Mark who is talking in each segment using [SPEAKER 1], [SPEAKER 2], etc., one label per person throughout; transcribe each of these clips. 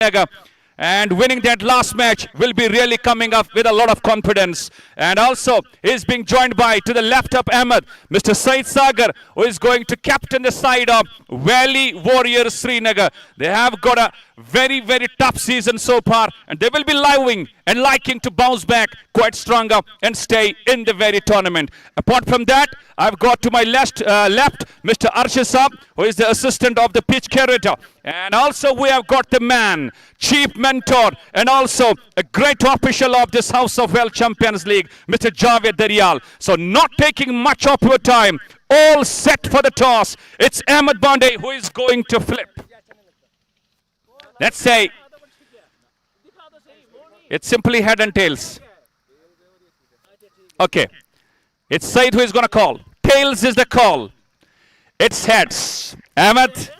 [SPEAKER 1] Srinagar. And winning that last match will be really coming up with a lot of confidence. And also, he's being joined by, to the left of Ahmed, Mr. Said Sagar, who is going to captain the side of Valley Warriors Srinagar. They have got a very, very tough season so far, and they will be liking and liking to bounce back quite stronger and stay in the very tournament. Apart from that, I've got to my left, Mr. Arshad Saab, who is the assistant of the pitch curator. And also we have got the man, chief mentor, and also a great official of this House of Well Champions League, Mr. Javed Daryal. So not taking much of your time, all set for the toss. It's Ahmed Bande who is going to flip. Let's say it's simply head and tails. Okay. It's Said who is going to call. Tails is the call. It's heads. Ahmed,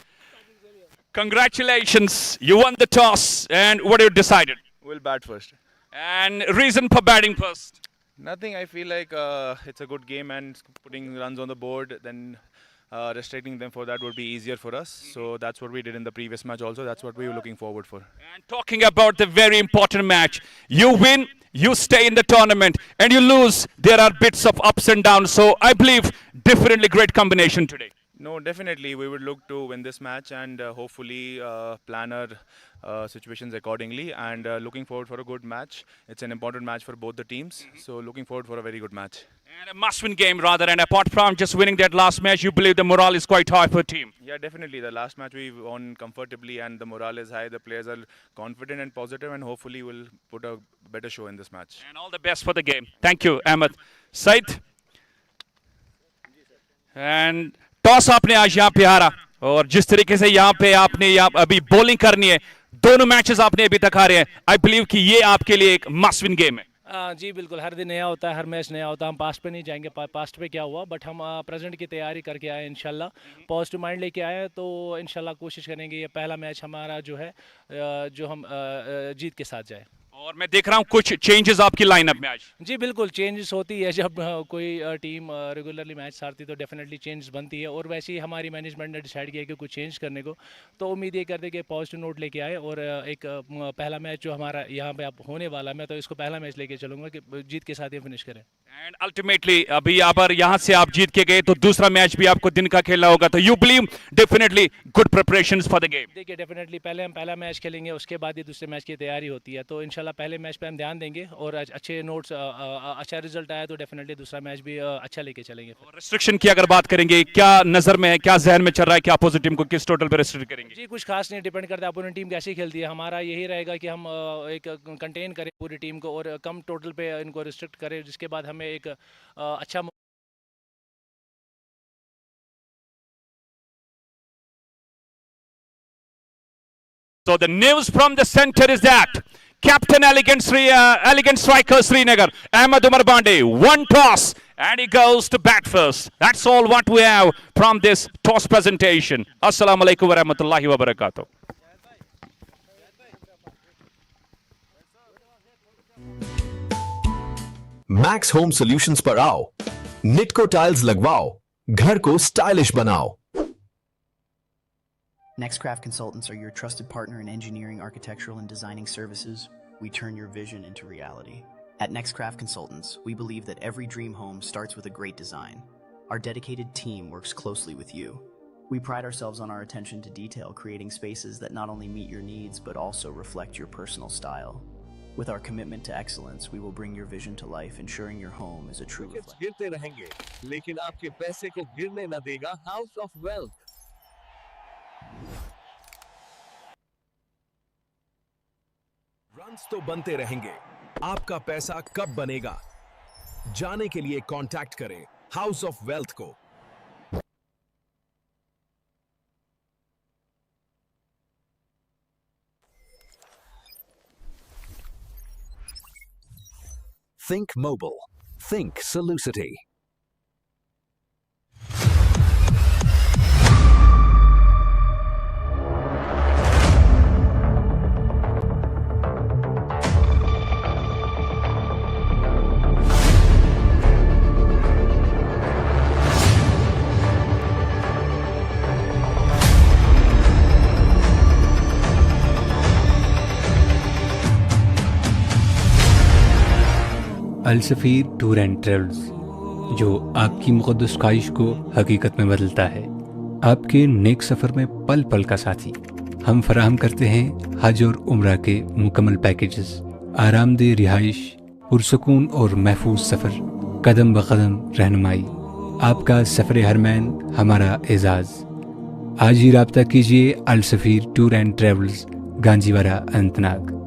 [SPEAKER 1] congratulations. You won the toss. And what have you decided?
[SPEAKER 2] We'll bat first.
[SPEAKER 1] And reason for batting first?
[SPEAKER 2] Nothing. I feel like it's a good game and putting runs on the board, then restricting them for that would be easier for us. So that's what we did in the previous match also. That's what we were looking forward for.
[SPEAKER 1] And talking about the very important match, you win, you stay in the tournament, and you lose. There are bits of ups and downs. So I believe definitely great combination today.
[SPEAKER 2] No, definitely we would look to win this match and hopefully plan our situations accordingly, and looking forward for a good match. It's an important match for both the teams, so looking forward for a very good match.
[SPEAKER 1] And a must-win game rather, and apart from just winning that last match, you believe the morale is quite high for the team?
[SPEAKER 2] Yeah, definitely. The last match we won comfortably and the morale is high. The players are confident and positive, and hopefully we'll put a better show in this match.
[SPEAKER 1] And all the best for the game. Thank you, Ahmed. Said? And toss आपने आज यहाँ पे हारा, और जिस तरीके से यहाँ पे आपने अभी बॉलिंग करनी है, दोनों मैचेस आपने अभी तक हारे हैं. आई बिलीव कि ये आपके लिए एक मस्ट विन गेम है.
[SPEAKER 3] जी बिल्कुल, हर दिन नया होता है, हर मैच नया होता है. हम पास्ट पे नहीं जाएंगे, पास्ट पे क्या हुआ, बट हम प्रेजेंट की तैयारी करके आए. इंशाल्लाह पॉजिटिव माइंड लेके आए, तो इंशाल्लाह कोशिश करेंगे ये पहला मैच हमारा जो है जो हम जीत के साथ जाए.
[SPEAKER 1] और मैं देख रहा हूँ कुछ चेंजेस आपकी लाइनअप में आज.
[SPEAKER 3] जी बिल्कुल, चेंजेस होती है जब कोई टीम रेगुलरली मैच हारती तो डेफिनेटली चेंज बनती है, और वैसे ही हमारी मैनेजमेंट ने डिसाइड किया कि कुछ चेंज करने को. तो उम्मीद ये करते कि पॉजिटिव नोट लेके आए, और एक पहला मैच जो हमारा यहाँ पे अब होने वाला, मैं तो इसको पहला मैच लेके चलूँगा कि जीत के साथ ही फिनिश करें.
[SPEAKER 1] एंड अल्टीमेटली अभी अगर यहाँ से आप जीत के गए तो दूसरा मैच भी आपको दिन का खेलना होगा, तो you believe definitely good preparations for the game.
[SPEAKER 3] देखिए डेफिनेटली पहले हम पहला मैच खेलेंगे, उसके बाद ही दूसरे मैच की तैयारी होती है. तो इंशाल्लाह पहले मैच पे हम ध्यान देंगे, और अच्छे नोट्स अच्छा रिजल्ट आया तो डेफिनेटली दूसरा मैच भी अच्छा लेके चलेंगे.
[SPEAKER 1] रिस्ट्रिक्शन की अगर बात करेंगे, क्या नजर में है, क्या जहन में चल रहा है कि अपोजिट टीम को किस टोटल पे रिस्ट्रिक्ट करेंगे?
[SPEAKER 3] जी कुछ खास नहीं, डिपेंड करता है अपोनेंट टीम कैसी खेलती है. हमारा यही रहेगा कि हम एक कंटेन करें पूरी टीम को, और कम टोटल पे इनको रिस्ट्रिक्ट करें, जिसके बाद हमें एक अच्छा.
[SPEAKER 1] So the news from the center is that Captain Elegant Strikers Srinagar, Ahmed Umar Bande, one toss and he goes to bat first. That's all what we have from this toss presentation. Assalamu alaikum wa rahmatullahi wa barakatuh.
[SPEAKER 4] Max home solutions पर आओ, Nitco tiles लगवाओ, घर को stylish बनाओ.
[SPEAKER 5] Nextcraft Consultants are your trusted partner in engineering, architectural, and designing services. We turn your vision into reality. At Nextcraft Consultants, we believe that every dream home starts with a great design. Our dedicated team works closely with you. We pride ourselves on our attention to detail, creating spaces that not only meet your needs, but also reflect your personal style. With our commitment to excellence, we will bring your vision to life, ensuring your home is a true reflection.
[SPEAKER 6] गिरते रहेंगे, लेकिन आपके पैसे को गिरने न देगा house of wealth.
[SPEAKER 4] Runs तो बनते रहेंगे, आपका पैसा कब बनेगा? जाने के लिए कांटेक्ट करें हाउस ऑफ वेल्थ को. Think mobile. Think Solucity.
[SPEAKER 7] Alsafeer tour and travels, जो आपकी मुक़द्दस ख्वाहिश को हकीकत में बदलता है। आपके नेक सफ़र में पल पल का साथी। हम फराहम करते हैं हज और उम्रा के मुकम्मल पैकेजेस, आरामदेह रिहाइश, पुरसकून और महफूज सफ़र, कदम ब कदम रहनुमाई। आपका सफ़र हरमैन हमारा एजाज़। आज ही रब्ता कीजिए Alsafeer tour and travels, Ganjiwara, Anantnag.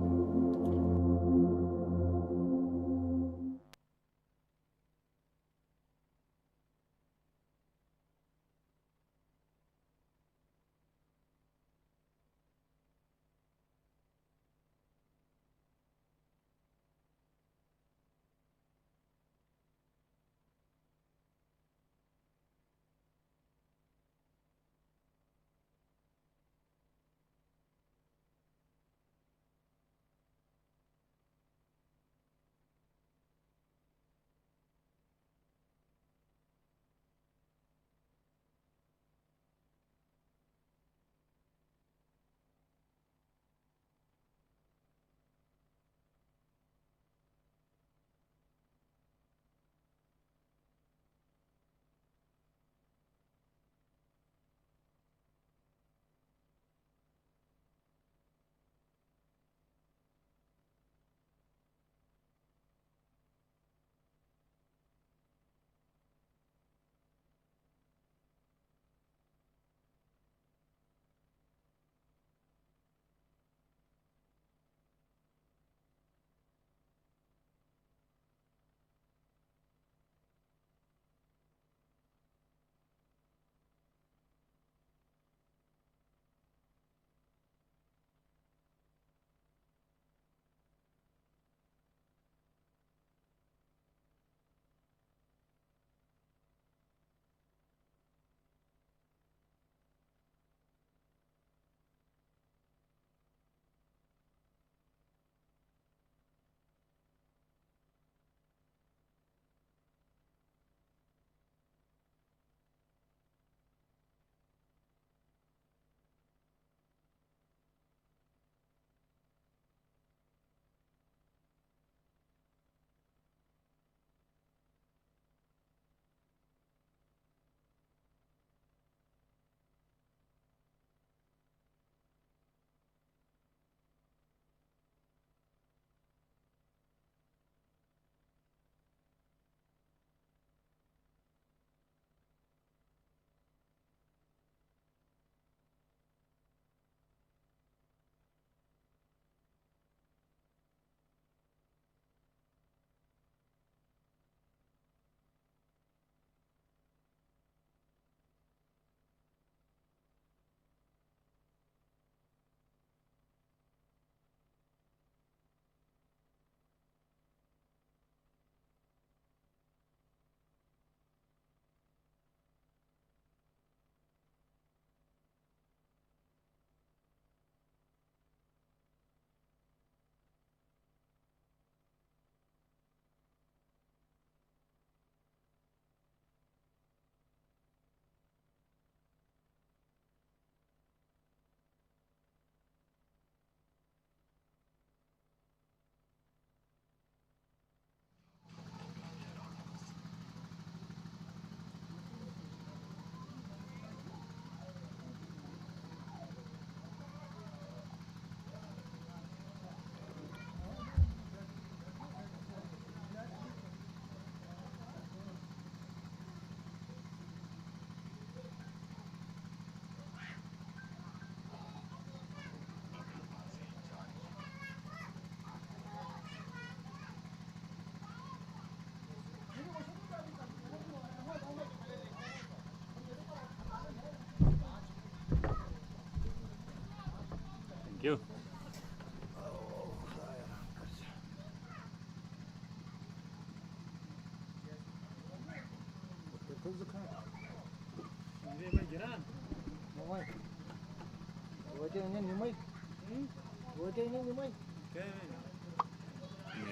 [SPEAKER 1] Thank you.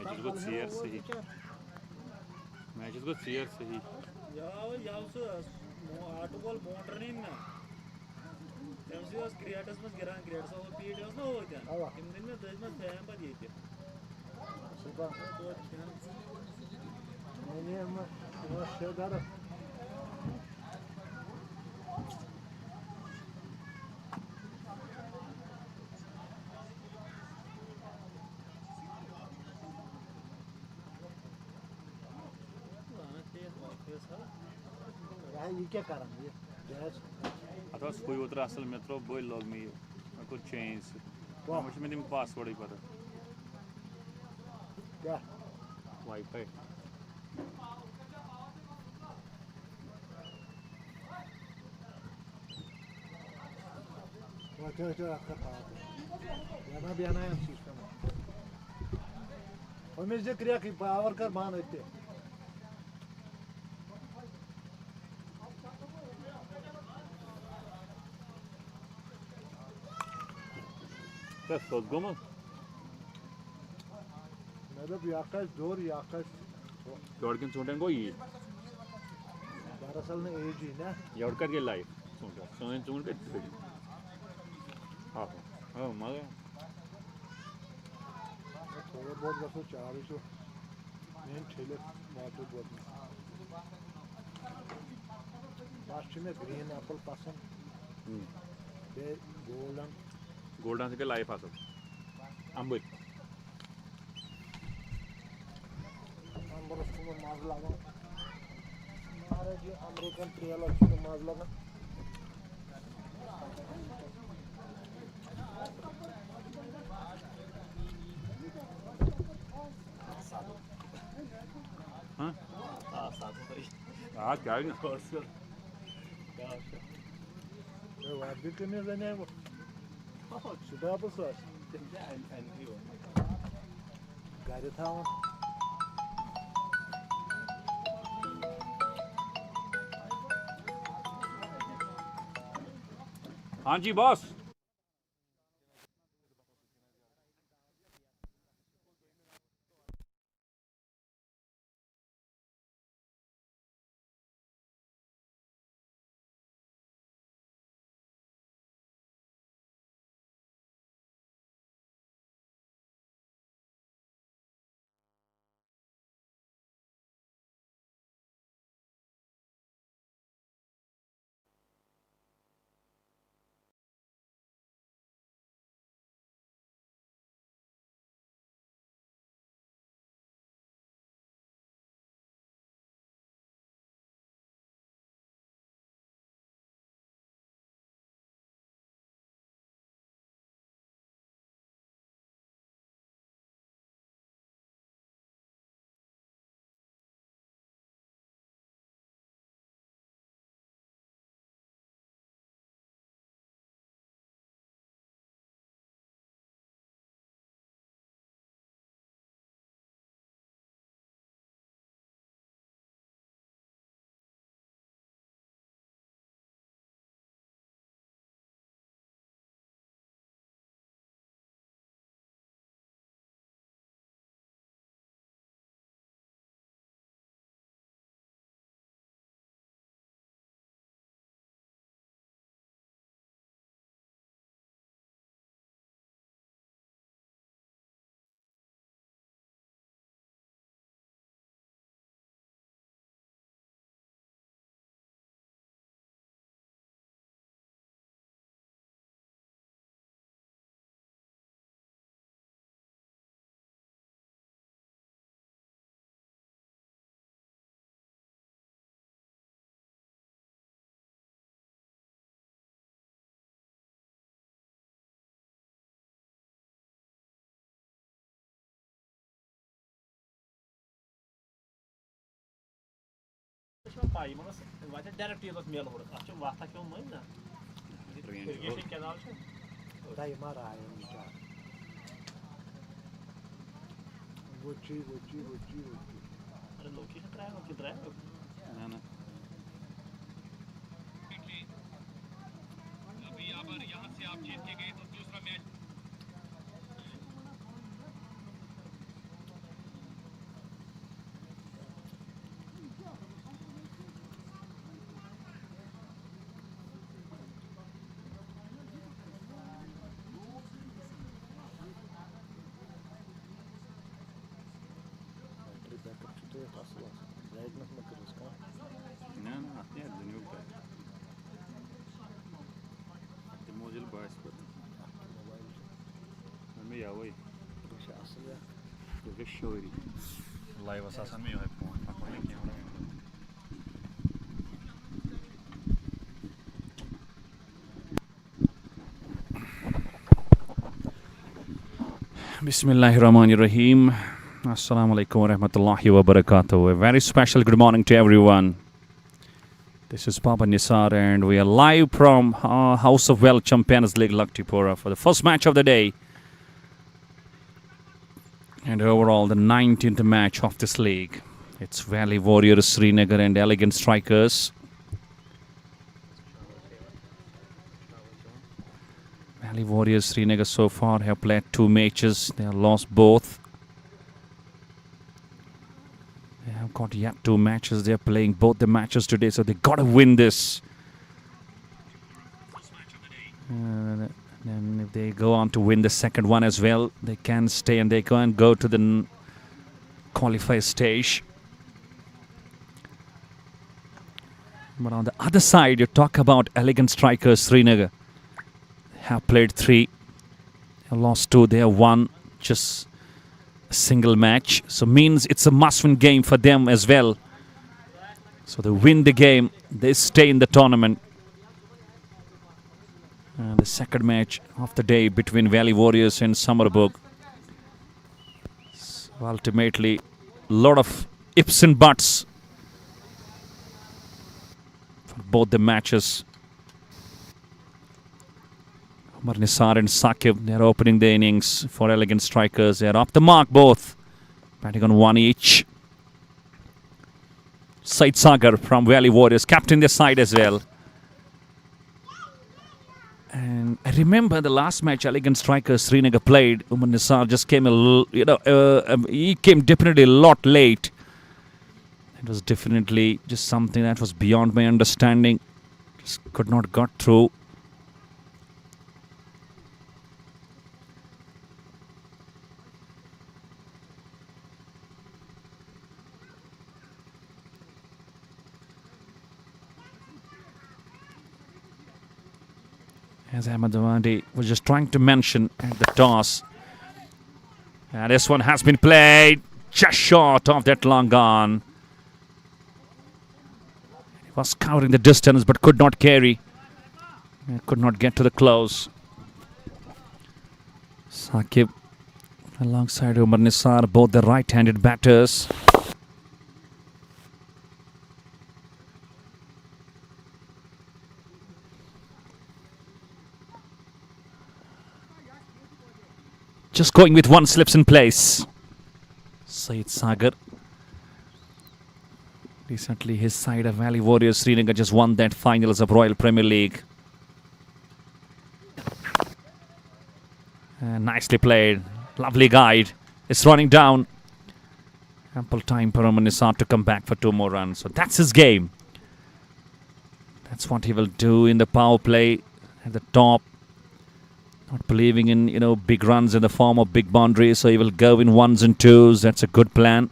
[SPEAKER 1] Matches got seer sahi. Matches got seer sahi.
[SPEAKER 8] Yav su article motorin na. Temsi was creators mas giran creators o PDs no hote. Kim din na daj mas fam pa yete. Super. ये क्या कर रहा है
[SPEAKER 1] I thought कोई उतर असल में तो boy log me I could change मुझे में निम password ही पता
[SPEAKER 8] क्या
[SPEAKER 1] Wi-Fi
[SPEAKER 8] वो क्या आपका पास यहाँ भी आना है सिस्टम हम इस क्रिया की पावर कर मान होते
[SPEAKER 1] That's so good
[SPEAKER 8] मतलब याकश जोर याकश
[SPEAKER 1] Jorgen सुनते हैं कोई
[SPEAKER 8] दरअसल में एज ही ना
[SPEAKER 1] Jorgen के live सुनते सुन के हाँ हाँ मगर
[SPEAKER 8] थोड़ा बहुत बसो चार ही तो नहीं ठेले वाटर बहुत लास्ट में ग्रीन एप्पल पसंद बे
[SPEAKER 1] गोल्डन से के live आसो अम्बुत
[SPEAKER 8] बरस को मार लगा हमारे जो अमेरिकन प्लेयर अच्छे को मार लगा
[SPEAKER 1] हाँ क्या है
[SPEAKER 8] ये वादी करने जाने वो सुबह बस गाड़ी था वो
[SPEAKER 1] हाँ जी बॉस
[SPEAKER 9] पाई मगर वाटे डायरेक्ट ये बस मेल हो रहा अच्छा वाता क्यों मैं ना इरिगेशन कैनाल से
[SPEAKER 8] दाई मारा है उनका वो ची
[SPEAKER 9] अरे लोकेशन ट्राई हो किधर है
[SPEAKER 1] ना ना
[SPEAKER 10] अभी अगर यहाँ से आप जीत के गए तो दूसरा मैच
[SPEAKER 8] बैकअप छुट्टे पास हुआ
[SPEAKER 1] Bismillahirrahmanirrahim. Assalamu alaikum wa rahmatullahi wa barakatuh. A very special good morning to everyone. This is Papa Nisar and we are live from House of Wealth Champions League Luktipora for the first match of the day. And overall the 19th match of this league. It's Valley Warriors Srinagar and Elegant Strikers. Valley Warriors Srinagar so far have played 2 matches. They have lost both. They have got yet 2 matches. They are playing both the matches today, so they got to win this. Then if they go on to win the second one as well, they can stay and they can go to the qualifier stage. But on the other side, you talk about Elegant Strikers Srinagar. Have played 3, have lost 2, they have won just a single match. So means it's a must-win game for them as well. So they win the game, they stay in the tournament. The second match of the day between Valley Warriors and Summerburg. So ultimately, a lot of ifs and buts for both the matches. Umar Nisar and Saqib, they're opening the innings for Elegant Strikers. They're off the mark both, batting on 1 each. Said Sagar from Valley Warriors, captain their side as well. And I remember the last match Elegant Strikers Srinagar played. Umar Nisar just came he came definitely a lot late. It was definitely just something that was beyond my understanding. Just could not got through. As Ahmed Zawadi was just trying to mention at the toss. And this one has been played just short of that long on. He was covering the distance but could not carry. Could not get to the close. Saqib alongside Umar Nisar, both the right-handed batters. Just going with one slips in place. Said Sagar. Recently his side of Valley Warriors Srinagar just won that finals of Royal Premier League. Nicely played. Lovely guide. It's running down. Ample time for Umar Nisar to come back for 2 more runs. So that's his game. That's what he will do in the power play at the top. Not believing in, big runs in the form of big boundaries. So he will go in 1s and 2s. That's a good plan.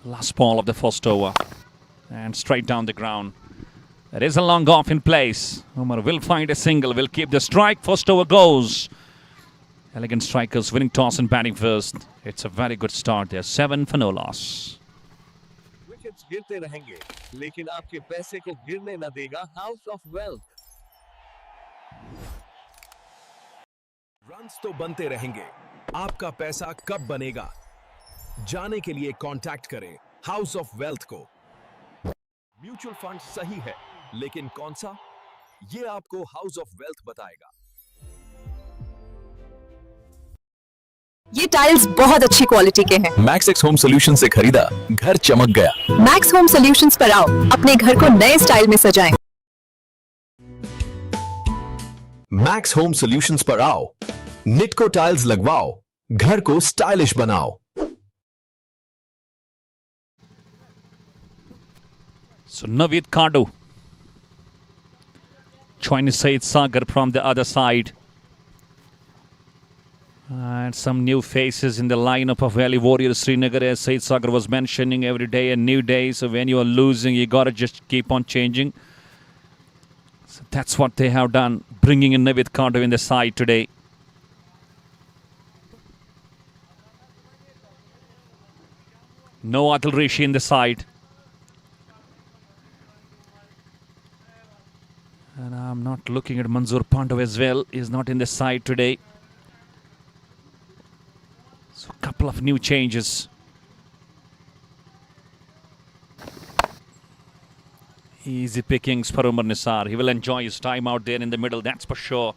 [SPEAKER 1] Last ball of the first over. And straight down the ground. There is a long off in place. Umar will find a single, will keep the strike. First over goes. Elegant Strikers winning toss and batting first. It's a very good start. They're 7 for no loss.
[SPEAKER 6] Wickets गिरते रहेंगे, लेकिन आपके पैसे को गिरने न देगा House of Wealth.
[SPEAKER 4] Runs तो बनते रहेंगे, आपका पैसा कब बनेगा? जाने के लिए कांटेक्ट करें हाउस ऑफ वेल्थ को। म्यूचुअल फंड सही है, लेकिन कौन सा? ये आपको हाउस ऑफ वेल्थ बताएगा।
[SPEAKER 11] ये टाइल्स बहुत अच्छी क्वालिटी के हैं।
[SPEAKER 4] मैक्स होम सॉल्यूशन से खरीदा, घर चमक गया।
[SPEAKER 11] मैक्स होम सॉल्यूशंस पर आओ, अपने घर को नए स्टाइल में सजाएं।
[SPEAKER 4] मैक्स होम सॉल्यूशंस पर आओ, निटको टाइल्स लगवाओ, घर को स्टाइलिश बनाओ।
[SPEAKER 1] So Naveed Kadu Join Said Sagar from the other side. And some new faces in the lineup of Valley Warriors Srinagar. As Said Sagar was mentioning, every day a new day. So when you are losing, you got to just keep on changing. So that's what they have done, bringing in Navid Khandu in the side today. No Adil Rishi in the side. And I'm not looking at Manzoor Pandav as well. He's not in the side today. So a couple of new changes. Easy pickings for Umar Nisar. He will enjoy his time out there in the middle, that's for sure.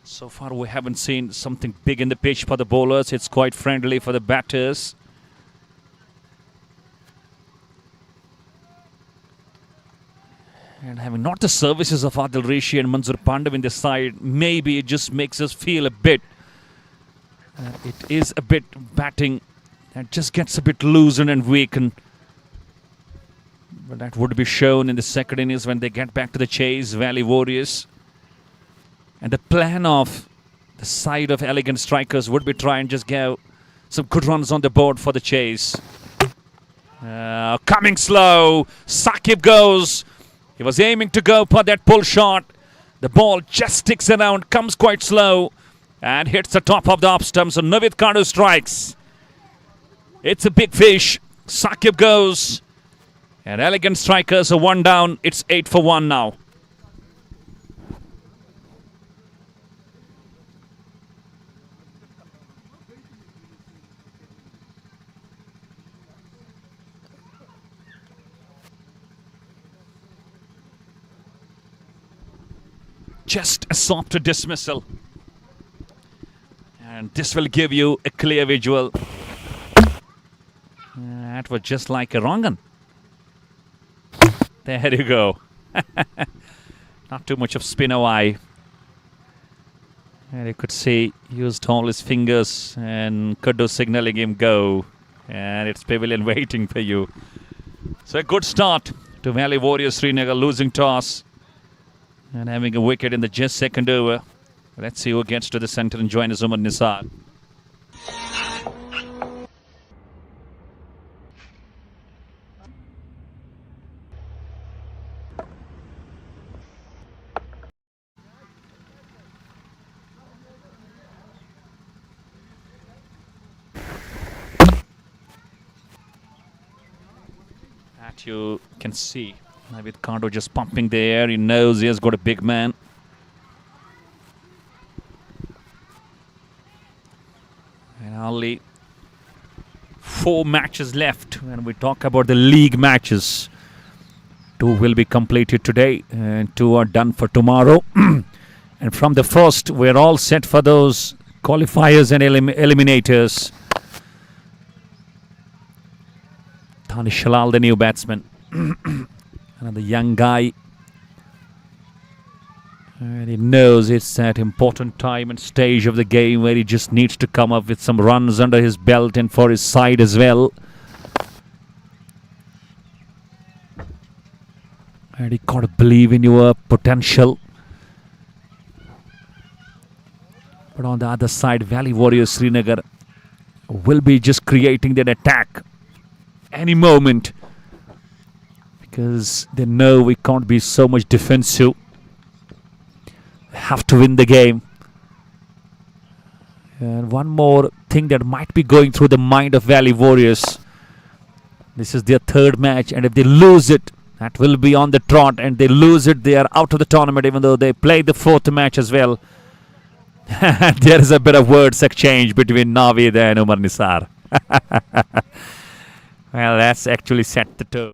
[SPEAKER 1] So far we haven't seen something big in the pitch for the bowlers. It's quite friendly for the batters. And having not the services of Adil Rishi and Manzoor Pandav in the side, maybe it just makes us feel a bit. It is a bit batting that just gets a bit loosened and weakened. But that would be shown in the second innings when they get back to the chase, Valley Warriors. And the plan of the side of Elegant Strikers would be try and just get some good runs on the board for the chase. Coming slow, Saqib goes. He was aiming to go for that pull shot. The ball just sticks around, comes quite slow and hits the top of the off stump. So Navid Khandu strikes. It's a big fish. Saqib goes. And Elegant Strikers are one down. It's 8 for 1 now. Just a softer dismissal. And this will give you a clear visual. That was just like a wrong one. There you go. Not too much of spin away. And you could see he used all his fingers and Kuddu signaling him go. And it's Pavilion waiting for you. So a good start to Valley Warriors Srinagar, losing toss and having a wicket in the just second over. Let's see who gets to the centre and joins Umar Nisar. That you can see. Navid Khandu just pumping the air. He knows he has got a big man. And only 4 matches left when we talk about the league matches. 2 will be completed today and 2 are done for tomorrow. And from the first, we're all set for those qualifiers and eliminators. Danish Shalal, the new batsman. Another young guy. And he knows it's that important time and stage of the game where he just needs to come up with some runs under his belt and for his side as well. And he got to believe in your potential. But on the other side, Valley Warriors Srinagar will be just creating that attack any moment. Because they know we can't be so much defensive. Have to win the game. And one more thing that might be going through the mind of Valley Warriors. This is their 3rd match, and if they lose it, that will be on the trot, and they lose it, they are out of the tournament, even though they played the 4th match as well. There is a bit of words exchange between Navid and Umar Nisar. Well, that's actually set the tone.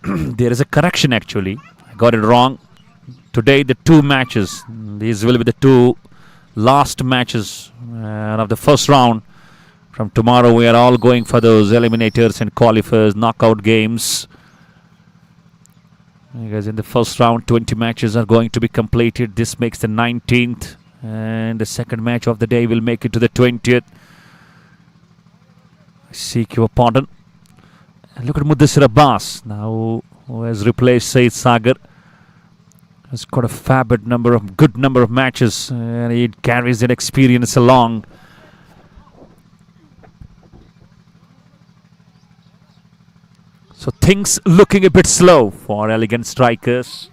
[SPEAKER 1] There is a correction actually. I got it wrong. Today the 2 matches. These will be the 2 last matches of the first round. From tomorrow we are all going for those eliminators and qualifiers, knockout games. Because in the first round 20 matches are going to be completed. This makes the 19th. And the second match of the day will make it to the 20th. I seek your pardon. And look at Mudassir Abbas now, who has replaced Saeed Sagar. Has got a good number of matches, and he carries that experience along. So things looking a bit slow for Elegant Strikers.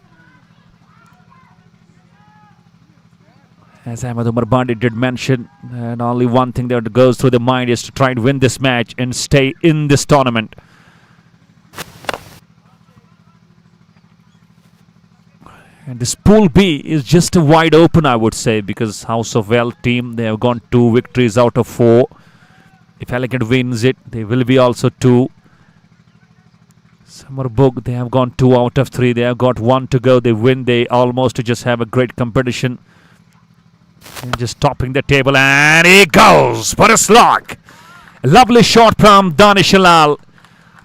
[SPEAKER 1] As Ahmed Umar Bandi did mention, and only one thing that goes through the mind is to try and win this match and stay in this tournament. And this Pool B is just a wide open, I would say, because House of Wealth team, they have gone 2 victories out of 4. If Elegant wins it, they will be also 2. Summer Book, they have gone 2 out of 3. They have got 1 to go. They win, they almost just have a great competition. And just topping the table, and he goes for a slog. A lovely shot from Danish Halal.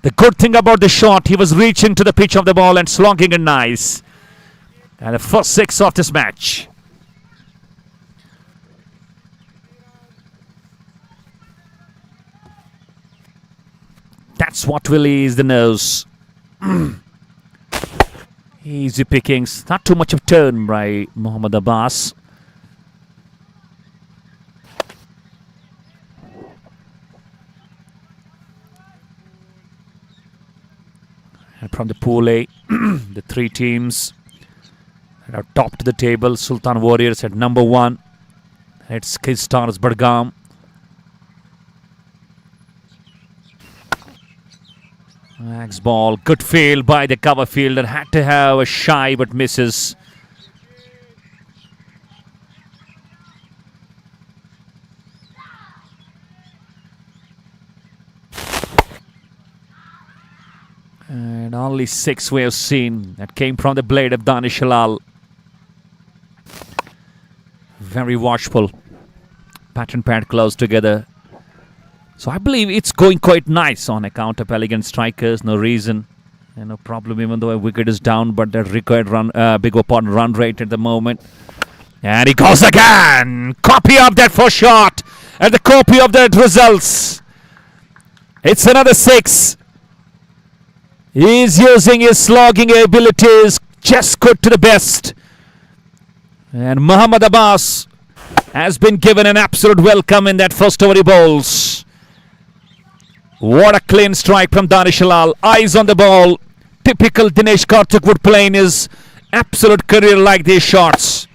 [SPEAKER 1] The good thing about the shot, he was reaching to the pitch of the ball and slogging it nice. And the first 6 of this match. That's what will ease the nose. Easy pickings. Not too much of turn by Mohammad Abbas. And from the Pool A, the 3 teams that are top to the table. Sultan Warriors at number 1. It's Stars Badgam. Max ball. Good field by the cover fielder. Had to have a shy but misses. And only 6 we have seen. That came from the blade of Danish Halal. Very watchful. Pattern pad close together. So I believe it's going quite nice on account of Elegant Strikers. No reason. No problem even though a wicket is down. But that required big opponent run rate at the moment. And he goes again. Copy of that first shot. And the copy of that results. It's another 6. He's using his slogging abilities, just good to the best. And Muhammad Abbas has been given an absolute welcome in that first over he bowls. What a clean strike from Danish Halal. Eyes on the ball. Typical Dinesh Karthik would play in his absolute career like these shots.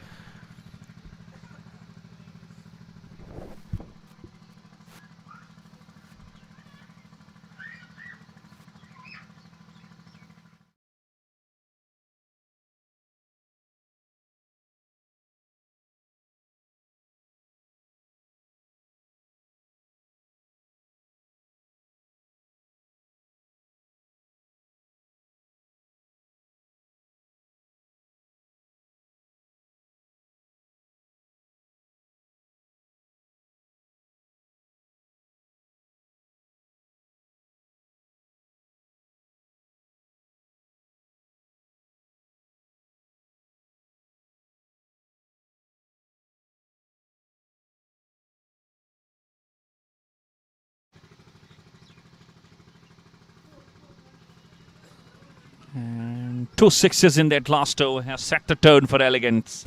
[SPEAKER 1] And 2 6s in that last over have set the tone for Elegance.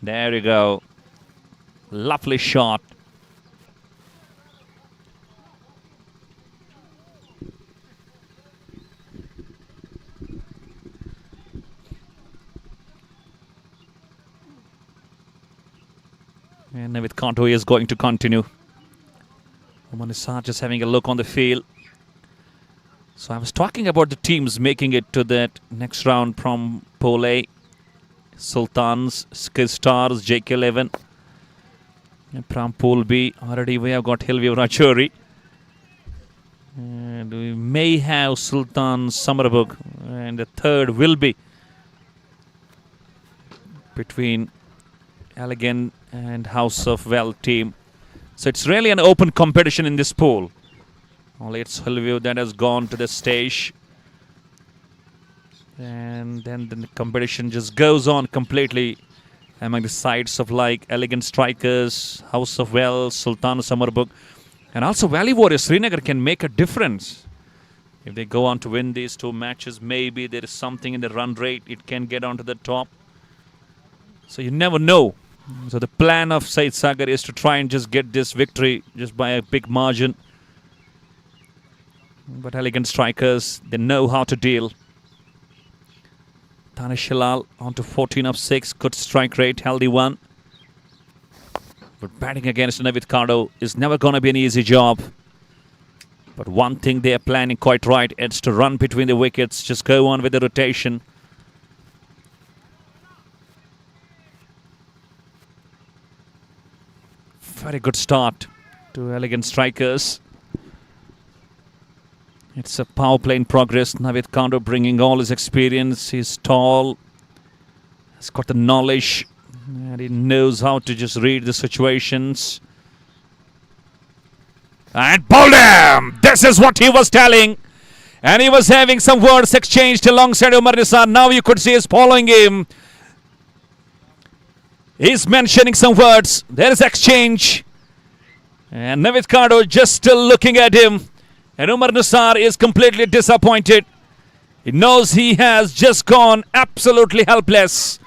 [SPEAKER 1] There you go. Lovely shot. And Navid Kanto is going to continue. Oman Issa just having a look on the field. So I was talking about the teams making it to that next round from Pool A. Sultans, Skid Stars, JK11. And from Pool B, already we have got Hillview Rachuri. And we may have Sultan Samarabug. And the third will be between Elegant and House of Well team. So it's really an open competition in this pool. Only it's Hillview that has gone to the stage. And then the competition just goes on completely among the sides of like Elegant Strikers, House of Well, Sultan Samarbuk, and also Valley Warriors Srinagar can make a difference. If they go on to win these two matches, maybe there is something in the run rate. It can get onto the top. So you never know. So the plan of Said Sagar is to try and just get this victory just by a big margin. But Elegant Strikers, they know how to deal. Tanish Hilal on to 14 of 6. Good strike rate, healthy one. But batting against Navid Cardo is never going to be an easy job. But one thing they are planning quite right, it's to run between the wickets, just go on with the rotation. Very good start to Elegant Strikers. It's a power play in progress. Navid Cardo bringing all his experience. He's tall, he's got the knowledge, and he knows how to just read the situations. And bowled him! This is what he was telling. And he was having some words exchanged alongside Umar Nisar. Now you could see he's following him. He's mentioning some words. There is exchange. And Navid Cardo just still looking at him. And Umar Nisar is completely disappointed. He knows he has just gone absolutely helpless.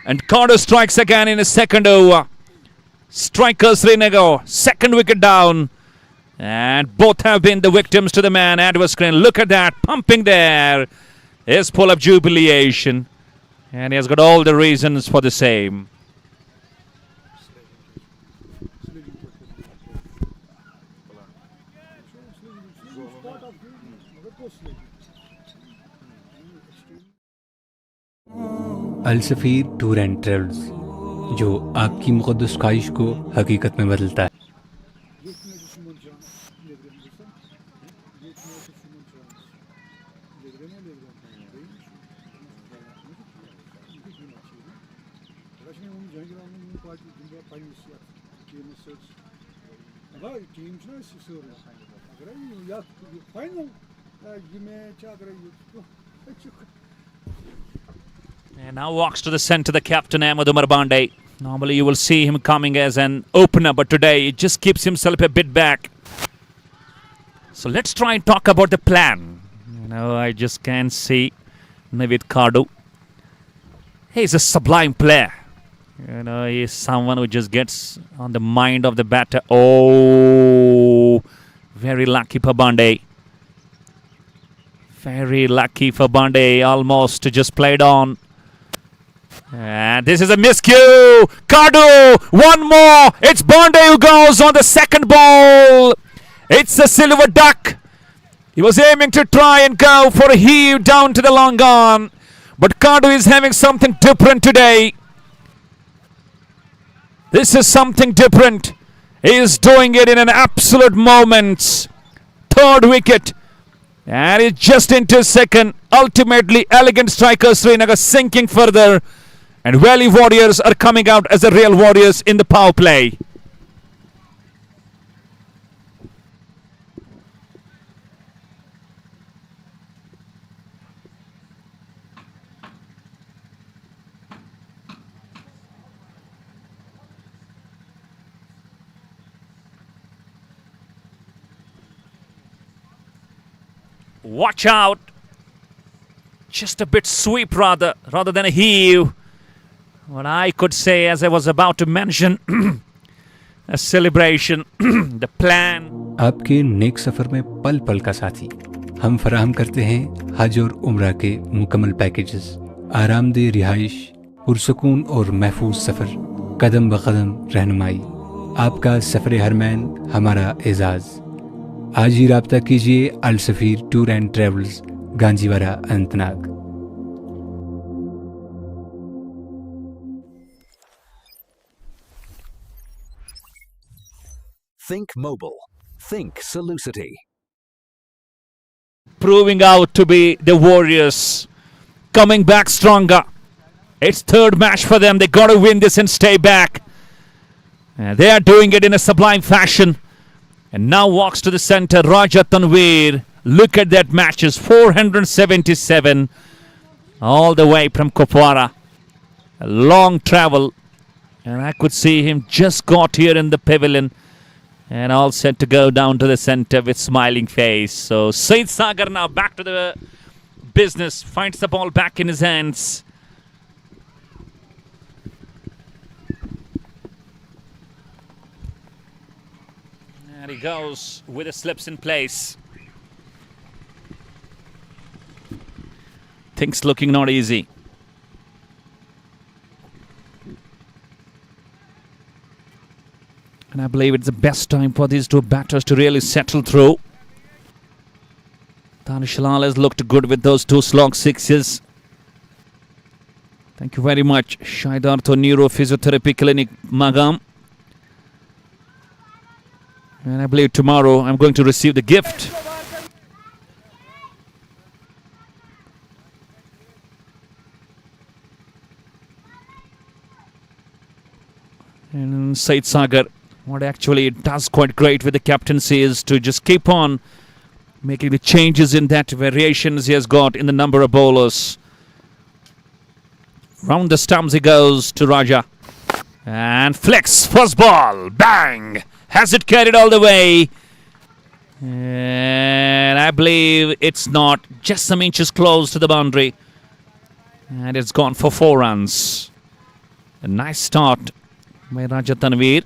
[SPEAKER 1] And Cardo strikes again in his second over. Strikers Srinagar, second wicket down. And both have been the victims to the man. Adverse screen. Look at that. Pumping there. Is full of jubilation. And he has got all the reasons for the same.
[SPEAKER 7] Alsafeer tour and travels, जो आपकी मुक़द्दस ख्वाहिश को हकीकत में बदलता है।
[SPEAKER 1] And now walks to the centre, the captain Ahmed Umar Bande. Normally you will see him coming as an opener, but today he just keeps himself a bit back. So let's try and talk about the plan. You know, I just can't see Navid Cardo. He's a sublime player. You know, he's someone who just gets on the mind of the batter. Oh, very lucky for Bande. Very lucky for Bande. Almost just played on. And this is a miscue. Cardo, one more. It's Bande who goes on the second ball. It's a silver duck. He was aiming to try and go for a heave down to the long on. But Cardo is having something different today. This is something different. He is doing it in an absolute moment. Third wicket. And it's just into second. Ultimately, Elegant Strikers Srinagar sinking further. And Valley Warriors are coming out as the real Warriors in the power play. Watch out. Just a bit sweep rather than a heave. What I could say, as I was about to mention, a celebration, the plan.
[SPEAKER 7] आपके नेक सफ़र में पल पल का साथी हम फराहम करते हैं हज और उम्रा के मुकम्मल पैकेजेस, आरामदेह रिहाइश, पुरसकून और महफूज सफ़र, कदम ब कदम रहनुमाई, आपका सफ़र हरमैन हमारा एजाज़। आज ही राब्ता कीजिए Al Safeer tour and travels, Ganjiwara, Anantnag.
[SPEAKER 4] Think mobile. Think Solucity.
[SPEAKER 1] proving out to be the Warriors coming back stronger. It's third match for them. They got to win this and stay back. They are doing it in a sublime fashion. And now walks to the center, Raja Tanveer. Look at that matches, 477 all the way from Kupwara. A long travel. And I could see him just got here in the pavilion. And all set to go down to the center with smiling face. So Said Sagar now back to the business. Finds the ball back in his hands. And he goes with the slips in place. Things looking not easy. And I believe it's the best time for these two batters to really settle through. Danish Lal has looked good with those two slog sixes. Thank you very much, Shaidartho Neuro Physiotherapy Clinic, Magam. And I believe tomorrow I'm going to receive the gift. And Said Sagar, what actually does quite great with the captaincy is to just keep on making the changes in that variations he has got in the number of bowlers. Round the stumps he goes to Raja. And flicks, first ball, bang! Has it carried all the way? And I believe it's not, just some inches close to the boundary. And it's gone for 4 runs. A nice start by Raja Tanveer.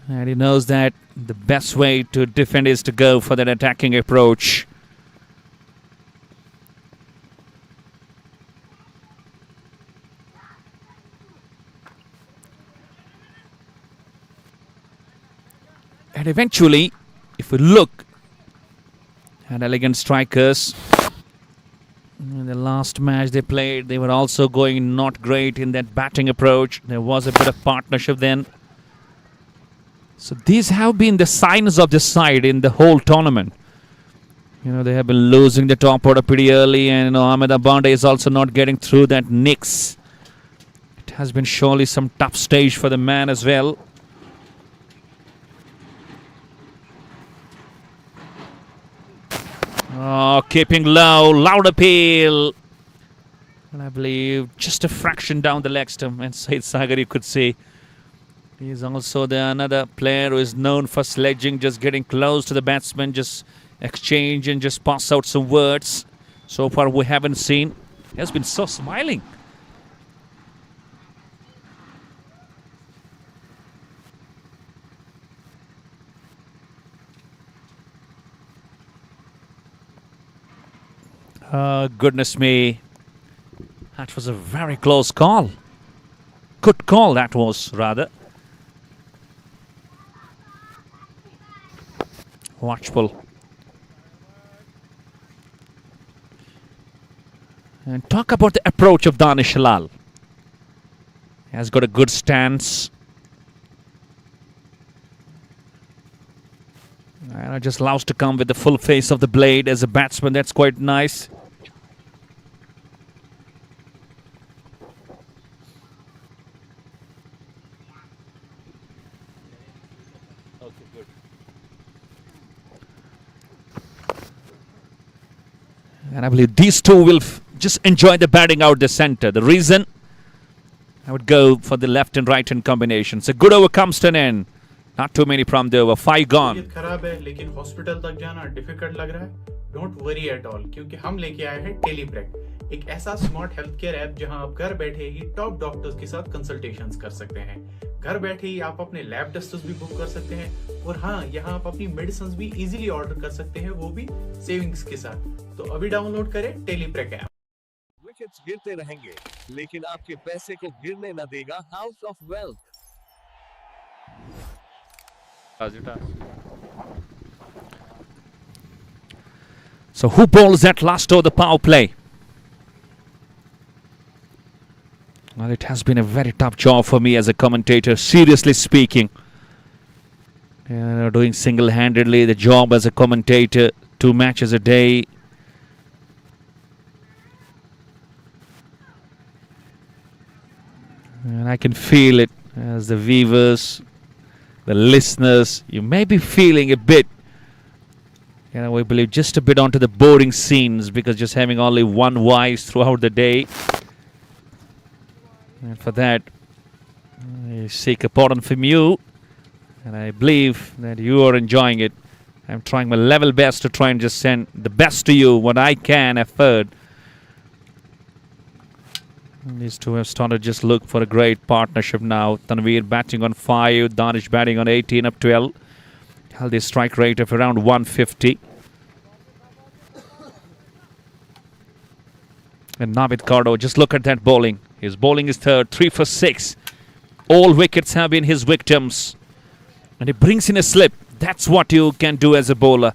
[SPEAKER 1] And he knows that the best way to defend is to go for that attacking approach. And eventually, if we look at Elegant Strikers, in the last match they played, they were also going not great in that batting approach. There was a bit of partnership then. So these have been the signs of this side in the whole tournament. You know, they have been losing the top order pretty early, and Ahmed Abande is also not getting through that Knicks. It has been surely some tough stage for the man as well. Oh, keeping low, loud appeal. And I believe just a fraction down the leg stump. And Said Sagar, you could see, he's also another player who is known for sledging, just getting close to the batsman, just exchange and just pass out some words. So far we haven't seen. He has been so smiling. Goodness me. That was a very close call. Good call that was, rather. Watchful. And talk about the approach of Danish Lal. He has got a good stance. And it just allows to come with the full face of the blade as a batsman. That's quite nice. And I believe these two will just enjoy the batting out the center. The reason I would go for the left and right hand combination. It's a good over comes to an end. Not too many from the over. 5 gone.
[SPEAKER 12] खराब है लेकिन hospital तक जाना difficult लग रहा है. Don't worry at all क्योंकि हम लेके आए हैं टेलीप्रेक, एक ऐसा स्मार्ट हेल्थ केयर ऐप जहां आप घर बैठे ही टॉप डॉक्टर्स के साथ कंसल्टेशंस कर सकते हैं. घर बैठे ही आप अपने लैब टेस्ट्स भी बुक कर सकते हैं और हाँ, यहाँ आप अपनी मेडिसिन भी इजीली ऑर्डर कर सकते हैं, वो भी सेविंग्स के साथ. तो अभी डाउनलोड करें टेलीप्रेक ऐप.
[SPEAKER 6] विकेट्स गिरते रहेंगे लेकिन आपके पैसे को गिरने न देगा house of wealth.
[SPEAKER 1] So who bowls that last over the power play? Well, it has been a very tough job for me as a commentator, seriously speaking. Doing single-handedly the job as a commentator, 2 matches a day. And I can feel it as the viewers, the listeners, you may be feeling a bit, we believe just a bit onto the boring scenes because just having only one voice throughout the day. And for that, I seek a pardon from you. And I believe that you are enjoying it. I'm trying my level best to try and just send the best to you, what I can afford. And these two have started just look for a great partnership now. Tanveer batting on 5, Danish batting on 18 up 12. Healthy strike rate of around 150. And Navid Cardo, just look at that bowling. His bowling is third, 3 for 6. All wickets have been his victims. And he brings in a slip. That's what you can do as a bowler.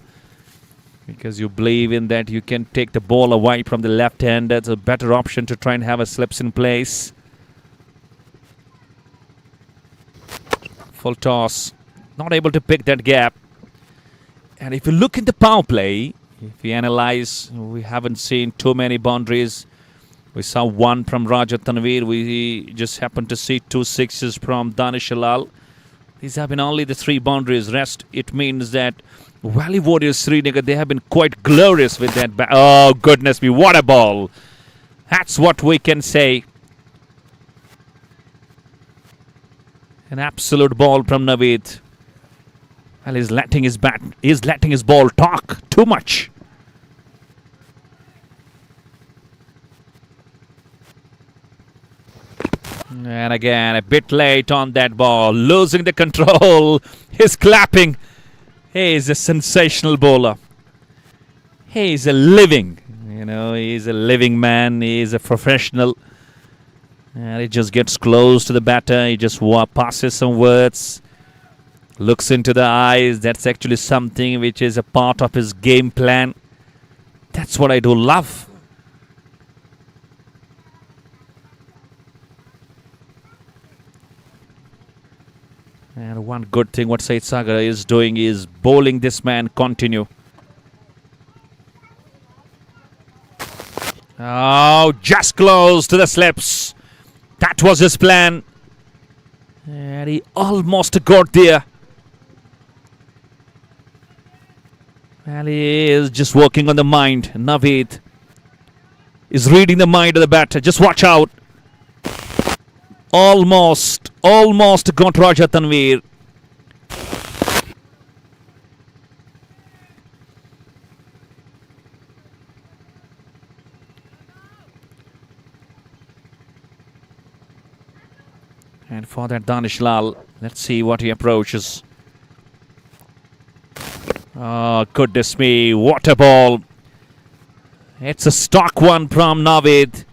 [SPEAKER 1] Because you believe in that you can take the ball away from the left hand. That's a better option to try and have a slips in place. Full toss. Not able to pick that gap. And if you look at the power play, if you analyze, we haven't seen too many boundaries. We saw 1 from Raja Tanveer. We just happened to see 2 sixes from Danish Halal. These have been only the 3 boundaries. Rest, it means that Valley Warriors Srinagar, they have been quite glorious with that. Oh, goodness me, what a ball. That's what we can say. An absolute ball from Naveed. Well, he's letting his ball talk too much. And again, a bit late on that ball. Losing the control. He's clapping. He is a sensational bowler. He is a living, he's a living man. He is a professional. And he just gets close to the batter. He just passes some words. Looks into the eyes. That's actually something which is a part of his game plan. That's what I do love. And one good thing what Said Sagar is doing is bowling this man continue. Oh, just close to the slips. That was his plan. And he almost got there. Well, he is just working on the mind. Naveed is reading the mind of the batter. Just watch out. Almost got Raja Tanveer. And for that Danish Lal, let's see what he approaches. Oh, goodness me, what a ball. It's a stock one from Naveed.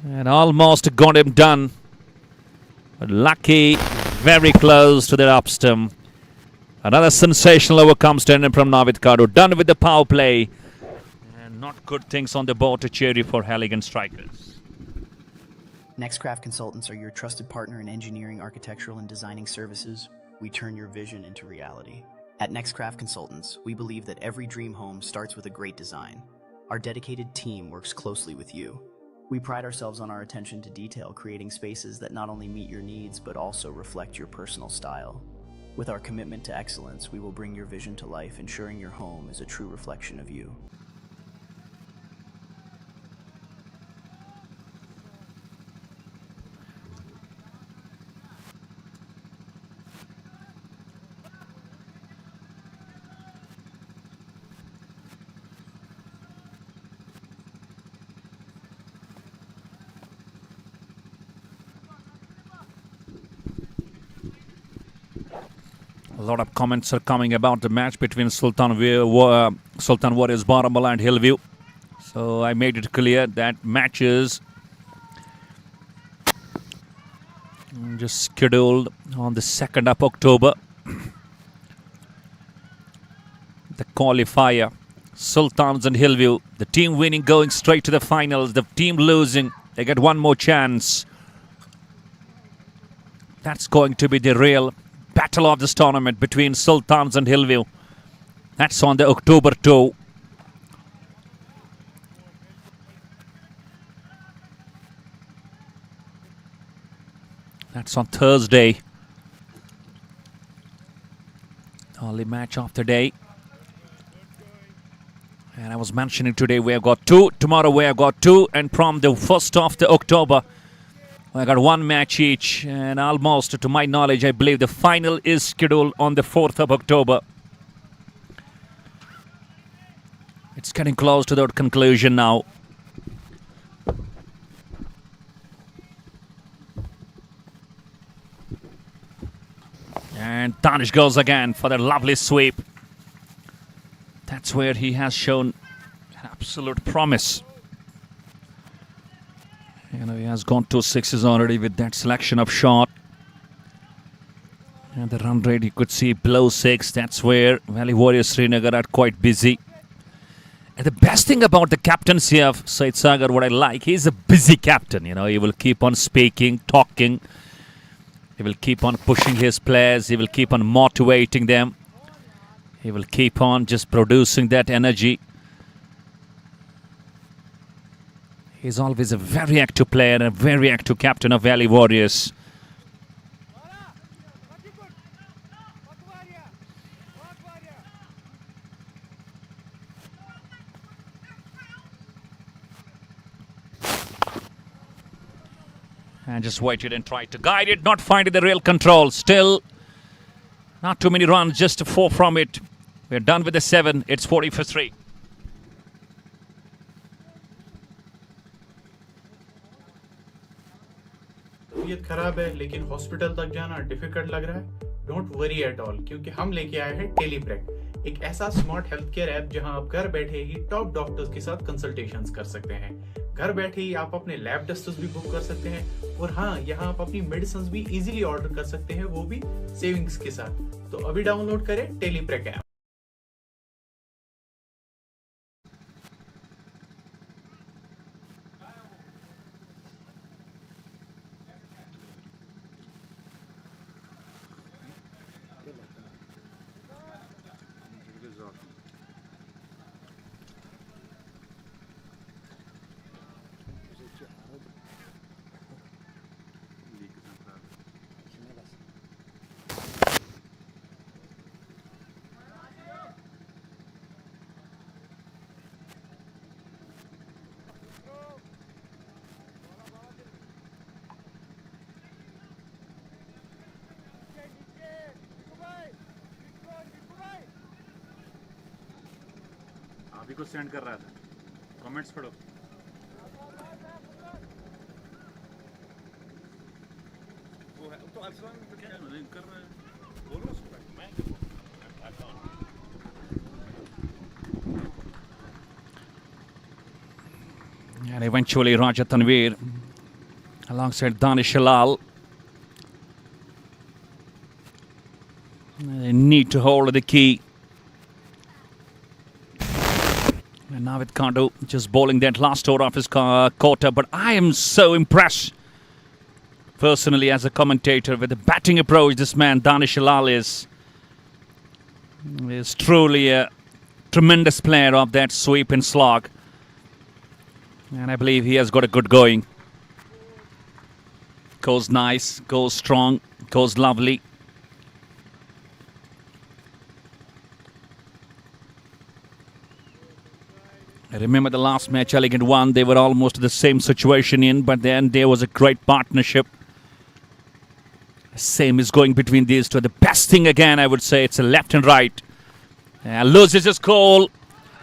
[SPEAKER 1] And almost got him done. But lucky, very close to the up stump. Another sensational over comes from Navid Kadu. Done with the power play. And not good things on the board to cheer you for Elegant Strikers.
[SPEAKER 5] Nextcraft Consultants are your trusted partner in engineering, architectural, and designing services. We turn your vision into reality. At Nextcraft Consultants, we believe that every dream home starts with a great design. Our dedicated team works closely with you. We pride ourselves on our attention to detail, creating spaces that not only meet your needs, but also reflect your personal style. With our commitment to excellence, we will bring your vision to life, ensuring your home is a true reflection of you.
[SPEAKER 1] A lot of comments are coming about the match between Sultan Warriors Baramulla and Hillview. So I made it clear that matches just scheduled on the 2nd of October. The qualifier, Sultans and Hillview. The team winning going straight to the finals. The team losing, they get one more chance. That's going to be the real battle battle of this tournament between Sultans and Hillview. That's on the October 2. That's on Thursday. Only match of the day. And I was mentioning today we have got 2. Tomorrow we have got 2. And from the 1st of the October, we got 1 match each. And almost, to my knowledge, I believe the final is scheduled on the 4th of October. It's getting close to the conclusion now. And Danish goes again for the lovely sweep. That's where he has shown absolute promise. You know, he has gone 2 sixes already with that selection of shot. And the run rate you could see below 6. That's where Valley Warriors Srinagar are quite busy. And the best thing about the captaincy of Said Sagar, what I like, he's a busy captain. You know, he will keep on speaking, talking. He will keep on pushing his players. He will keep on motivating them. He will keep on just producing that energy. He's always a very active player and a very active captain of Valley Warriors. And just waited and tried to guide it, not finding the real control. Still, not too many runs, just 4 from it. We're done with the 7. It's 40 for 3.
[SPEAKER 12] तबीयत खराब है लेकिन hospital तक जाना difficult लग रहा है. Don't worry at all, क्योंकि हम लेके आए हैं टेलीप्रेक, एक ऐसा स्मार्ट हेल्थ केयर ऐप जहां आप घर बैठे ही टॉप डॉक्टर्स के साथ कंसल्टेशंस कर सकते हैं. घर बैठे ही आप अपने लैब टेस्ट्स भी बुक कर सकते हैं और हाँ, यहाँ आप अपनी मेडिसिन भी इजीली ऑर्डर कर सकते हैं, वो भी सेविंग्स के साथ. तो अभी डाउनलोड करें टेलीप्रेक ऐप.
[SPEAKER 1] अभी को सेंड कर रहा था, कमेंट्स पढ़ो. वो है तो अरसलान क्या कर रहा है, बोलो उसको. And eventually Raja Tanveer alongside Danish Halal, they need to hold the key. And now with Kandu just bowling that last over of his quarter. But I am so impressed, personally, as a commentator, with the batting approach this man, Danish Halal, is truly a tremendous player of that sweep and slog. And I believe he has got a good going. Goes nice, goes strong, goes lovely. I remember the last match Elegant won. They were almost the same situation in, but then there was a great partnership. Same is going between these two. The best thing again, I would say, it's a left and right. Loses his goal.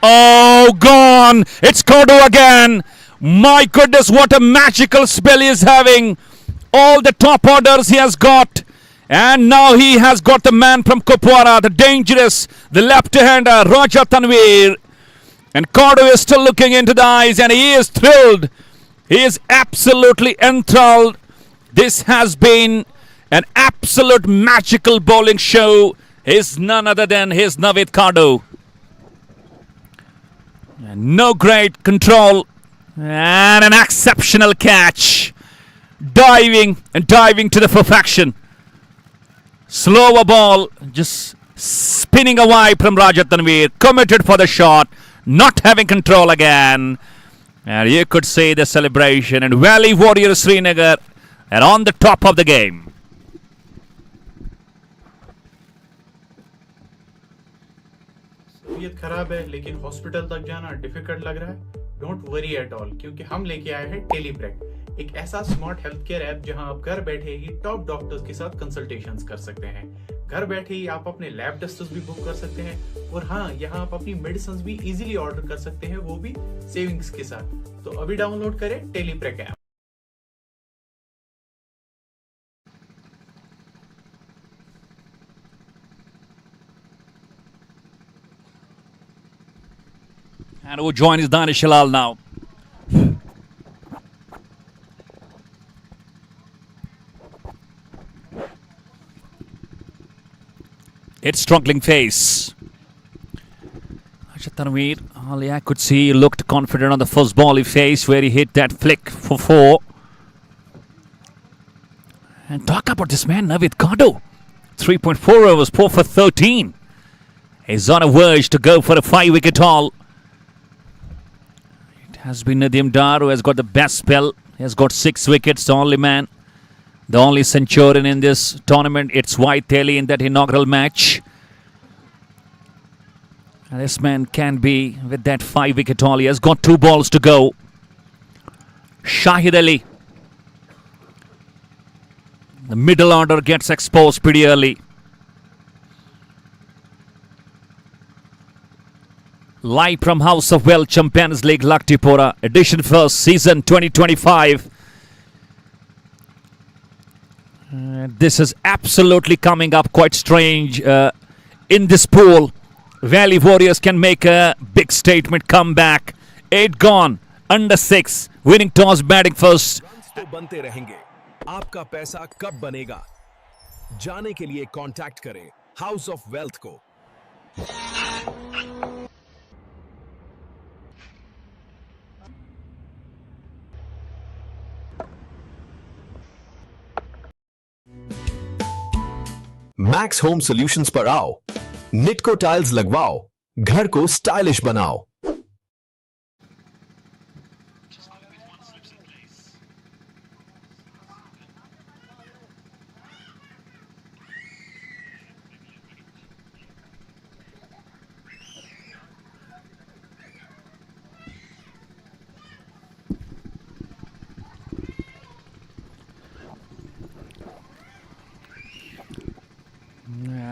[SPEAKER 1] Oh, gone! It's Kodu again. My goodness, what a magical spell he is having. All the top orders he has got. And now he has got the man from Kupwara, the dangerous, the left-hander, Raja Tanveer. And Kodu is still looking into the eyes and he is thrilled. He is absolutely enthralled. This has been an absolute magical bowling show. He's none other than his Navid Kodu. And no great control. And an exceptional catch. Diving to the perfection. Slower ball, just spinning away from Raja Tanveer. Committed for the shot, not having control again. And you could see the celebration. And Valley Warriors Srinagar are on the top of the game.
[SPEAKER 12] तबीयत खराब है लेकिन hospital तक जाना difficult लग रहा है, don't worry at all, क्योंकि हम लेके आए हैं टेलीप्रेक, एक ऐसा स्मार्ट हेल्थ केयर ऐप जहां आप घर बैठे ही टॉप डॉक्टर्स के साथ कंसल्टेशंस कर सकते हैं। घर बैठे ही आप अपने लैब टेस्ट्स भी बुक कर सकते हैं और हाँ, यहाँ आप अपनी मेडिसिन भी इजीली ऑर्डर कर सकते हैं, वो भी सेविंग्स के साथ। तो अभी डाउनलोड करें टेलीप्रेक app.
[SPEAKER 1] And who joins is Danish Shalal now. It's struggling face. Tanveer, all I could see, he looked confident on the first ball he faced, where he hit that flick for 4. And talk about this man, Navid Kado. 3.4 overs, 4 for 13. He's on a verge to go for a 5-wicket haul. It has been Nadeem Dar who has got the best spell. He has got 6 wickets, the only man. The only centurion in this tournament. It's White Teli in that inaugural match. And this man can be with that 5-wicket haul. He has got 2 balls to go. Shahid Ali. The middle order gets exposed pretty early. Live from House of Wealth Champions League Luktipora, edition first, season 2025. This is absolutely coming up quite strange in this pool. Valley Warriors can make a big statement, come back. 8 gone, under 6, winning toss, batting first.
[SPEAKER 4] Runs तो बनते रहेंगे, आपका पैसा कब बनेगा? जाने के लिए कांटेक्ट करें हाउस ऑफ वेल्थ को। मैक्स होम सॉल्यूशंस पर आओ, निटको टाइल्स लगवाओ, घर को स्टाइलिश बनाओ।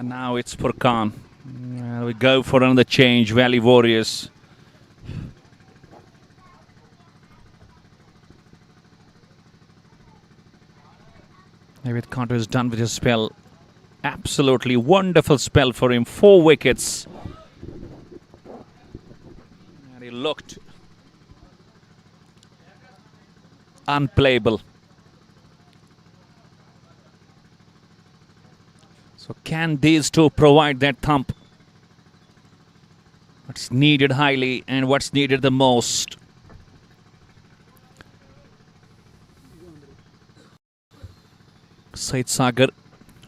[SPEAKER 1] Now it's Furkan. We go for another change, Valley Warriors. David Carter is done with his spell. Absolutely wonderful spell for him. 4 wickets. And he looked unplayable. So can these two provide that thump? What's needed highly and what's needed the most? Said Sagar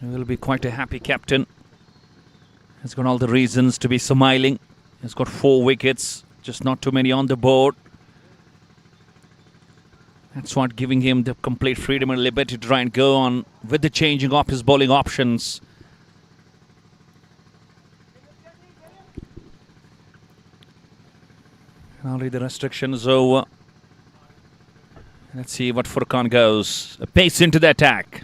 [SPEAKER 1] will be quite a happy captain. He's got all the reasons to be smiling. He's got 4 wickets, just not too many on the board. That's what giving him the complete freedom and liberty to try and go on with the changing of his bowling options. Only the restriction is over. Let's see what Furkan goes. A pace into the attack.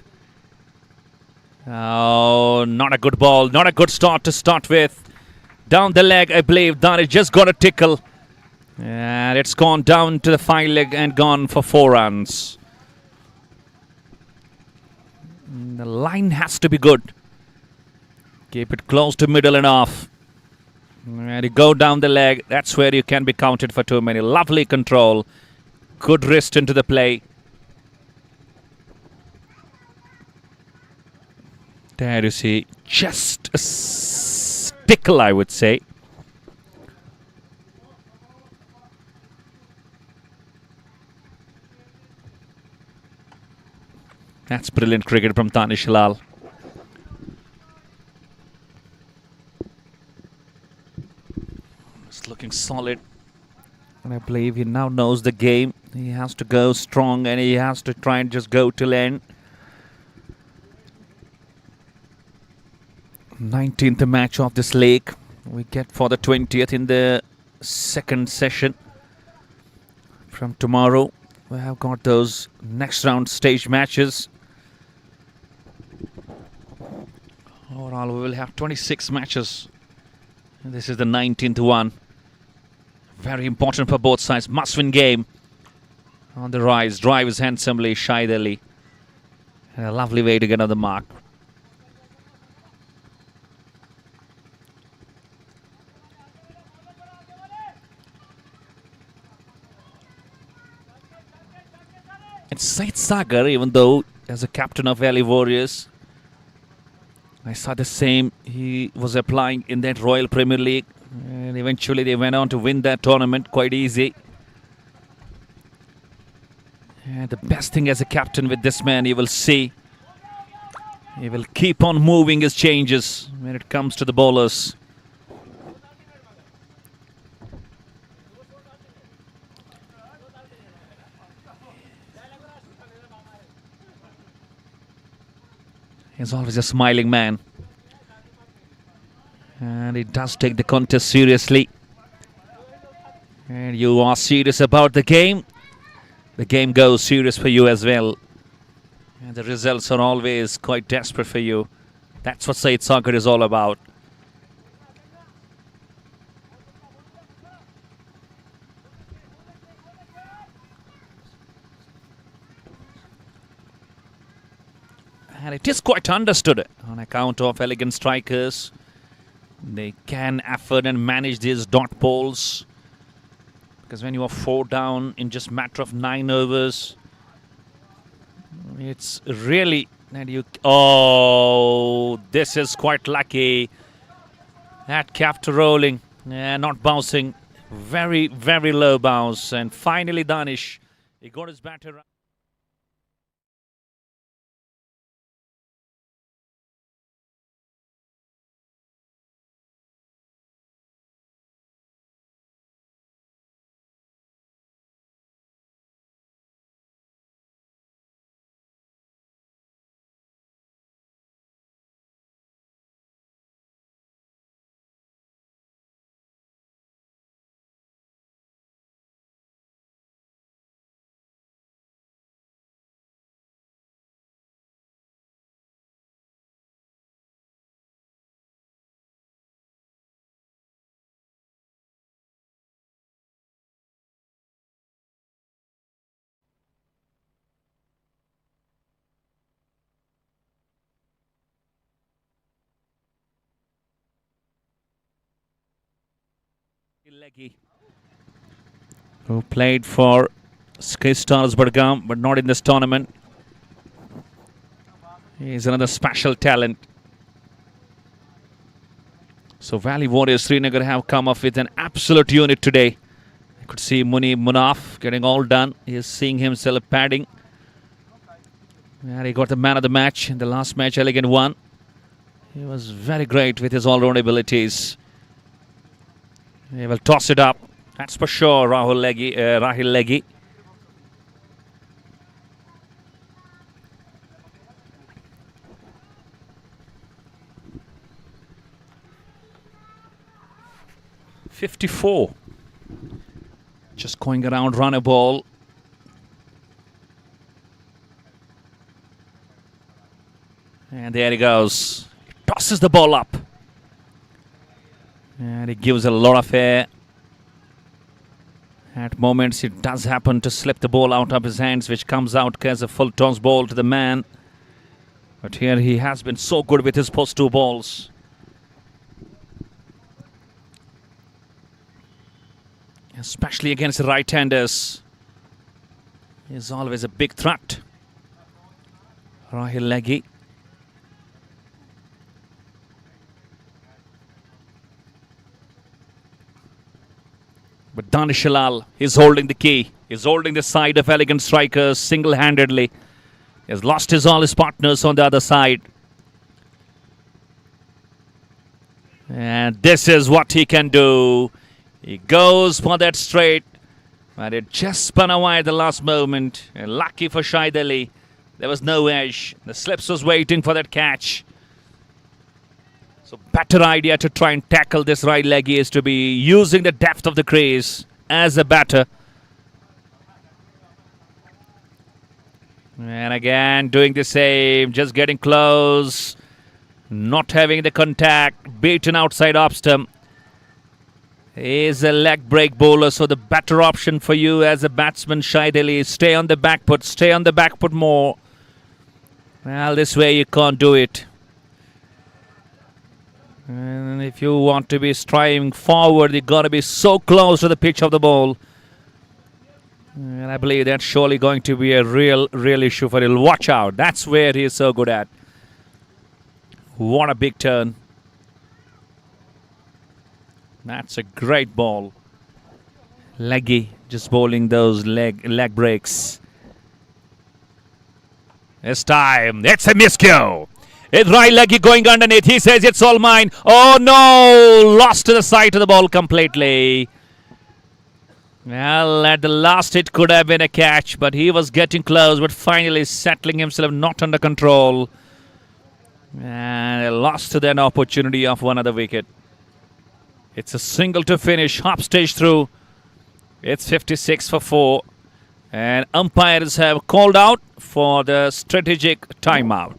[SPEAKER 1] Oh, not a good ball. Not a good start to start with. Down the leg, I believe. Danish just got a tickle. And it's gone down to the 5 leg and gone for 4 runs. The line has to be good. Keep it close to middle and off. And you go down the leg, that's where you can be counted for too many. Lovely control. Good wrist into the play. There you see, just a tickle, I would say. That's brilliant cricket from Danish Lal. He's looking solid. And I believe he now knows the game. He has to go strong and he has to try and just go till end. 19th match of this league. We get for the 20th in the second session. From tomorrow, we have got those next round stage matches. Overall, we will have 26 matches. And this is the 19th one. Very important for both sides. Must-win game. On the rise, drives handsomely, Shahid Ali. And a lovely way to get on the mark. And Said Sagar, even though as a captain of Valley Warriors, I saw the same. He was applying in that Royal Premier League. And eventually they went on to win that tournament quite easy. And the best thing as a captain with this man, you will see, he will keep on moving his changes when it comes to the bowlers. He's always a smiling man. And he does take the contest seriously. And you are serious about the game goes serious for you as well. And the results are always quite desperate for you. That's what Said Sagar is all about. And it is quite understood on account of Elegant Strikers. They can afford and manage these dot balls. Because when you are 4 down in just a matter of 9 overs, it's really... And you, oh, this is quite lucky. That kept rolling. Yeah, not bouncing. Very, very low bounce. And finally Danish, he got his batter right. Leggy, who played for Sky Stars Budgam, but not in this tournament. He's another special talent. So Valley Warriors Srinagar have come up with an absolute unit today. I could see Muni Munaf getting all done. He is seeing himself padding. And he got the man of the match in the last match. Elegant won. He was very great with his all-round abilities. He will toss it up. That's for sure, Rahul Leggy. .54. Just going around, run a ball. And there he goes. He tosses the ball up. And he gives a lot of air. At moments it does happen to slip the ball out of his hands, which comes out as a full toss ball to the man. But here he has been so good with his post 2 balls. Especially against the right-handers. He's always a big threat. Rahul Leggy. But Danish Hilal is holding the key. He's holding the side of Elegant Strikers single-handedly. He has lost all his partners on the other side. And this is what he can do. He goes for that straight, but it just spun away at the last moment. And lucky for Shahid Ali, there was no edge. The slips was waiting for that catch. So better idea to try and tackle this right leggy is to be using the depth of the crease as a batter. And again doing the same, just getting close, not having the contact, beaten outside off stump. Is a leg break bowler, so the better option for you as a batsman, Shahid Ali, is stay on the back foot more. Well, this way you can't do it. And if you want to be striving forward, you've got to be so close to the pitch of the ball. And I believe that's surely going to be a real issue for him. Watch out. That's where he is so good at. What a big turn. That's a great ball. Leggy, just bowling those leg breaks. This time, it's a miscue. It's right leggy going underneath. He says it's all mine. Oh no! Lost to the side of the ball completely. Well, at the last it could have been a catch, but he was getting close, but finally settling himself not under control. And lost to an opportunity of one other wicket. It's a single to finish, half stage through. It's 56 for 4. And umpires have called out for the strategic timeout.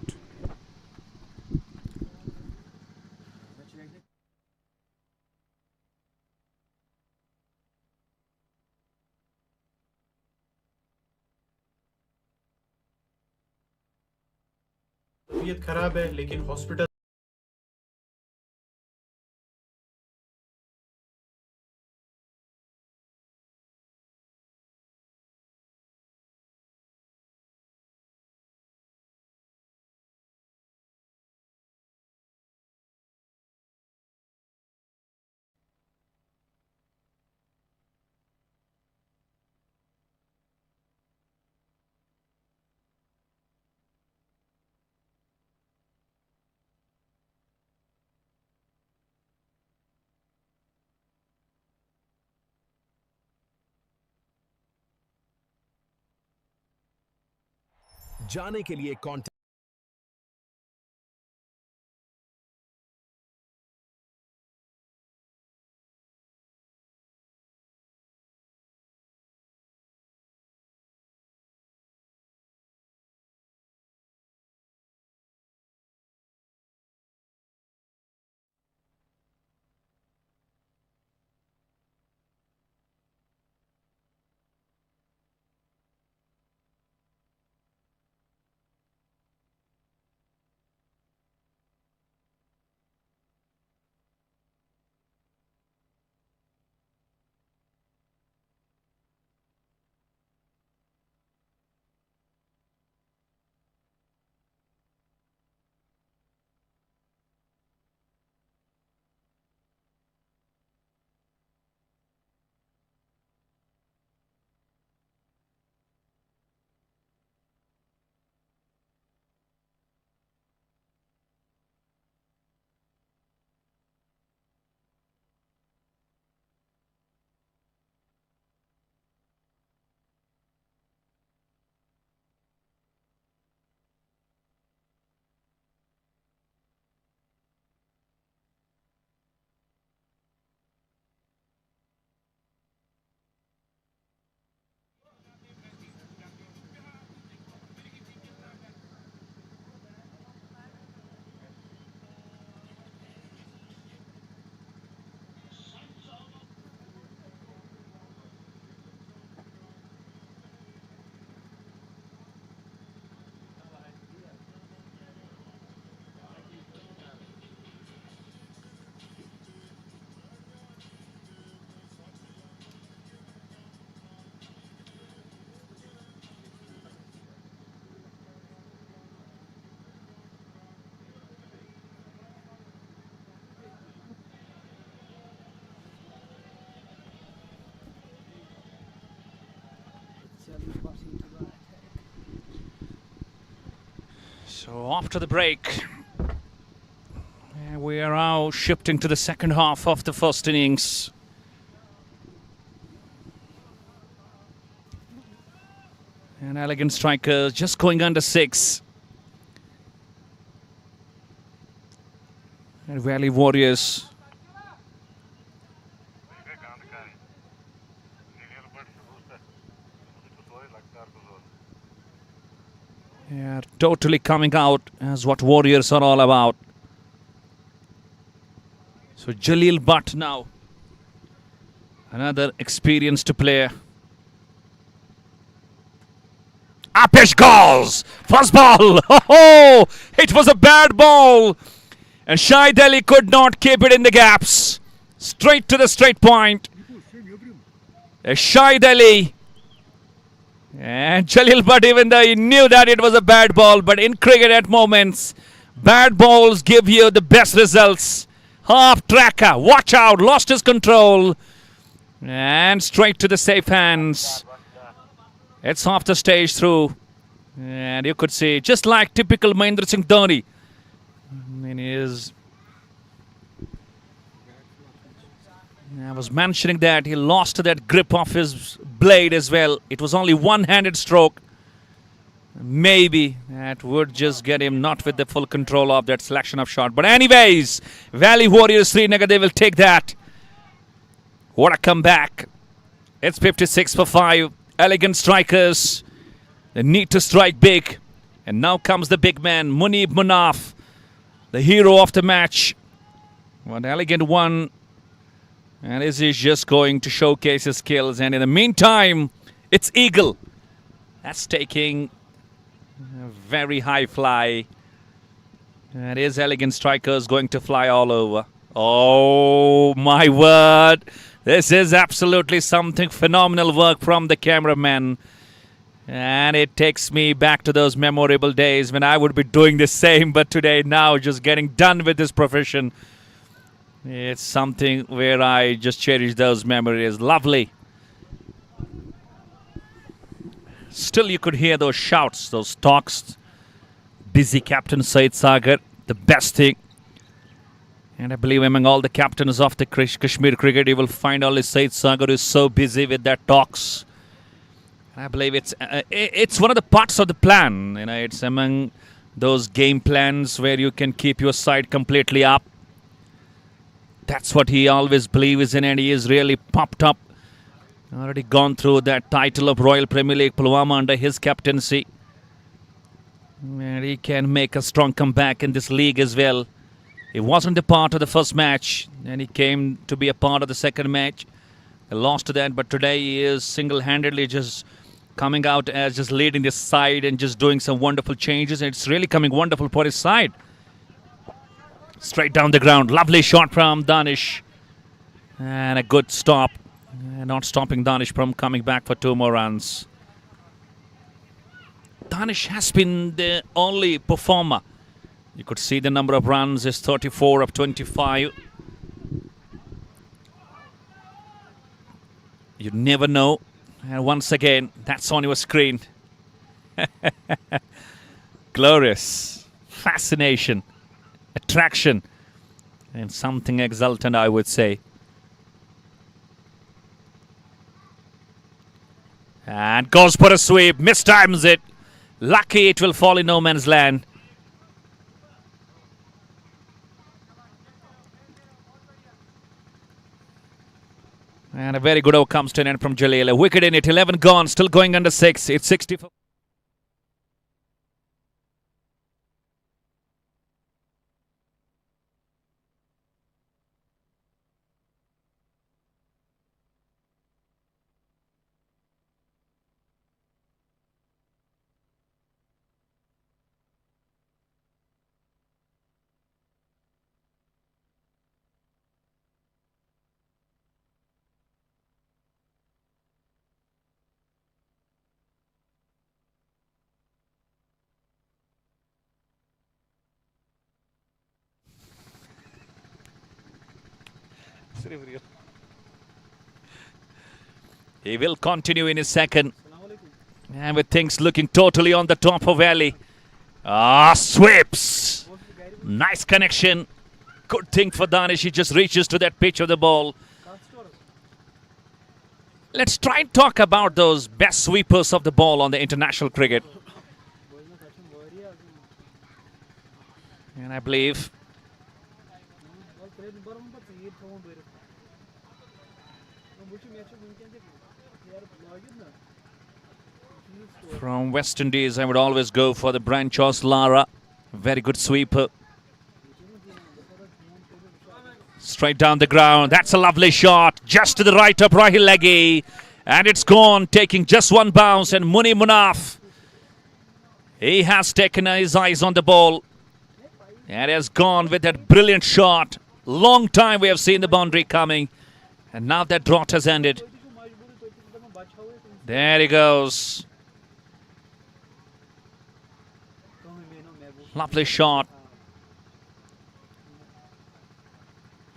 [SPEAKER 12] तबीयत खराब है लेकिन hospital
[SPEAKER 4] जाने के लिए contact
[SPEAKER 1] So after the break, we are now shifting to the second half of the first innings. And Elegant Strikers just going under 6. And Valley Warriors. Yeah, totally coming out as what Warriors are all about. So Jalil Butt now. Another experienced player. Apesh goals! First ball! Oh, it was a bad ball. And Shahid Ali could not keep it in the gaps. Straight to the straight point. Shahid Ali. And Jalil Butt, even though he knew that it was a bad ball, but in cricket at moments, bad balls give you the best results. Half tracker, watch out, lost his control. And straight to the safe hands. It's off the stage through. And you could see, just like typical Mahendra Singh Dhoni. I was mentioning that he lost that grip of his blade as well. It was only one-handed stroke. Maybe that would just get him not with the full control of that selection of shot. But anyways, Valley Warriors Srinagar, they will take that. What a comeback. It's 56 for 5. Elegant Strikers. They need to strike big. And now comes the big man, Munib Munaf, the hero of the match. One Elegant won. And is he just going to showcase his skills? And in the meantime, it's Eagle. That's taking a very high fly. And is Elegant Strikers going to fly all over? Oh, my word. This is absolutely something phenomenal work from the cameraman. And it takes me back to those memorable days when I would be doing the same. But today, now, just getting done with this profession. It's something where I just cherish those memories. Lovely. Still, you could hear those shouts, those talks. Busy Captain Syed Sagar, the best thing. And I believe among all the captains of the Kashmir cricket, you will find only Syed Sagar is so busy with that talks. I believe it's one of the parts of the plan. You know, it's among those game plans where you can keep your side completely up. That's what he always believes in, and he is really popped up. Already gone through that title of Royal Premier League Pulwama under his captaincy. And he can make a strong comeback in this league as well. He wasn't a part of the first match, and he came to be a part of the second match. He lost to that, but today he is single-handedly just coming out as just leading this side and just doing some wonderful changes. And it's really coming wonderful for his side. Straight down the ground. Lovely shot from Danish. And a good stop. Not stopping Danish from coming back for 2 more runs. Danish has been the only performer. You could see the number of runs is 34 of 25. You never know. And once again, that's on your screen. Glorious. Fascination. Attraction. And something exultant, I would say. And goes for a sweep. Mistimes it. Lucky it will fall in no man's land. And a very good over comes to an end from Jalil. A wicket in it. 11 gone. Still going under 6. It's 64. He will continue in his second. And with things looking totally on the top of Valley. Sweeps. Nice connection. Good thing for Danish. He just reaches to that pitch of the ball. Let's try and talk about those best sweepers of the ball on the international cricket. And I believe from West Indies, I would always go for the Brian Charles Lara. Very good sweeper. Straight down the ground. That's a lovely shot. Just to the right of Rahil Leggy. And it's gone, taking just one bounce. And Muni Munaf, he has taken his eyes on the ball. And has gone with that brilliant shot. Long time we have seen the boundary coming. And now that drought has ended. There he goes. Lovely shot.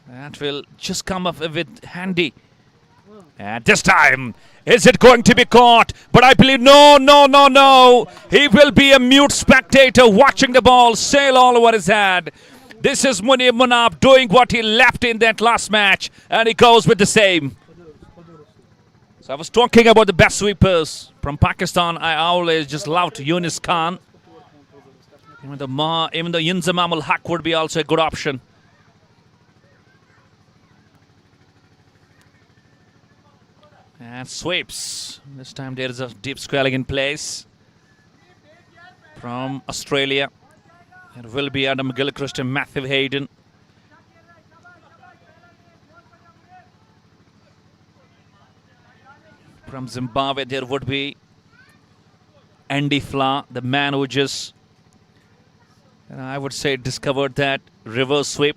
[SPEAKER 1] That will just come up with handy. And this time, is it going to be caught? But I believe no. He will be a mute spectator watching the ball sail all over his head. This is Munir Munaf doing what he left in that last match. And he goes with the same. So I was talking about the best sweepers from Pakistan. I always just loved Yunus Khan. Even though Yunzam ul Haq would be also a good option. And sweeps. This time there is a deep squaring in place from Australia. It will be Adam Gilchrist and Matthew Hayden. From Zimbabwe there would be Andy Fla, the man who just, I would say, discovered that reverse sweep.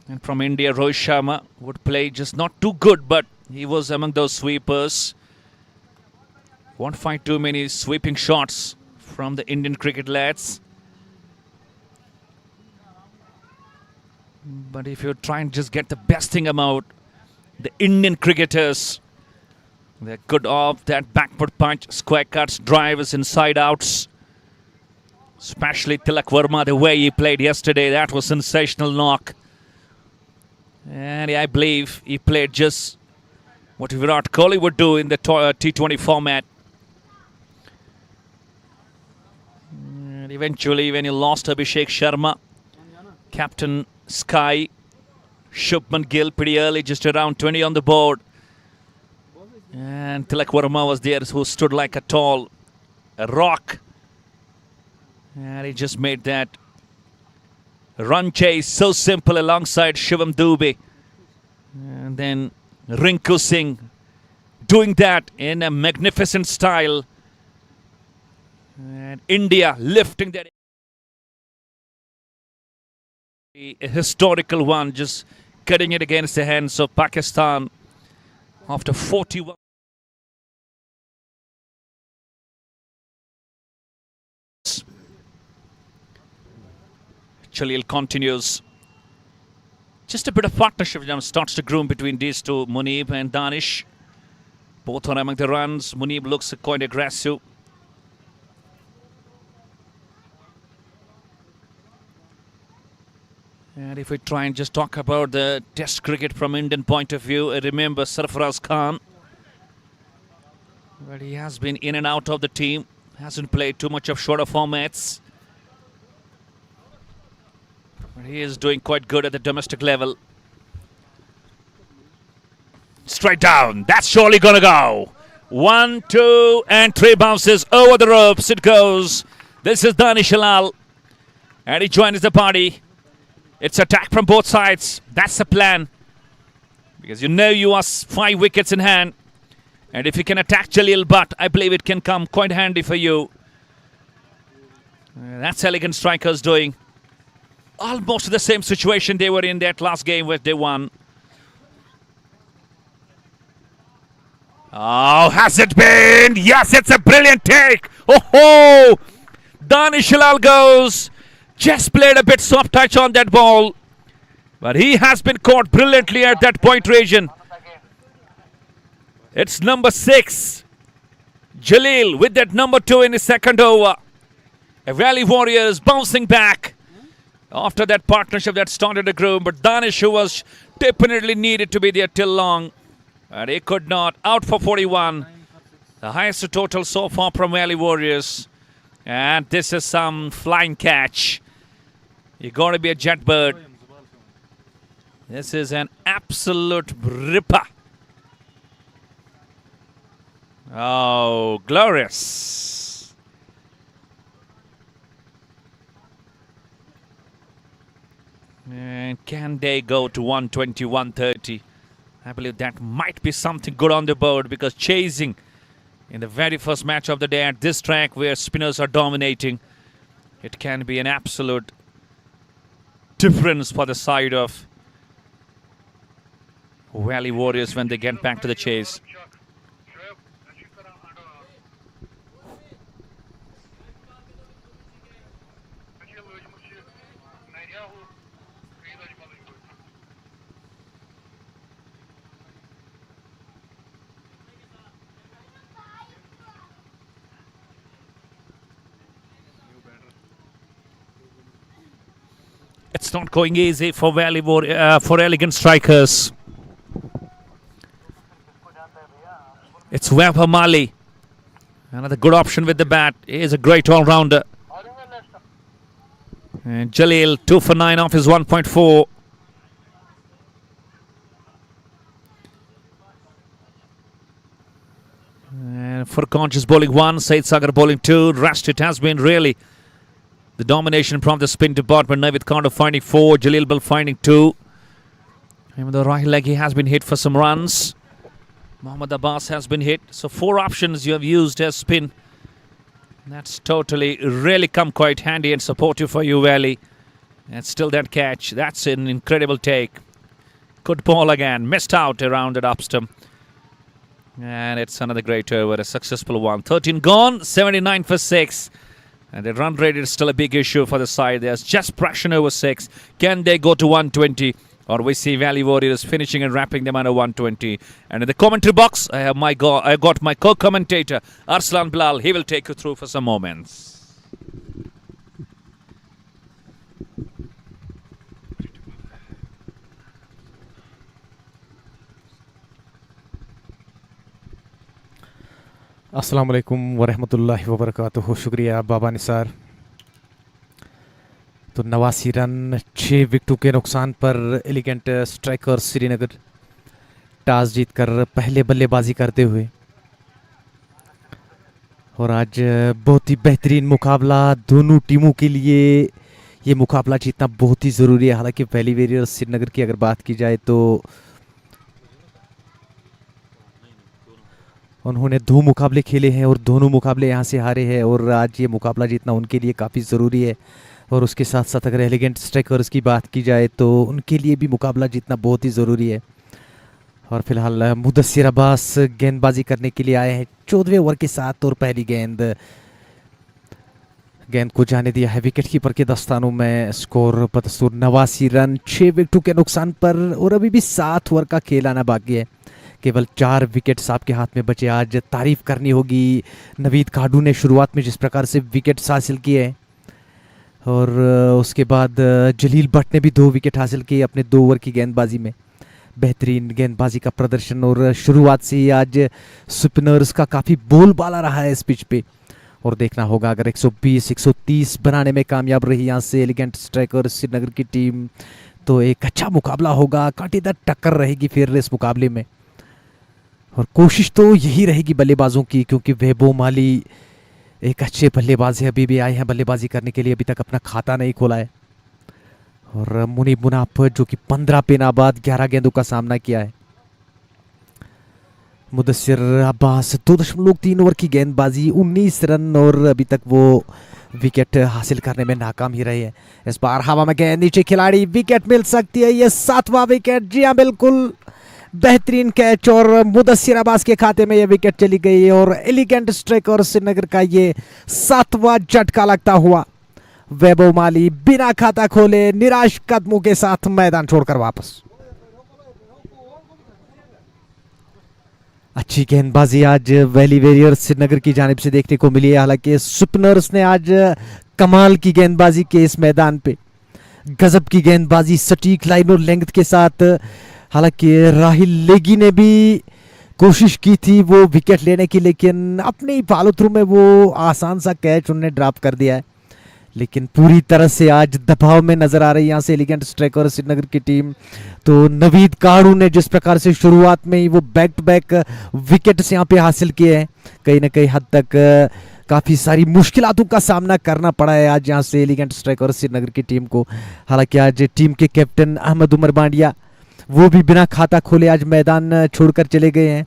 [SPEAKER 1] And from India, Rohit Sharma would play just not too good, but he was among those sweepers. Won't find too many sweeping shots from the Indian cricket lads. But if you try and just get the best thing about the Indian cricketers, they're good off that backward punch, square cuts, drivers, inside outs. Especially Tilak Verma, the way he played yesterday, that was sensational knock. And I believe he played just what Virat Kohli would do in the T20 format. And eventually, when he lost Abhishek Sharma, Captain Sky, Shubman Gill pretty early, just around 20 on the board. And Tilak Verma was there, who stood like a rock. And he just made that run chase so simple alongside Shivam Dubey. And then Rinku Singh doing that in a magnificent style. And India lifting that. A historical one, just cutting it against the hands of Pakistan after 41. Chalil continues. Just a bit of partnership starts to groom between these two, Munib and Danish. Both are among the runs. Munib looks quite aggressive. And if we try and just talk about the test cricket from Indian point of view, I remember Sarfaraz Khan. But he has been in and out of the team. Hasn't played too much of shorter formats. But he is doing quite good at the domestic level. Straight down. That's surely going to go. 1, 2, and 3 bounces over the ropes. It goes. This is Danish Halal. And he joins the party. It's attack from both sides. That's the plan. Because you know you are 5 wickets in hand. And if you can attack Jalil Butt, I believe it can come quite handy for you. That's Elegant Strikers doing almost the same situation they were in that last game where they won. Oh, has it been? Yes, it's a brilliant take. Oh, Danish Halal goes. Just played a bit soft touch on that ball. But he has been caught brilliantly at that point region. It's number 6. Jalil with that number 2 in his second over. Valley Warriors bouncing back after that partnership that started to grow. But Danish, who was definitely needed to be there till long. And he could not. Out for 41. The highest total so far from Valley Warriors. And this is some flying catch. You got to be a jet bird. This is an absolute ripper. Oh, glorious. And can they go to 120, 130? I believe that might be something good on the board, because chasing in the very first match of the day at this track where spinners are dominating, it can be an absolute difference for the side of Valley Warriors when they get back to the chase. It's not going easy for for Elegant Strikers. It's Weber Mali. Another good option with the bat. He is a great all-rounder. And Jalil, 2 for 9 off his 1.4. And Furkan is bowling 1, Said Sagar bowling 2. Rest it has been really the domination from the spin department. Navid Khan finding 4, Jalil Bal finding 2. Even the right leg, he has been hit for some runs. Mohammad Abbas has been hit. So 4 options you have used as spin. That's totally really come quite handy and supportive for you, Valley. And still that catch. That's an incredible take. Good ball again. Missed out around at up stump. And it's another great over, a successful one. 13 gone, 79 for 6. And the run rate is still a big issue for the side. There's just pressure over 6. Can they go to 120? Or we see Valley Warriors finishing and wrapping them under 120. And in the commentary box, I got my co-commentator, Arslan Bilal. He will take you through for some moments.
[SPEAKER 13] अस्सलाम वालेकुम वरहमतुल्लाहि वबरकातुहू। शुक्रिया बाबा निसार। तो 89 run 6 विकेटों के नुकसान पर elegant strikers Srinagar toss जीतकर पहले बल्लेबाजी करते हुए, और आज बहुत ही बेहतरीन मुकाबला दोनों टीमों के लिए। ये मुकाबला जीतना बहुत ही ज़रूरी है। हालांकि वैली वॉरियर्स श्रीनगर की अगर बात की जाए तो उन्होंने 2 मुकाबले खेले हैं और दोनों मुकाबले यहाँ से हारे हैं, और आज ये मुकाबला जीतना उनके लिए काफ़ी ज़रूरी है। और उसके साथ साथ अगर एलिगेंट स्ट्राइकर्स की बात की जाए तो उनके लिए भी मुकाबला जीतना बहुत ही ज़रूरी है। और फिलहाल मुदस्सिर अब्बास गेंदबाजी करने के लिए आए हैं 14वें ओवर के साथ, और पहली गेंद को जाने दिया है विकेट कीपर के दस्तानों में। स्कोर बदस्तूर 89 रन 6 विकेटों के नुकसान पर, और अभी भी 7 ओवर का खेल आना बाकी है। केवल 4 विकेट्स आपके हाथ में बचे। आज तारीफ करनी होगी नवीद काडू ने शुरुआत में जिस प्रकार से विकेट्स हासिल किए हैं, और उसके बाद जलील भट्ट ने भी 2 विकेट हासिल किए अपने 2 ओवर की गेंदबाजी में। बेहतरीन गेंदबाजी का प्रदर्शन, और शुरुआत से ही आज स्पिनर्स का काफ़ी बोलबाला रहा है इस पिच पे। और देखना होगा अगर 120-130 बनाने में कामयाब रही यहाँ से एलिगेंट स्ट्राइकर्स श्रीनगर की टीम, तो एक अच्छा मुकाबला होगा। कांटेदार टक्कर रहेगी फिर इस मुकाबले में, और कोशिश तो यही रहेगी बल्लेबाजों की, क्योंकि वेबो माली एक अच्छे बल्लेबाज है, अभी भी आए हैं बल्लेबाजी करने के लिए, अभी तक अपना खाता नहीं खोला है। और मुनीब मुनाफ जो कि 15 पे नाबाद 11 गेंदों का सामना किया है। मुदस्सिर अब्बास 2.3 ओवर की गेंदबाजी, 19 रन, और अभी तक वो विकेट हासिल करने में नाकाम ही रहे हैं। इस बार हवा में गेंद नीचे, खिलाड़ी विकेट मिल सकती है। ये 7वां विकेट, जी हाँ बिल्कुल, बेहतरीन कैच, और मुदस्सिर अब्बास के खाते में ये विकेट चली गई, और एलिगेंट स्ट्राइकर्स श्रीनगर का ये 7वां झटका लगता हुआ वैभव माली बिना खाता खोले निराश कदमों के साथ मैदान छोड़कर वापस। अच्छी गेंदबाजी आज वैली वॉरियर्स श्रीनगर की जानिब से देखने को मिली है। हालांकि स्पिनर्स ने आज कमाल की गेंदबाजी की इस मैदान पे। गजब की गेंदबाजी, सटीक लाइन और लेंथ के साथ। हालांकि राहिल लेगी ने भी कोशिश की थी वो विकेट लेने की, लेकिन अपने ही फॉलो थ्रू में वो आसान सा कैच उन्होंने ड्रॉप कर दिया है। लेकिन पूरी तरह से आज दबाव में नजर आ रही है यहाँ से एलिगेंट स्ट्राइकर्स श्रीनगर की टीम। तो नवीद काड़ू ने जिस प्रकार से शुरुआत में ही वो बैक टू बैक विकेट्स यहाँ पे हासिल किए हैं, कहीं ना कहीं हद तक काफ़ी सारी मुश्किलातों का सामना करना पड़ा है आज यहाँ से एलिगेंट स्ट्राइकर्स श्रीनगर की टीम को। हालांकि आज टीम के कैप्टन अहमद उमर बांडिया वो भी बिना खाता खोले आज मैदान छोड़कर चले गए हैं।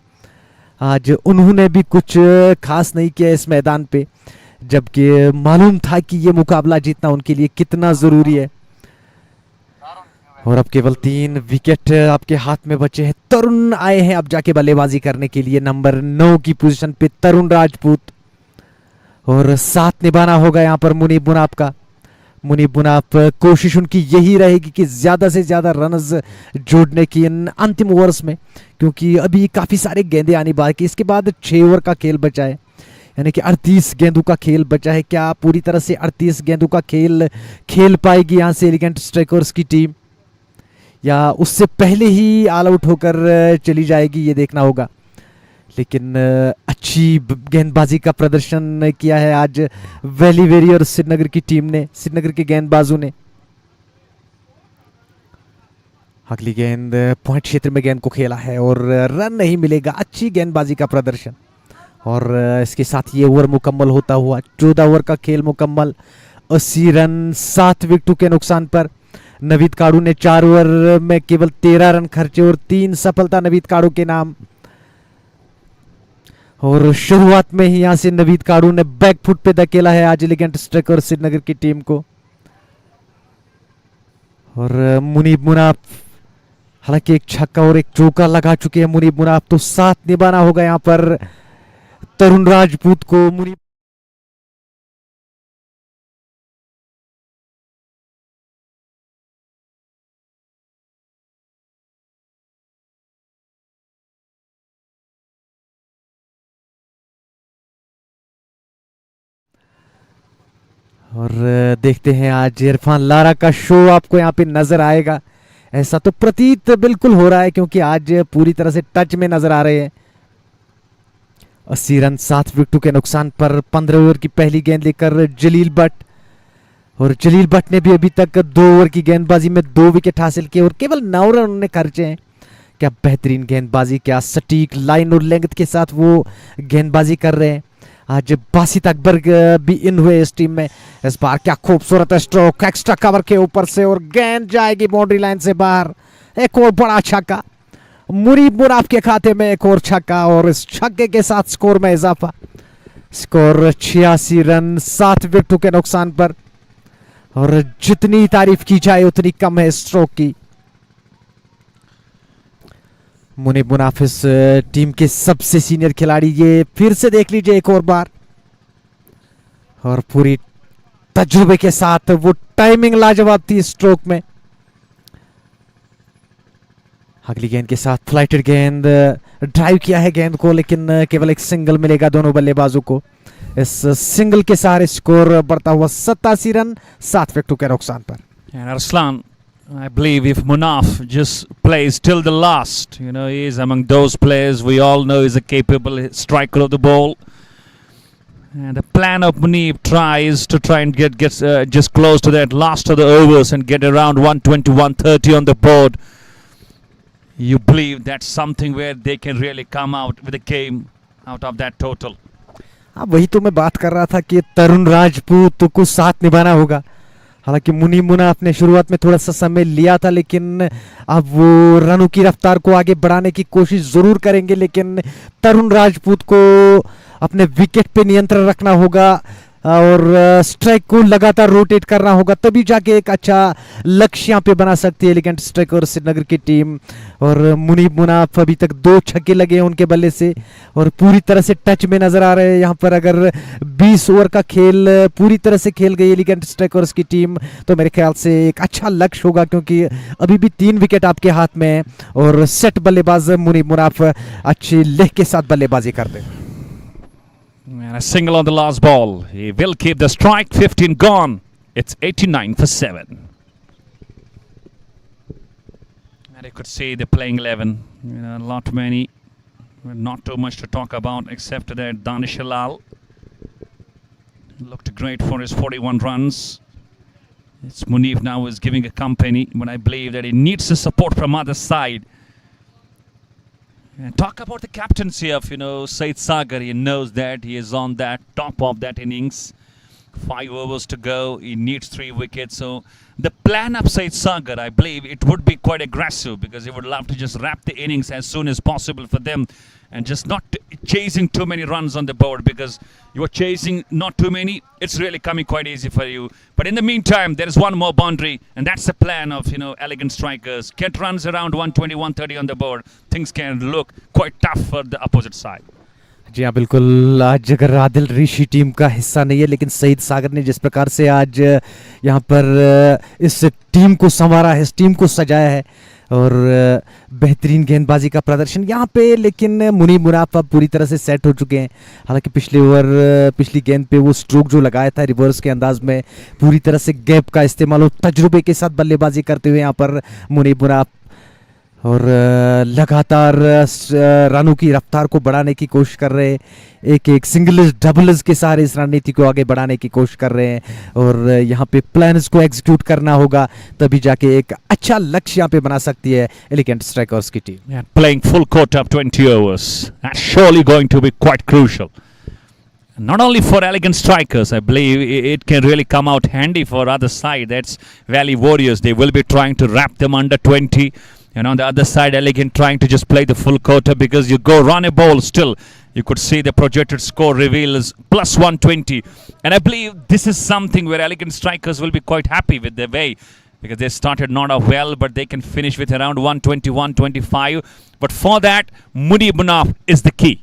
[SPEAKER 13] आज उन्होंने भी कुछ खास नहीं किया इस मैदान पे, जबकि मालूम था कि ये मुकाबला जीतना उनके लिए कितना ज़रूरी है। और अब केवल 3 विकेट आपके हाथ में बचे हैं। तरुण आए हैं अब जाके बल्लेबाजी करने के लिए, नंबर 9 की पोजीशन पे तरुण राजपूत, और साथ निभाना होगा यहाँ पर मुनीब मुनाफ का। मुनीब मुनाफ कोशिश उनकी यही रहेगी कि ज़्यादा से ज़्यादा रन्स जोड़ने की इन अंतिम ओवर्स में, क्योंकि अभी काफ़ी सारे गेंदे आनी बाकी। इसके बाद 6 ओवर का खेल बचा है, यानी कि 38 गेंदों का खेल बचा है। क्या पूरी तरह से 38 गेंदों का खेल खेल पाएगी यहाँ से एलिगेंट स्ट्राइकर्स की टीम, या उससे पहले ही ऑल आउट होकर चली जाएगी, ये देखना होगा। लेकिन अच्छी गेंदबाजी का प्रदर्शन किया है आज वैली वॉरियर्स श्रीनगर की टीम ने, श्रीनगर के गेंदबाजों ने। अगली गेंद पॉइंट क्षेत्र में गेंद को खेला है और रन नहीं मिलेगा। अच्छी गेंदबाजी का प्रदर्शन, और इसके साथ ये ओवर मुकम्मल होता हुआ 14 ओवर का खेल मुकम्मल। 80 रन 7 विकेटों के नुकसान पर नवीद काड़ू ने 4 ओवर में केवल 13 रन खर्चे और 3 सफलता नवीद काड़ू के नाम। और शुरुआत में ही यहां से नवीद काड़ू ने बैकफुट पे धकेला है आज एलिगेंट स्ट्राइकर्स श्रीनगर की टीम को। और मुनीब मुनाफ हालांकि एक छक्का और एक चौका लगा चुके हैं मुनीब मुनाफ, तो साथ निभाना होगा यहां पर तरुण राजपूत को। मुनीब और देखते हैं आज इरफान लारा का शो आपको यहाँ पे नजर आएगा, ऐसा तो प्रतीत बिल्कुल हो रहा है, क्योंकि आज पूरी तरह से टच में नजर आ रहे हैं। 80 रन 7 विकेटों के नुकसान पर 15 ओवर की पहली गेंद लेकर जलील भट्ट, और जलील भट्ट ने भी अभी तक 2 ओवर की गेंदबाजी में 2 विकेट हासिल किए और केवल 9 रन उन्होंने खर्चे हैं। क्या बेहतरीन गेंदबाजी, क्या सटीक लाइन और लेंथ के साथ वो गेंदबाजी कर रहे हैं। आज बासित अकबर भी इन हुए इस टीम में। इस बार क्या खूबसूरत स्ट्रोक एक्स्ट्रा कवर के ऊपर से, और गेंद जाएगी बाउंड्री लाइन से बाहर। एक और बड़ा छक्का, मुनीब मुनाफ के खाते में एक और छक्का, और इस छक्के के साथ स्कोर में इजाफा। स्कोर 86 रन 7 विकेटों के नुकसान पर, और जितनी तारीफ की जाए उतनी कम है स्ट्रोक की। मुनीब मुनाफ इस टीम के सबसे सीनियर खिलाड़ी, ये फिर से देख लीजिए एक और बार, और पूरी तजुर्बे के साथ वो टाइमिंग लाजवाब थी स्ट्रोक में। अगली गेंद के साथ फ्लाइटेड गेंद, ड्राइव किया है गेंद को, लेकिन केवल एक सिंगल मिलेगा दोनों बल्लेबाजों को। इस सिंगल के सहारे स्कोर बढ़ता हुआ 87 रन 7 विकेटों के नुकसान पर।
[SPEAKER 1] And Arslan, I believe if Munaf just plays till the last, you know, he is among those players we all know is a capable striker of the ball. And the plan of Munif tries to try and get just close to that last of the overs and get around 120, 130 on the board. You believe that's something where they can really come out with a game out of that total.
[SPEAKER 13] अब वही तो मैं बात कर रहा था कि तरुण राजपूत को साथ निभाना होगा। हालांकि मुनीब मुनाफ ने शुरुआत में थोड़ा सा समय लिया था, लेकिन अब वो रनों की रफ्तार को आगे बढ़ाने की कोशिश जरूर करेंगे, लेकिन तरुण राजपूत को अपने विकेट पे नियंत्रण रखना होगा और स्ट्राइक को लगातार रोटेट करना होगा, तभी जाके एक अच्छा लक्ष्य यहाँ पे बना सकती है एलिगेंट स्ट्राइकर्स श्रीनगर की टीम। और मुनीब मुनाफ अभी तक 2 छक्के लगे हैं उनके बल्ले से, और पूरी तरह से टच में नजर आ रहे हैं यहाँ पर। अगर 20 ओवर का खेल पूरी तरह से खेल गई एलिगेंट स्ट्राइकर्स की टीम, तो मेरे ख्याल से एक अच्छा लक्ष्य होगा, क्योंकि अभी भी 3 विकेट आपके हाथ में है, और सेट बल्लेबाज मुनीब मुनाफ अच्छी लेग के साथ बल्लेबाजी करते हैं।
[SPEAKER 1] And a single on the last ball. He will keep the strike. 15 gone. It's 89 for 7. And you could see the playing 11. Not many, not too much to talk about except that Danish Lal looked great for his 41 runs. It's Munif now is giving a company, but I believe that he needs the support from other side. And talk about the captaincy of, Said Sagar. He knows that he is on that top of that innings. 5 overs to go. He needs 3 wickets. So the plan of Said Sagar, I believe it would be quite aggressive because he would love to just wrap the innings as soon as possible for them and just not chasing too many runs on the board, because you are chasing not too many, it's really coming quite easy for you. But in the meantime, there is one more boundary, and that's the plan of, Elegant Strikers. Get runs around 120, 130 on the board. Things can look quite tough for the opposite side.
[SPEAKER 13] जी हाँ बिल्कुल, आज अगर आदिल ऋषि team का हिस्सा नहीं है, लेकिन सईद सागर ने जिस प्रकार से आज यहाँ पर इस टीम को संवारा है, इस टीम को सजाया है और बेहतरीन गेंदबाजी का प्रदर्शन यहाँ पे, लेकिन मुनीब मुनाफ अब पूरी तरह से सेट हो चुके हैं। हालांकि पिछले ओवर पिछली गेंद पे वो स्ट्रोक जो लगाया था रिवर्स के अंदाज में, पूरी तरह से गैप का इस्तेमाल और तजुर्बे के साथ बल्लेबाजी करते हुए यहाँ पर मुनीब मुनाफ और लगातार रनों की रफ्तार को बढ़ाने की कोशिश कर रहे हैं, एक सिंगल्स डबल्स के सहारे इस रणनीति को आगे बढ़ाने की कोशिश कर रहे हैं और यहाँ पे प्लान्स को एग्जीक्यूट करना होगा, तभी जाके एक अच्छा लक्ष्य यहाँ पे बना सकती है एलिगेंट स्ट्राइकर्स की team.
[SPEAKER 1] Playing full court of 20 overs, that's surely going to be quite crucial. Not only for Elegant Strikers, I believe it can really come out handy for other side. That's Valley Warriors. They will be trying to wrap them under 20. And on the other side, Elegant trying to just play the full quota, because you go run a ball still. You could see the projected score reveal is plus 120. And I believe this is something where Elegant Strikers will be quite happy with their way, because they started not off well, but they can finish with around 120, 125. But for that, Munib Munaf is the key.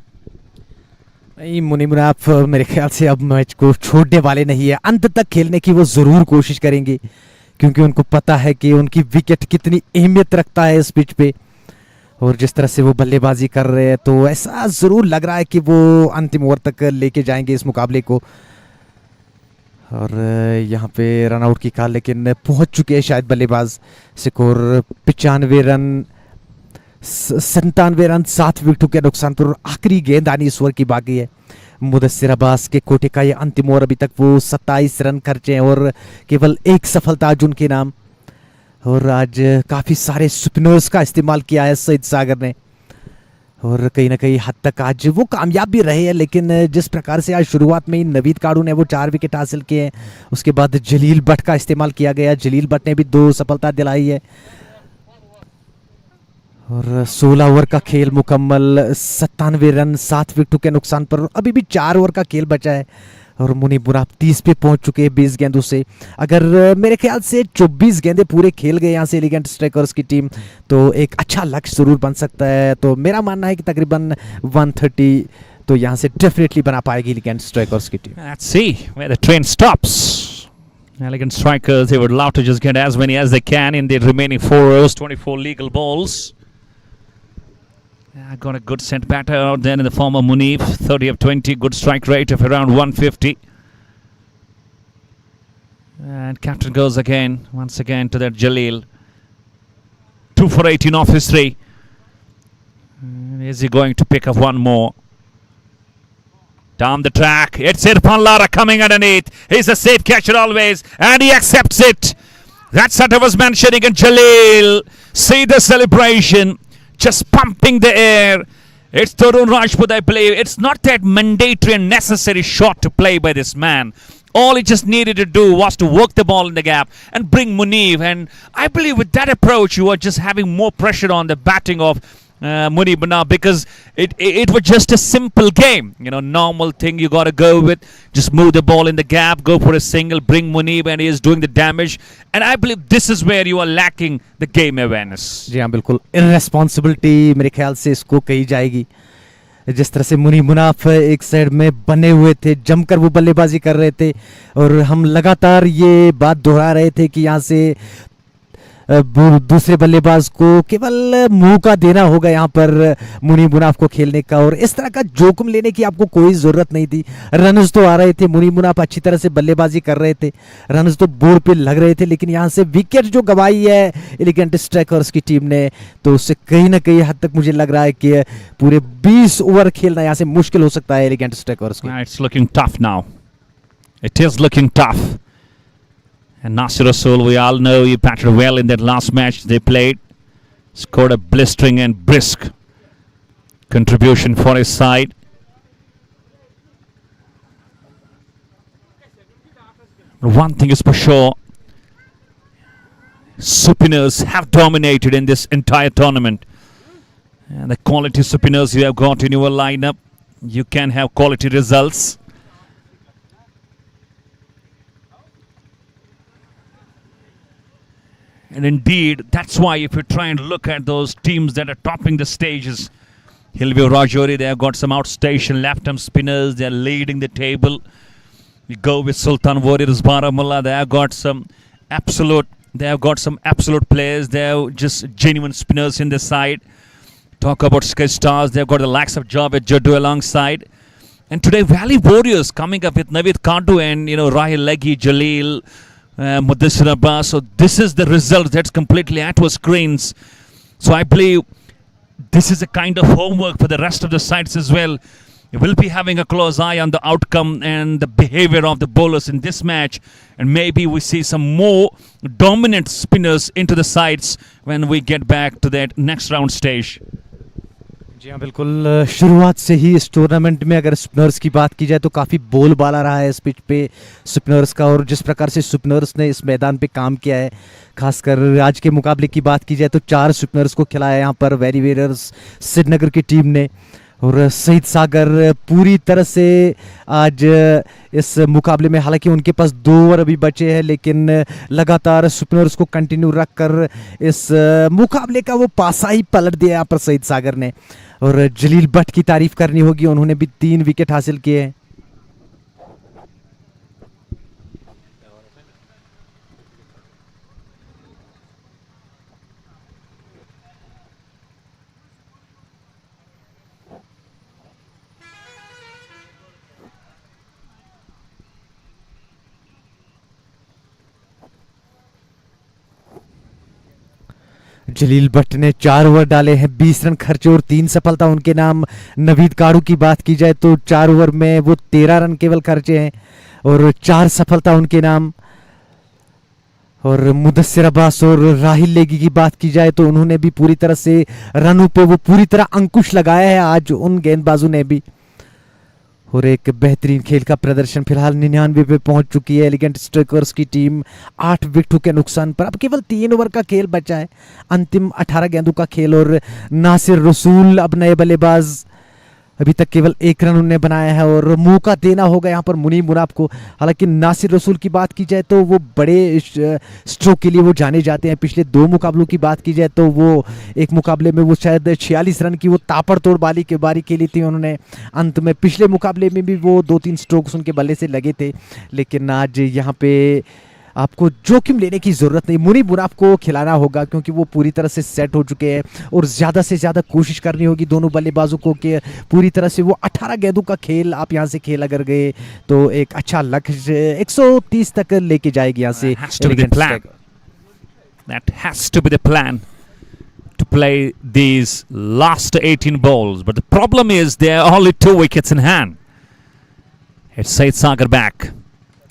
[SPEAKER 13] Muneeb Munaf मेरे ख्याल से अब match को छोड़ने वाले नहीं है, अंत तक खेलने की वो ज़रूर कोशिश करेंगे, क्योंकि उनको पता है कि उनकी विकेट कितनी अहमियत रखता है इस पिच पे, और जिस तरह से वो बल्लेबाजी कर रहे हैं तो ऐसा ज़रूर लग रहा है कि वो अंतिम ओवर तक लेके जाएंगे इस मुकाबले को। और यहाँ पे रन आउट की कॉल, लेकिन पहुँच चुके हैं शायद बल्लेबाज। स्कोर 95 रन 97 रन 7 विकेटों के नुकसान पर, आखिरी गेंद आनी इस ओवर की बाकी है। मुदस्सिर अब्बास के कोटे का ये अंतिम ओवर, अभी तक वो 27 रन खर्चे हैं और केवल एक सफलता आज उनके नाम। और आज काफ़ी सारे स्पिनर्स का इस्तेमाल किया है सईद सागर ने, और कहीं ना कहीं हद तक आज वो कामयाब भी रहे हैं, लेकिन जिस प्रकार से आज शुरुआत में ही नवीद काड़ू ने वो 4 विकेट हासिल किए हैं, उसके बाद जलील भट्ट का इस्तेमाल किया गया, जलील भट्ट ने भी 2 सफलता दिलाई है। और 16 ओवर का खेल मुकम्मल, 97 रन 7 विकेटों के नुकसान पर, अभी भी 4 ओवर का खेल बचा है और मुनीब मुनाफ 30 पे पहुंच चुके हैं 20 गेंदों से। अगर मेरे ख्याल से 24 गेंदे पूरे खेल गए यहाँ से एलिगेंट स्ट्राइकर्स की टीम, तो एक अच्छा लक्ष्य जरूर बन सकता है। तो मेरा मानना है कि तकरीबन 130 तो यहाँ से डेफिनेटली बना पाएगी एलिगेंट स्ट्राइकर्स की team.
[SPEAKER 1] Let's see where the train stops. Elegant Strikers, they would love to just get as many as they can in the remaining 4 overs, 24 legal balls. I got a good set batter out there in the form of Munif, 30 of 20, good strike rate of around 150. And captain goes again, once again to that Jalil. 2 for 18 off his 3. Is he going to pick up one more? Down the track, it's Irfan Lara coming underneath. He's a safe catcher always, and he accepts it. That's what I was mentioning, and Jalil, see the celebration. Just pumping the air. It's Tarun Rajput, I believe. It's not that mandatory and necessary shot to play by this man. All he just needed to do was to work the ball in the gap and bring Munib. And I believe with that approach, you are just having more pressure on the batting of Munib now, because it was just a simple game. Normal thing you got to go with. Just move the ball in the gap, go for a single, bring Munib, and he is doing the damage. And I believe this is where you are lacking the game awareness.
[SPEAKER 13] जी हाँ बिल्कुल, इररेस्पॉन्सिबिलिटी मेरे ख्याल से इसको कही जाएगी। जिस तरह से मुनीब मुनाफ एक साइड में बने हुए थे, जमकर वो बल्लेबाजी कर रहे थे, और हम लगातार ये बात दोहरा रहे थे कि यहाँ से दूसरे बल्लेबाज को केवल मौका देना होगा यहाँ पर मुनीब मुनाफ को खेलने का, और इस तरह का जोखिम लेने की आपको कोई ज़रूरत नहीं थी। रन्स तो आ रहे थे, मुनीब मुनाफ अच्छी तरह से बल्लेबाजी कर रहे थे, रन्स तो बोर्ड पे लग रहे थे, लेकिन यहाँ से विकेट जो गंवाई है एलिगेंट स्ट्राइकर्स की टीम ने, तो उससे कहीं ना कहीं हद तक मुझे लग रहा है कि पूरे 20 ओवर खेलना यहाँ से मुश्किल हो सकता है एलिगेंट स्ट्राइकर्स को।
[SPEAKER 1] It's looking tough now. It is looking tough. And Nasir Rasool, we all know he batted well in that last match they played. Scored a blistering and brisk contribution for his side. One thing is for sure, spinners have dominated in this entire tournament. And the quality spinners you have got in your lineup, you can have quality results. And indeed, that's why if you try and look at those teams that are topping the stages, Hilvi Rajori, they have got some outstation left-arm spinners. They are leading the table. You go with Sultan Warriors Baramulla. They have got some absolute players. They have just genuine spinners in the side. Talk about Sky Stars. They have got the likes of Javed Jaddu alongside. And today, Valley Warriors coming up with Naveed Kandu and Rahil Leghi, Jalil, Mudassir Abbas. So this is the result that's completely at our screens. So I believe this is a kind of homework for the rest of the sides as well. We will be having a close eye on the outcome and the behavior of the bowlers in this match, and maybe we see some more dominant spinners into the sides when we get back to that next round stage.
[SPEAKER 13] जी हाँ बिल्कुल, शुरुआत से ही इस tournament में अगर spinners की बात की जाए तो काफ़ी बोलबाला रहा है इस पिच पे स्पिनर्स का, और जिस प्रकार से स्पिनर्स ने इस मैदान पे काम किया है, खासकर आज के मुकाबले की बात की जाए तो 4 स्पिनर्स को खिलाया यहाँ पर वैली वॉरियर्स श्रीनगर की टीम ने, और सईद सागर पूरी तरह से आज इस मुकाबले में, हालांकि उनके पास 2 ओवर अभी बचे हैं, लेकिन लगातार स्पिनर्स को कंटिन्यू रखकर इस मुकाबले का वो पासा ही पलट दिया यहाँ पर सईद सागर ने। और जलील भट्ट की तारीफ करनी होगी, उन्होंने भी 3 विकेट हासिल किए हैं। जलील भट्ट ने 4 ओवर डाले हैं, 20 रन खर्चे और 3 सफलता उनके नाम। नवीद काड़ू की बात की जाए तो 4 ओवर में वो 13 रन केवल खर्चे हैं और 4 सफलता उनके नाम। और मुदस्सिर अब्बास और राहिल लेगी की बात की जाए तो उन्होंने भी पूरी तरह से रनों पे वो पूरी तरह अंकुश लगाया है आज उन गेंदबाजों ने भी। और एक बेहतरीन खेल का प्रदर्शन, फिलहाल 99 पे पहुंच चुकी है एलिगेंट स्ट्राइकर्स की टीम 8 विकेटों के नुकसान पर। अब केवल 3 ओवर का खेल बचा है, अंतिम 18 गेंदों का खेल, और नासिर रसूल अब नए बल्लेबाज, अभी तक केवल 1 रन उन्होंने बनाया है और मौका देना होगा यहाँ पर मुनीब मुनाफ को। हालांकि नासिर रसूल की बात की जाए तो वो बड़े स्ट्रोक के लिए वो जाने जाते हैं। पिछले 2 मुकाबलों की बात की जाए तो वो एक मुकाबले में वो शायद 46 रन की वो ताबड़तोड़ बारी खेली थी उन्होंने अंत में। पिछले मुकाबले में भी वो 2-3 स्ट्रोक्स उनके बल्ले से लगे थे, लेकिन आज यहाँ पे आपको जोखिम लेने की ज़रूरत नहीं, मुनीब मुनाफ को खिलाना होगा क्योंकि वो पूरी तरह से सेट हो चुके हैं। और ज़्यादा से ज़्यादा कोशिश करनी होगी दोनों बल्लेबाजों को कि पूरी तरह से वो 18 गेंदों का खेल आप यहाँ से खेल अगर गए तो एक अच्छा लक्ष्य 130 तक लेके जाएगी यहाँ से।
[SPEAKER 1] That has to be the plan to play these last 18 balls, but the problem is there are only 2 wickets in hand. It's Said Sagar back.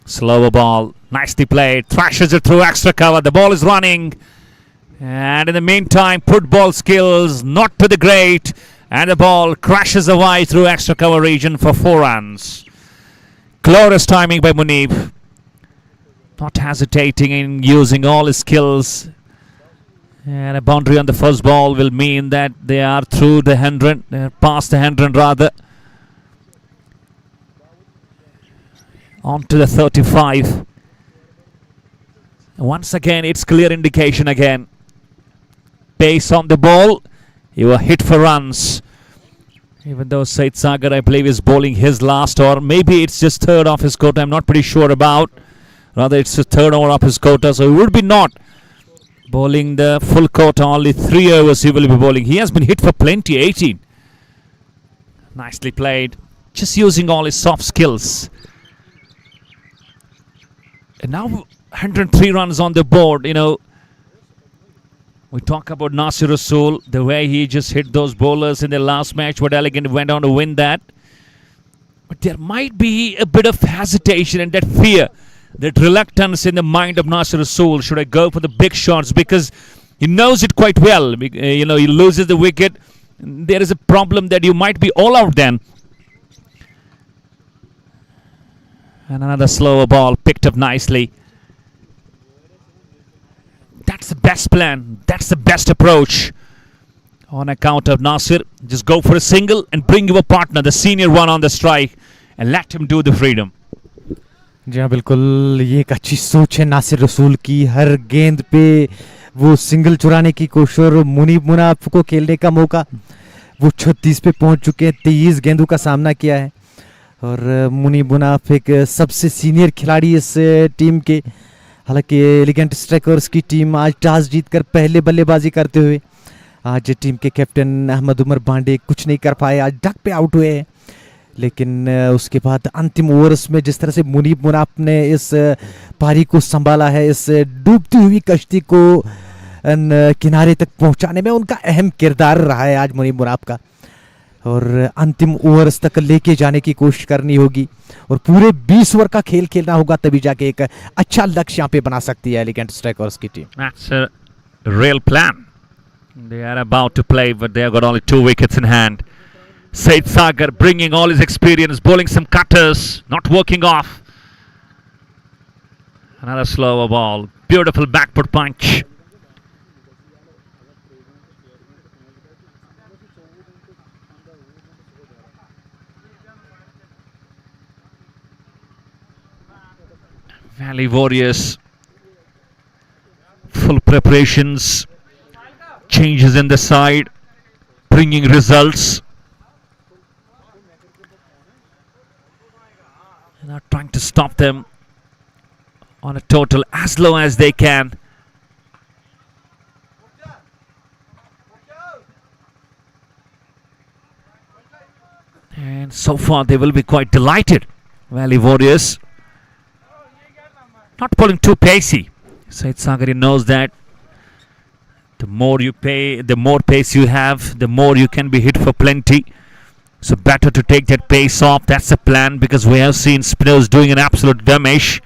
[SPEAKER 1] Slower ball, nicely played, thrashes it through extra cover, the ball is running, and in the meantime football skills not to the great, and the ball crashes away through extra cover region for 4 runs. Glorious timing by Munib, not hesitating in using all his skills, and a boundary on the first ball will mean that they are through the 100, past the 100 rather. On to the 35. Once again, it's clear indication again. Pace on the ball. You are hit for runs. Even though Said Sagar, I believe, is bowling his last, or maybe it's just 3rd off his quota. I'm not pretty sure about. Rather, it's the 3rd over of his quota. So it would be not Bowling the full court, only 3 overs he will be bowling. He has been hit for plenty, 18. Nicely played. Just using all his soft skills. And now 103 runs on the board. We talk about Nasir Rasool, the way he just hit those bowlers in the last match, but Elegant went on to win that. But there might be a bit of hesitation and that fear, that reluctance in the mind of Nasir Rasool. Should I go for the big shots? Because he knows it quite well. He loses the wicket. There is a problem that you might be all out then. And another slower ball picked up nicely. That's the best plan. That's the best approach. On account of Nasir, just go for a single and bring your partner, the senior one, on the strike and let him do the freedom.
[SPEAKER 13] जी हाँ बिल्कुल, ये एक अच्छी सोच है नासिर रसूल की. हर गेंद पे वो सिंगल चुराने की कोशिश और मुनीब मुनाफ को खेलने का मौका. वो 36 पे पहुंच चुके हैं, 23 गेंदों का सामना किया है. और मुनीब मुनाफ एक सबसे सीनियर खिलाड़ी इस टीम के. हालांकि एलिगेंट स्ट्राइकर्स की टीम आज टॉस जीतकर पहले बल्लेबाजी करते हुए, आज टीम के कैप्टन अहमद उमर बांडे कुछ नहीं कर पाए, आज डक पे आउट हुए हैं. लेकिन उसके बाद अंतिम ओवर्स में जिस तरह से मुनीब मुनाफ ने इस पारी को संभाला है, इस डूबती हुई कश्ती को किनारे तक पहुंचाने में उनका अहम किरदार रहा है आज मुनीब मुनाफ का. और अंतिम ओवर्स तक लेके जाने की कोशिश करनी होगी और पूरे 20 ओवर का खेल खेलना होगा, तभी जाके एक अच्छा लक्ष्य यहाँ पे बना सकती है एलिगेंट स्ट्राइकर्स की team.
[SPEAKER 1] That's a real plan. They are about to play, but they have got only 2 wickets in hand. Said Sagar bringing all his experience, bowling some cutters, not working off. Another slower ball. Beautiful backfoot punch. Valley Warriors, full preparations, changes in the side, bringing results. Not trying to stop them on a total as low as they can. And so far they will be quite delighted, Valley Warriors. Not pulling too pacey. Said Sagari knows that the more you pay, the more pace you have, the more you can be hit for plenty. So better to take that pace off. That's the plan, because we have seen spinners doing an absolute damage.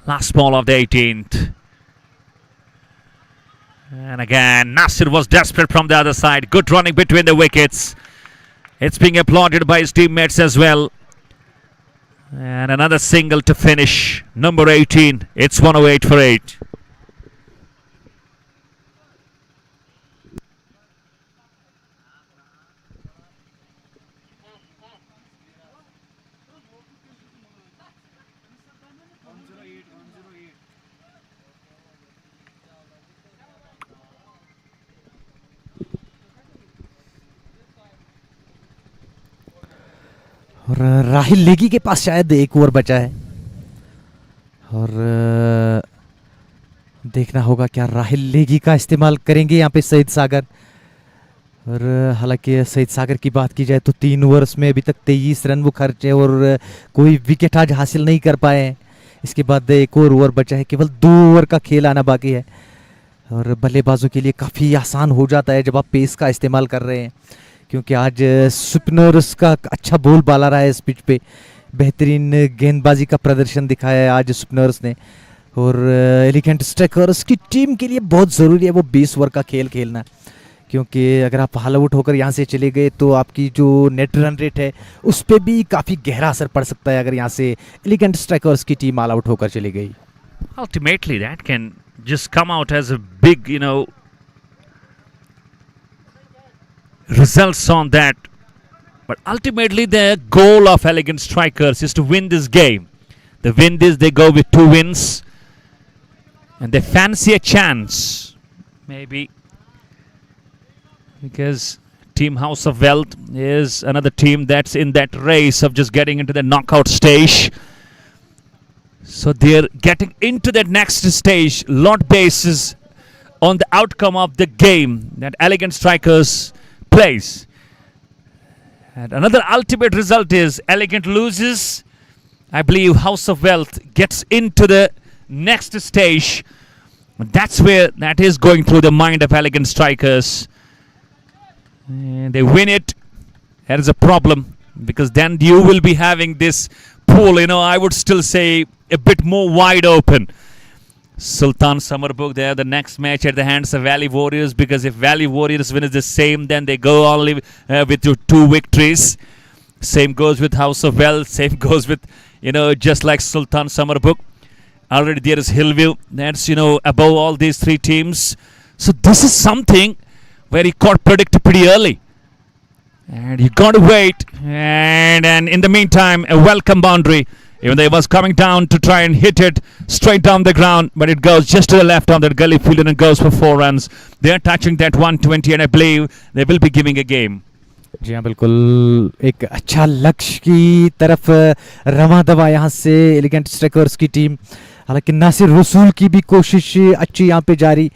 [SPEAKER 1] Last ball of the 18th. And again, Nasir was desperate from the other side. Good running between the wickets. It's being applauded by his teammates as well. And another single to finish. Number 18. It's 108 for 8.
[SPEAKER 13] और राहिल लेगी के पास शायद 1 over बचा है और देखना होगा क्या राहिल लेगी का इस्तेमाल करेंगे यहाँ पे सईद सागर. और हालांकि सईद सागर की बात की जाए तो 3 ओवर्स में अभी तक 23 रन वो खर्चे और कोई विकेट आज हासिल नहीं कर पाए हैं. इसके बाद 1 और ओवर बचा है, केवल 2 ओवर का खेल आना बाकी है और बल्लेबाजों के लिए काफ़ी आसान हो जाता है जब आप पेस का इस्तेमाल कर रहे हैं, क्योंकि आज स्पिनर्स का अच्छा बॉल बाला रहा है इस पिच पे. बेहतरीन गेंदबाजी का प्रदर्शन दिखाया है आज स्पिनर्स ने और एलिगेंट स्ट्राइकर्स की टीम के लिए बहुत ज़रूरी है वो 20 ओवर का खेल खेलना, क्योंकि अगर आप ऑल आउट होकर यहाँ से चले गए तो आपकी जो नेट रन रेट है उस पर भी काफ़ी गहरा असर पड़ सकता है अगर यहाँ से एलिगेंट स्ट्राइकर्स की टीम ऑल आउट होकर चली गई.
[SPEAKER 1] Ultimately that can just come out as a big, results on that. But ultimately the goal of Elegant Strikers is to win this game. They win this, they go with 2 wins and they fancy a chance maybe, because Team House of Wealth is another team that's in that race of just getting into the knockout stage. So they're getting into that next stage. Lot basis on the outcome of the game that Elegant Strikers plays. And another ultimate result is Elegant loses. I believe House of Wealth gets into the next stage. That's where that is going through the mind of Elegant Strikers. And they win it. That is a problem, because then you will be having this pool, I would still say a bit more wide open. Sultan Samarbuk there, the next match at the hands of Valley Warriors, because if Valley Warriors win is the same, then they go only with 2 victories. Same goes with House of Wealth, same goes with, just like Sultan Samarbuk. Already there is Hillview, that's, above all these 3 teams. So this is something where you got predicted pretty early. And you got to wait. And in the meantime, a welcome boundary. Even though it was coming down to try and hit it straight down the ground, but it goes just to the left on that gully field and it goes for 4 runs. They are touching that 120 and I believe they will be giving a game.
[SPEAKER 13] जी हाँ बिल्कुल, एक अच्छा लक्ष्य की तरफ रवा दवा यहाँ से एलिगेंट स्ट्राइकर्स की टीम. हालांकि नासिर रसूल की भी कोशिश अच्छी यहाँ पे जारी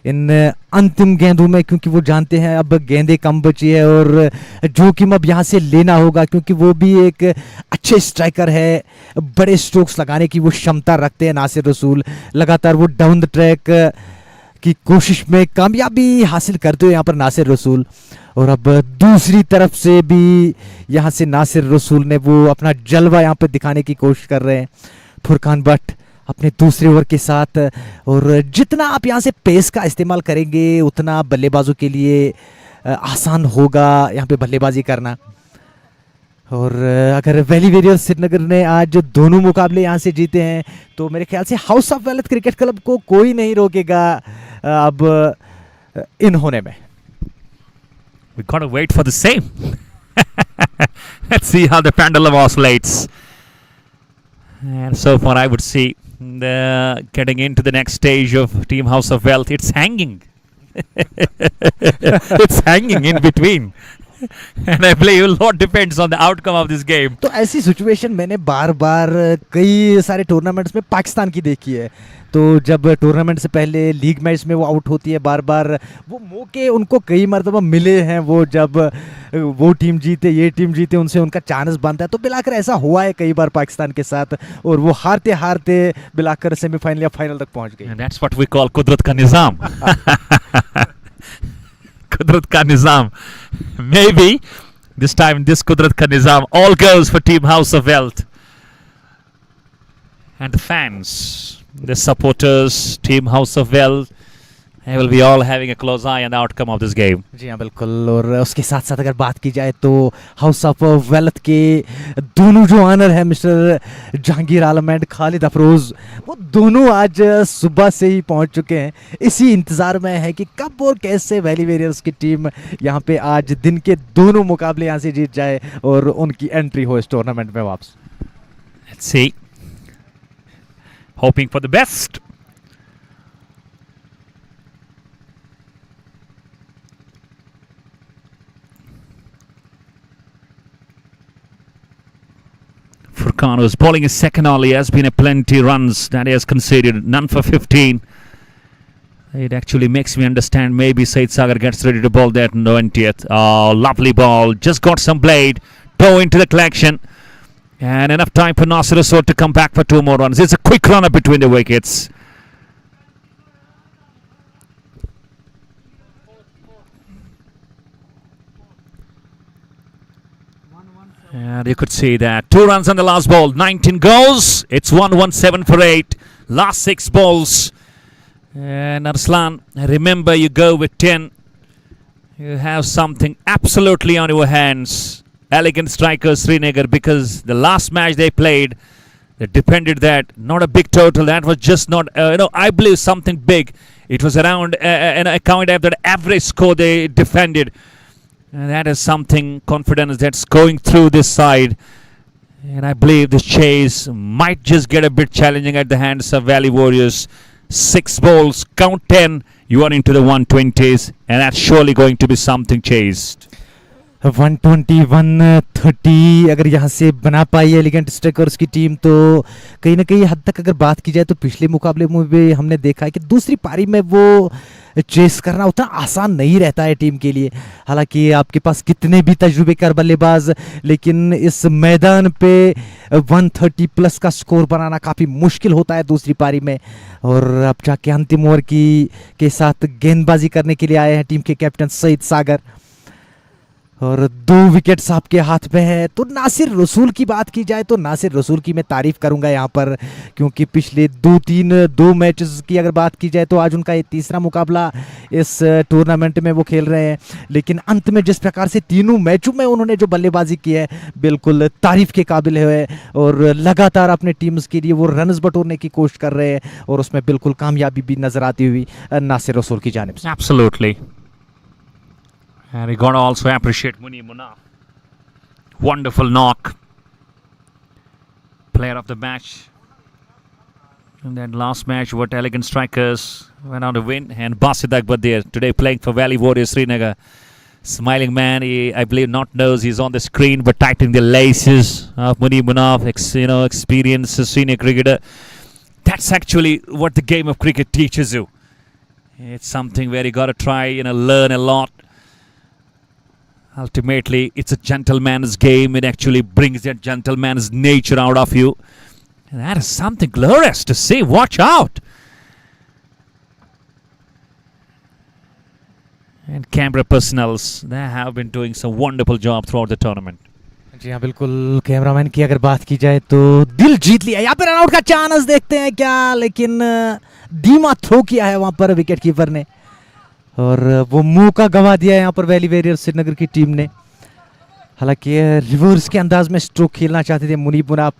[SPEAKER 13] इन अंतिम गेंदों में, क्योंकि वो जानते हैं अब गेंदें कम बची है और जोखिम अब यहाँ से लेना होगा, क्योंकि वो भी एक अच्छे स्ट्राइकर है, बड़े स्ट्रोक्स लगाने की वो क्षमता रखते हैं नासिर रसूल. लगातार वो डाउन द ट्रैक की कोशिश में कामयाबी हासिल करते हुए यहाँ पर नासिर रसूल. और अब दूसरी तरफ से भी यहाँ से नासिर रसूल ने वो अपना जलवा यहाँ पर दिखाने की कोशिश कर रहे हैं. फुरकान भट्ट अपने दूसरे ओवर के साथ, और जितना आप यहाँ से पेस का इस्तेमाल करेंगे उतना बल्लेबाजों के लिए आसान होगा यहाँ पे बल्लेबाजी करना. और अगर वैली वॉरियर्स श्रीनगर ने आज दोनों मुकाबले यहाँ से जीते हैं तो मेरे ख्याल से house of wealth cricket club को कोई नहीं रोकेगा अब इन होने में.
[SPEAKER 1] We gotta wait for the same. Let's see how the pendulum oscillates. And so far I would see getting into the next stage of Team House of Wealth. It's hanging. It's hanging in between. And I believe a lot depends on the outcome of this game.
[SPEAKER 13] तो ऐसी situation मैंने बार बार कई सारे tournaments में पाकिस्तान की देखी है. तो जब टूर्नामेंट से पहले लीग मैच में वो आउट होती है, बार बार वो मौके उनको कई मरतबा मिले हैं. वो जब वो टीम जीते ये टीम जीते उनसे उनका चांस बनता है. तो बिलाकर ऐसा हुआ है कई बार पाकिस्तान के साथ, और वो हारते हारते बिलाकर सेमीफाइनल या फाइनल तक पहुंच गई.
[SPEAKER 1] That's what we call कुदरत का निज़ाम. कुदरत का निज़ाम. Maybe this time this कुदरत का निज़ाम all goes for Team House of Wealth. And the fans, the supporters, Team House of Wealth, they will be all having a close eye on the outcome of this game.
[SPEAKER 13] जी हाँ बिल्कुल. और उसके साथ साथ अगर बात की जाए तो हाउस ऑफ वेल्थ के दोनों जो ऑनर है mister Jahangir Alam and Khalid Afroz, वो दोनों आज सुबह से ही पहुंच चुके हैं. इसी इंतज़ार में है कि कब और कैसे वैली वॉरियर्स की टीम यहाँ पे आज दिन के दोनों मुकाबले यहाँ से जीत जाए और उनकी एंट्री हो इस टूर्नामेंट में वापस.
[SPEAKER 1] Let's see. Hoping for the best. Furkan, who's bowling his second only, has been a plenty runs that he has conceded, none for 15. It actually makes me understand maybe Said Sagar gets ready to bowl that 20th. Oh, lovely ball, just got some blade, toe into the collection, and enough time for Nasir Aswad to come back for 2 more runs. It's a quick runner between the wickets. And you could see that 2 runs on the last ball, 19 goes. It's 117 for 8. Last 6 balls. And Arslan, remember you go with 10. You have something absolutely on your hands. Elegant Strikers Srinagar, because the last match they played, they depended that, not a big total. That was just not, I believe something big. It was around an account of that average score they defended. And that is something confidence that's going through this side. And I believe this chase might just get a bit challenging at the hands of Valley Warriors. 6 balls, count 10, you are into the 120s. And that's surely going to be something chased.
[SPEAKER 13] 120-130 अगर यहाँ से बना पाई है elegant strikers की team, तो कहीं ना कहीं हद तक अगर बात की जाए तो पिछले मुकाबले में भी हमने देखा है कि दूसरी पारी में वो चेस करना उतना आसान नहीं रहता है टीम के लिए। हालांकि आपके पास कितने भी तजुर्बेकार बल्लेबाज, लेकिन इस मैदान पे 130 प्लस का स्कोर बनाना काफ़ी मुश्किल होता है दूसरी पारी में। और अब जाके अंतिम ओवर के साथ गेंदबाजी करने के लिए आए हैं टीम के कैप्टन सईद सागर, और 2 विकेट्स आपके हाथ में है। तो नासिर रसूल की बात की जाए तो नासिर रसूल की मैं तारीफ करूंगा यहाँ पर, क्योंकि पिछले 2 मैचेस की अगर बात की जाए तो आज उनका ये तीसरा मुकाबला इस टूर्नामेंट में वो खेल रहे हैं, लेकिन अंत में जिस प्रकार से तीनों मैचों में उन्होंने जो बल्लेबाजी की है बिल्कुल तारीफ के काबिल है, और लगातार अपने टीम्स के लिए वो रन्स बटोरने की कोशिश कर रहे हैं, और उसमें बिल्कुल कामयाबी भी नजर आती हुई नासिर रसूल की जानिब से।
[SPEAKER 1] Absolutely. And we got to also appreciate Muni Munaf. Wonderful knock. Player of the match. In that last match, what Elegant Strikers went on to win. And Basit Akbar there today playing for Valley Warriors Srinagar. Smiling man, he, I believe, not knows he's on the screen, but tightening the laces of Muni Munaf, experienced senior cricketer. That's actually what the game of cricket teaches you. It's something where you got to try, learn a lot. Ultimately, it's a gentleman's game. It actually brings that gentleman's nature out of you. And that is something glorious to see. Watch out. And Canberra personals, they have been doing some wonderful job throughout the tournament.
[SPEAKER 13] जी हाँ बिल्कुल, cameraman की अगर बात की जाए तो दिल जीत लिया। यहाँ पे रनआउट का चांस देखते हैं क्या, लेकिन धीमा थ्रो किया है वहाँ पर विकेट कीपर ने, और वो मौका गंवा दिया है यहाँ पर वैली वॉरियर्स श्रीनगर की टीम ने। हालांकि रिवर्स के अंदाज में स्ट्रोक खेलना चाहते थे मुनीब मुनाफ,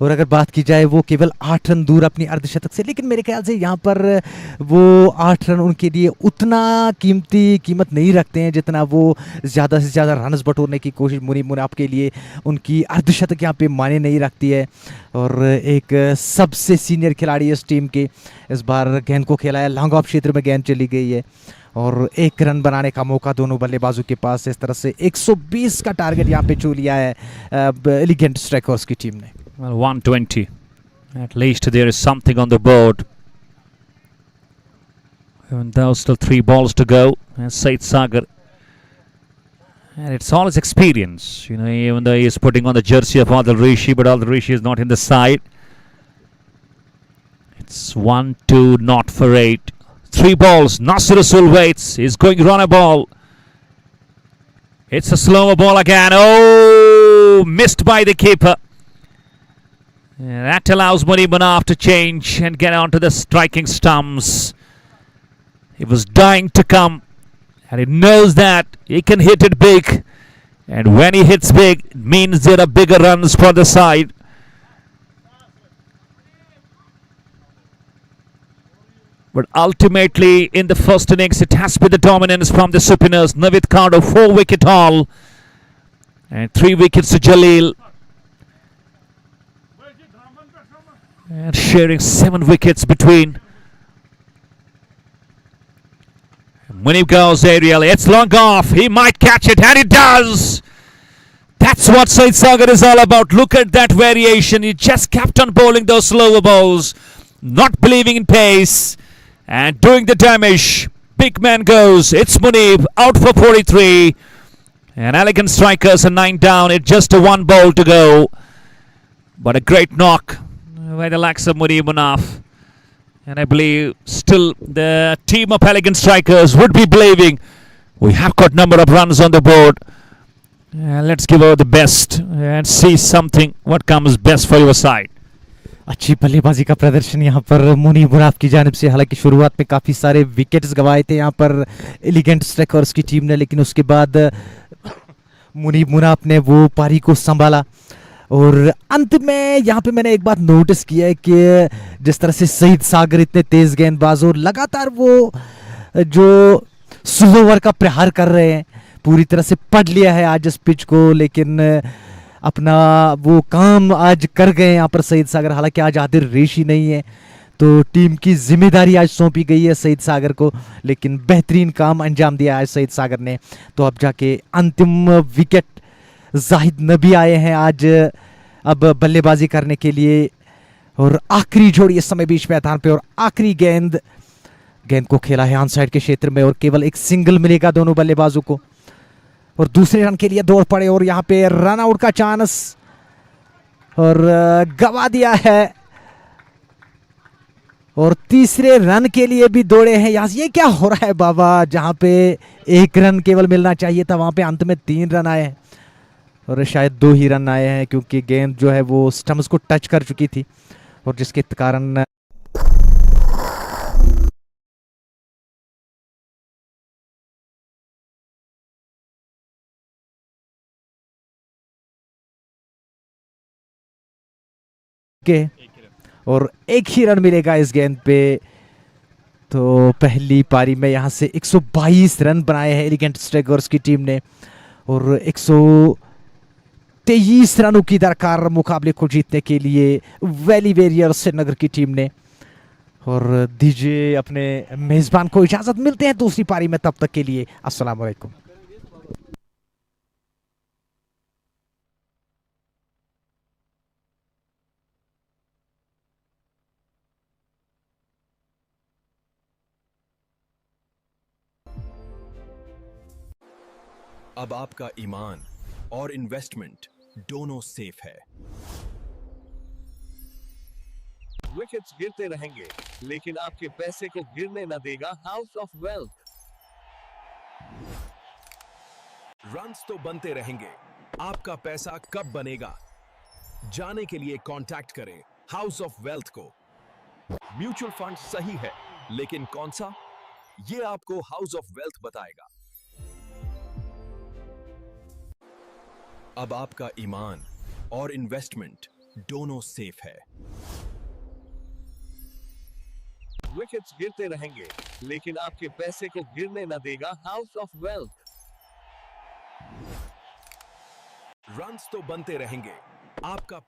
[SPEAKER 13] और अगर बात की जाए वो केवल 8 रन दूर अपनी अर्धशतक से, लेकिन मेरे ख्याल से यहाँ पर वो 8 रन उनके लिए उतना कीमत नहीं रखते हैं जितना वो ज़्यादा से ज़्यादा रन्स बटोरने की कोशिश मुनीब मुनाफ के लिए उनकी अर्धशतक यहाँ पे माने नहीं रखती है। और एक सबसे सीनियर खिलाड़ी इस टीम के इस बार गेंद को खेला है, लॉन्ग ऑफ क्षेत्र में गेंद चली गई है, और 1 रन बनाने का मौका दोनों बल्लेबाजों के पास। इस तरह से 120 का टारगेट यहाँ पे छू लिया है एलिगेंट स्ट्राइकर्स की टीम ने।
[SPEAKER 1] Well, 120. At least there is something on the board. And there are still 3 balls to go. And Said Sagar. And it's all his experience. Even though he is putting on the jersey of Adil Rishi, but Adil Rishi is not in the side. It's 1-2, not for 8. 3 balls. Nasir Rasul waits. He's going run a ball. It's a slower ball again. Oh, missed by the keeper. That allows Muni Munaf to change and get onto the striking stumps. He was dying to come, and he knows that he can hit it big. And when he hits big, it means there are bigger runs for the side. But ultimately, in the first innings, it has been the dominance from the Supiners. Navid Kado, 4-wicket haul, and 3 wickets to Jalil. And sharing 7 wickets between. Munib goes aerial. It's long off. He might catch it, and he does. That's what Said Sagar is all about. Look at that variation. He just kept on bowling those slower balls, not believing in pace, and doing the damage. Big man goes. It's Munib out for 43. And Elegant Strikers are 9 down. It's just a 1 ball to go. But a great knock by the likes of Munib Munaf. And I believe still the team of Elegant Strikers would be believing we have got number of runs on the board. Let's give her the best and see something what comes best for your side.
[SPEAKER 13] अच्छी बल्लेबाजी का प्रदर्शन यहाँ पर मुनीब मुनाफ की जानिब से। हालांकि शुरुआत में काफ़ी सारे विकेट्स गंवाए थे यहाँ पर एलिगेंट स्ट्राइकर्स की टीम ने, लेकिन उसके बाद मुनीब मुनाफ ने वो पारी को संभाला। और अंत में यहाँ पे मैंने एक बात नोटिस किया है कि जिस तरह से सईद सागर इतने तेज गेंदबाज और लगातार वो जो स्लो ओवर का प्रहार कर रहे हैं, पूरी तरह से पढ़ लिया है आज इस पिच को, लेकिन अपना वो काम आज कर गए यहाँ पर सईद सागर। हालांकि आज आदिल रेशी नहीं है, तो टीम की जिम्मेदारी आज सौंपी गई है सईद सागर को, लेकिन बेहतरीन काम अंजाम दिया आज सईद सागर ने। तो अब जाके अंतिम विकेट जाहिद नबी आए हैं आज अब बल्लेबाजी करने के लिए, और आखिरी जोड़ी इस समय बीच मैदान पे, और आखिरी गेंद को खेला है ऑन साइड के क्षेत्र में, और केवल एक सिंगल मिलेगा दोनों बल्लेबाजों को, और दूसरे रन के लिए दौड़ पड़े, और यहाँ पे रन आउट का चांस और गवा दिया है, और तीसरे रन के लिए भी दौड़े हैं। यहाँ ये क्या हो रहा है बाबा, जहां पे एक रन केवल मिलना चाहिए था वहां पे अंत में 3 रन आए हैं, और शायद 2 ही रन आए हैं क्योंकि गेंद जो है वो स्टम्प्स को टच कर चुकी थी, और जिसके कारण के और एक ही रन मिलेगा इस गेंद पे। तो पहली पारी में यहां से 122 रन बनाए हैं एलिगेंट स्ट्राइकर्स की टीम ने, और 123 रनों की दरकार मुकाबले को जीतने के लिए वैली वॉरियर्स श्रीनगर की टीम ने। और दीजिए अपने मेजबान को इजाजत, मिलते हैं दूसरी पारी में, तब तक के लिए अस्सलाम वालेकुम।
[SPEAKER 4] अब आपका ईमान और इन्वेस्टमेंट दोनों सेफ है।
[SPEAKER 6] विकेट्स गिरते रहेंगे, लेकिन आपके पैसे को गिरने न देगा हाउस ऑफ वेल्थ।
[SPEAKER 4] रन्स तो बनते रहेंगे, आपका पैसा कब बनेगा, जाने के लिए कांटेक्ट करें हाउस ऑफ वेल्थ को। म्यूचुअल फंड सही है, लेकिन कौन सा, ये आपको हाउस ऑफ वेल्थ बताएगा। अब आपका ईमान और इन्वेस्टमेंट दोनों सेफ है।
[SPEAKER 6] विकेट्स गिरते रहेंगे, लेकिन आपके पैसे को गिरने न देगा हाउस ऑफ वेल्थ।
[SPEAKER 4] रन्स तो बनते रहेंगे, आपका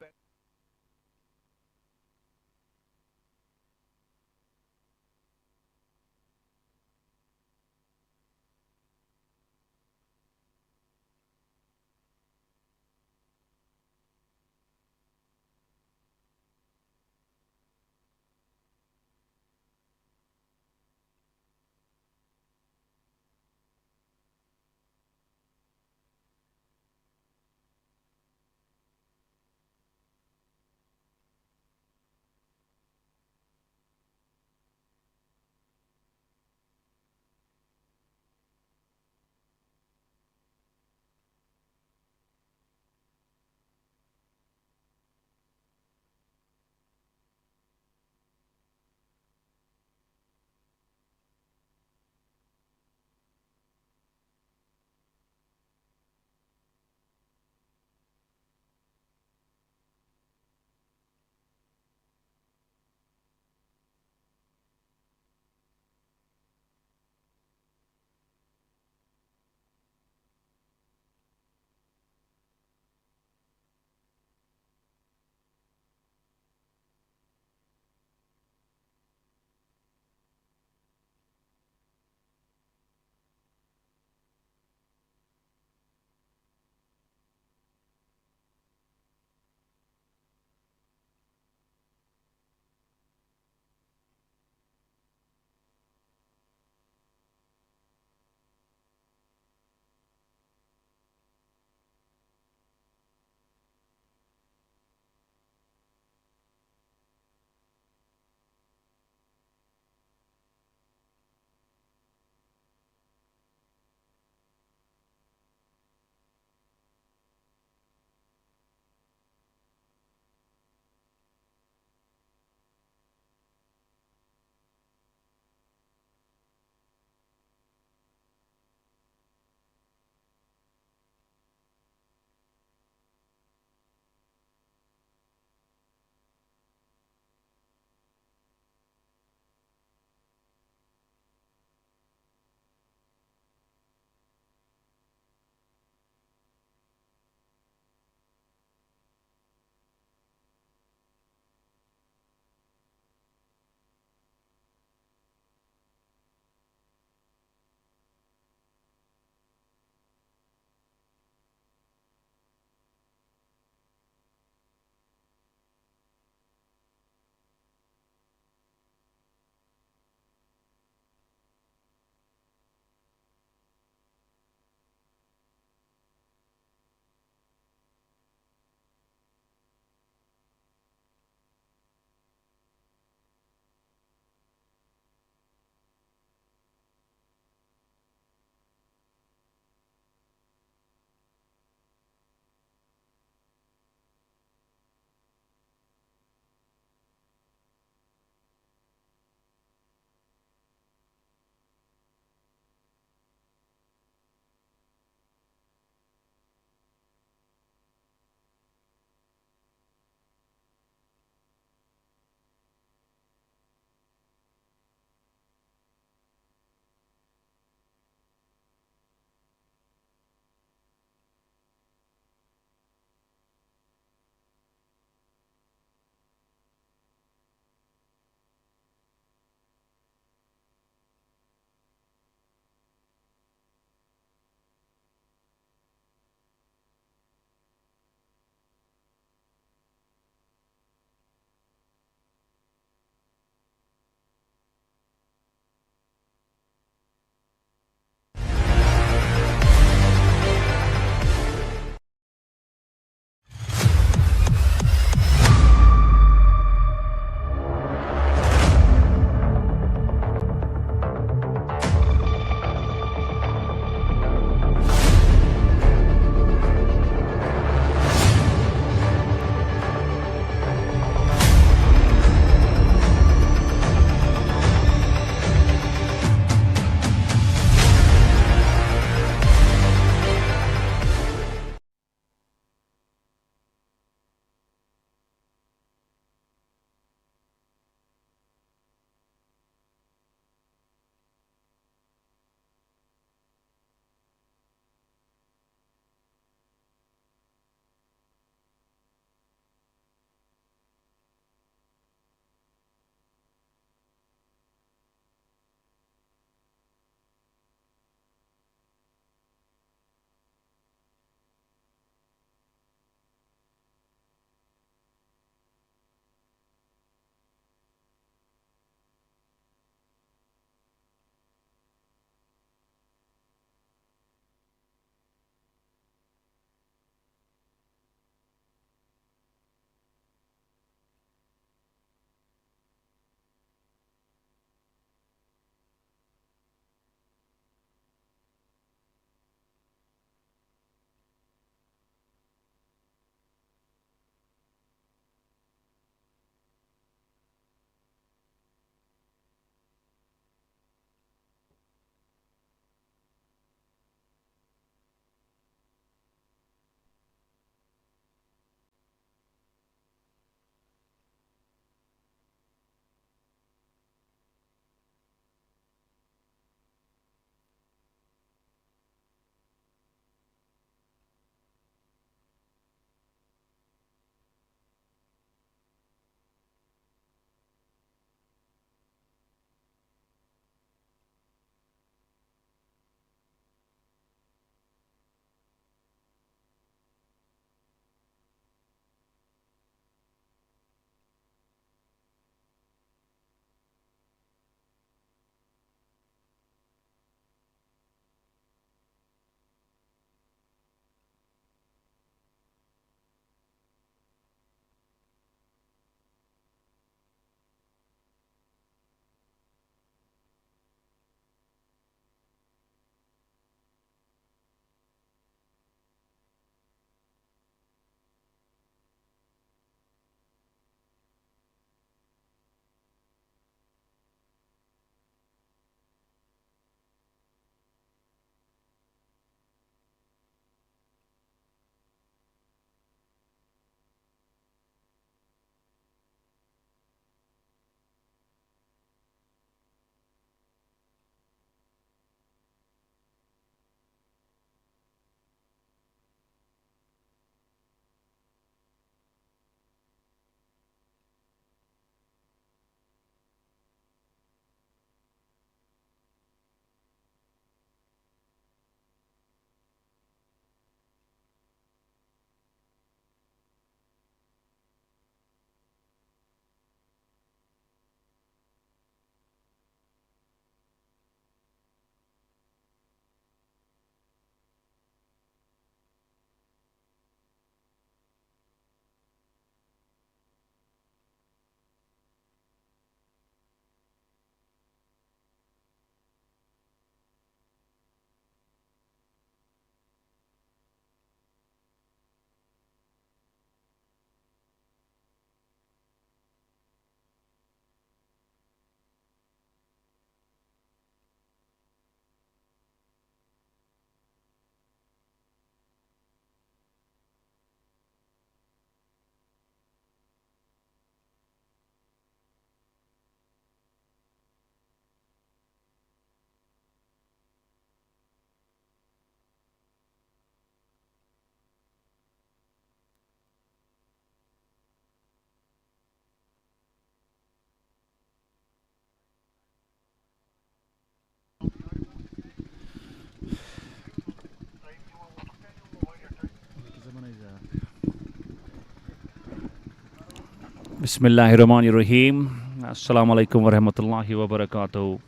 [SPEAKER 1] Bismillahirrahmanirrahim. Assalamu alaikum wa rahmatullahi wa barakatuh.